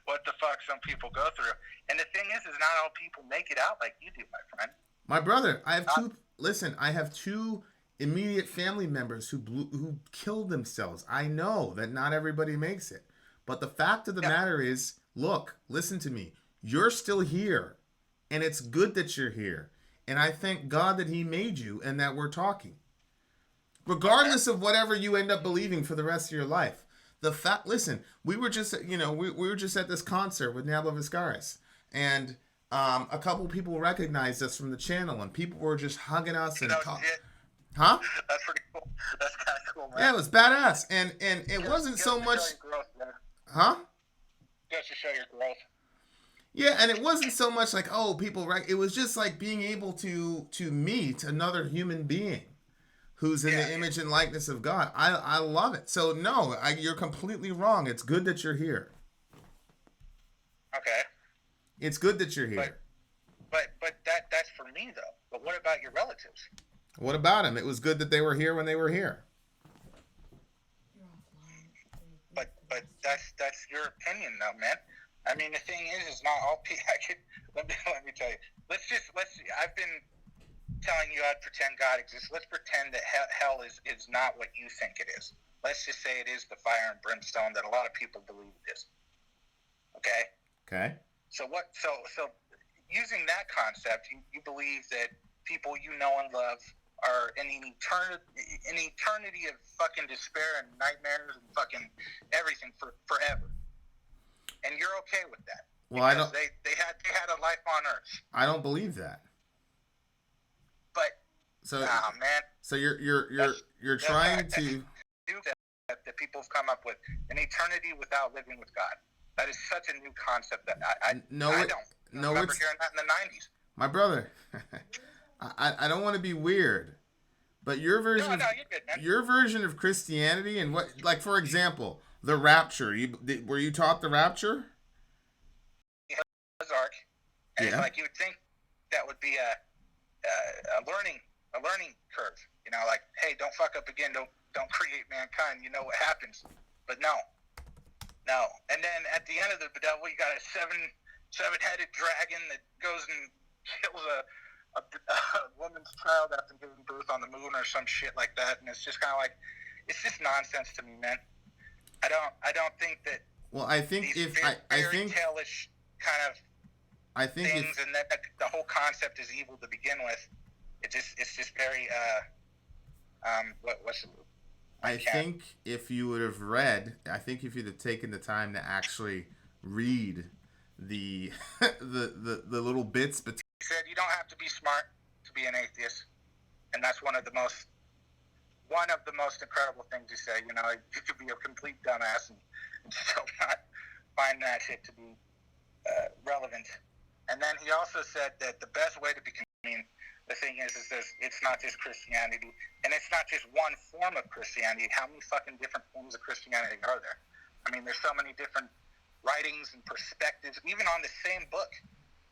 what the fuck some people go through, and the thing is not all people make it out like you do, my friend. My brother, I have two. Listen, I have two immediate family members who killed themselves. I know that not everybody makes it, but the fact of the matter is, look, listen to me. You're still here, and it's good that you're here. And I thank God that He made you and that we're talking, regardless of whatever you end up believing for the rest of your life. Listen, we were just, we were just at this concert with Nabla Viscaris, and a couple people recognized us from the channel, and people were just hugging us and talking. Huh? That's pretty cool. That's kind of cool, man. Yeah, it was badass, and it wasn't so much. Huh? Just to show your growth. Yeah, and it wasn't so much like, oh, people, right? It was just like being able to meet another human being who's in the image and likeness of God. I love it. So no, you're completely wrong. It's good that you're here. Okay. It's good that you're here. But that's for me though. But what about your relatives? What about them? It was good that they were here when they were here. But that's your opinion though, man. I mean, the thing is not all people. Let me tell you. Let's. I've been telling you I'd pretend God exists. Let's pretend that hell is not what you think it is. Let's just say it is the fire and brimstone that a lot of people believe it is. Okay. Okay. So what? So using that concept, you believe that people you know and love are in an eternity of fucking despair and nightmares and fucking everything forever, and you're okay with that. Well, I don't. They had a life on Earth. I don't believe that. But so, man. So you're trying to. That people have come up with an eternity without living with God. That is such a new concept that I don't remember hearing that in the 90s. My brother, I don't want to be weird, but your version you're good, man. Your version of Christianity and what, like for example, the rapture. Were you taught the rapture? Ark, and it's like you would think that would be a learning curve. You know, like, hey, don't fuck up again. Don't create mankind. You know what happens, but no. And then at the end of the devil, you got a seven-headed dragon that goes and kills a woman's child after giving birth on the moon or some shit like that. And it's just kind of like, it's just nonsense to me, man. I don't think that. Well, I think these fairy tale-ish kind of things, and that the whole concept is evil to begin with. It's just very what's the word? I think if you would have read, I think if you'd have taken the time to actually read the little bits between. He said you don't have to be smart to be an atheist, and that's one of the most incredible things you say. You know, you could be a complete dumbass and still not find that shit to be relevant. And then he also said that the best way to be. The thing is it's not just Christianity, and it's not just one form of Christianity. How many fucking different forms of Christianity are there? I mean, there's so many different writings and perspectives. Even on the same book,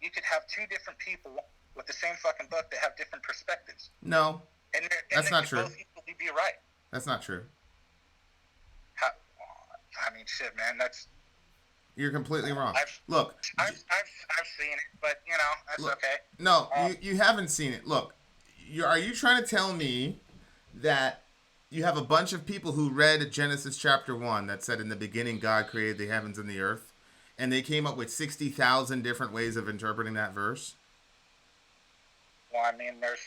you could have two different people with the same fucking book that have different perspectives. No, and that's not true. Both equally be right. That's not true. I mean, shit, man. You're completely wrong. Look, I've seen it, but you know that's okay. No, you haven't seen it. Look, are you trying to tell me that you have a bunch of people who read Genesis chapter 1 that said in the beginning God created the heavens and the earth, and they came up with 60,000 different ways of interpreting that verse? Well, I mean, there's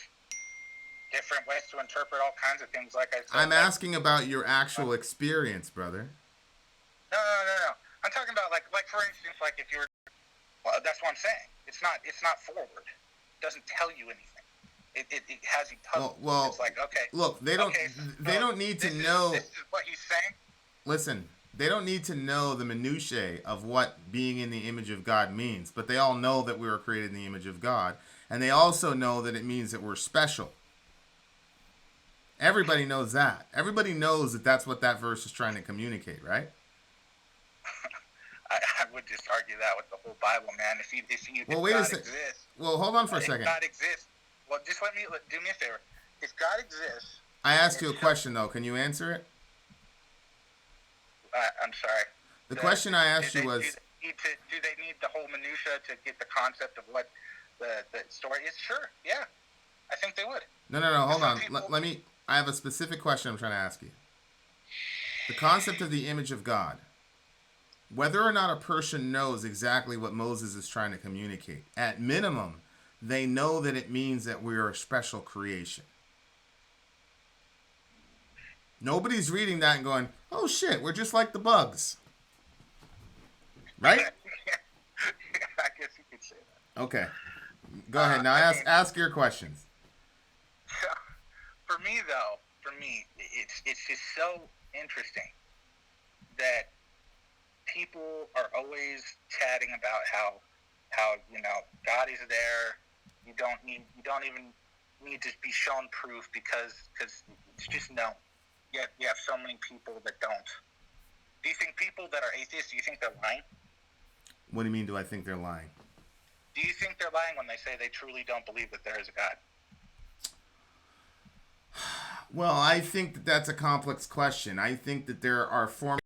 different ways to interpret all kinds of things. Like I said, I'm asking about your actual experience, brother. No. I'm talking about like for instance, like if you're, well, that's what I'm saying. It's not forward. It doesn't tell you anything. It has you puzzled. Well, it's like, okay. Look, they don't need to know. This is what he's saying. Listen, they don't need to know the minutiae of what being in the image of God means, but they all know that we were created in the image of God, and they also know that it means that we're special. Everybody knows that. Everybody knows that that's what that verse is trying to communicate, right? I would just argue that with the whole Bible, man. If well, wait God a second. Exists, well, hold on for a second. If God exists, well, just do me a favor. If God exists, I asked you a question though. Can you answer it? I'm sorry. The question I asked you was, do they need the whole minutia to get the concept of what the story is? Sure, yeah. I think they would. No. Hold on. Let me. I have a specific question I'm trying to ask you. The concept of the image of God. Whether or not a person knows exactly what Moses is trying to communicate, at minimum, they know that it means that we are a special creation. Nobody's reading that and going, oh shit, we're just like the bugs. Right? I guess you could say that. Okay. Go ahead. Now ask your questions. For me, it's just so interesting that people are always chatting about how you know God is there. You don't even need to be shown proof because it's just known. Yet you have so many people that don't. Do you think people that are atheists? Do you think they're lying? What do you mean? Do I think they're lying? Do you think they're lying when they say they truly don't believe that there is a God? Well, I think that that's a complex question. I think that there are forms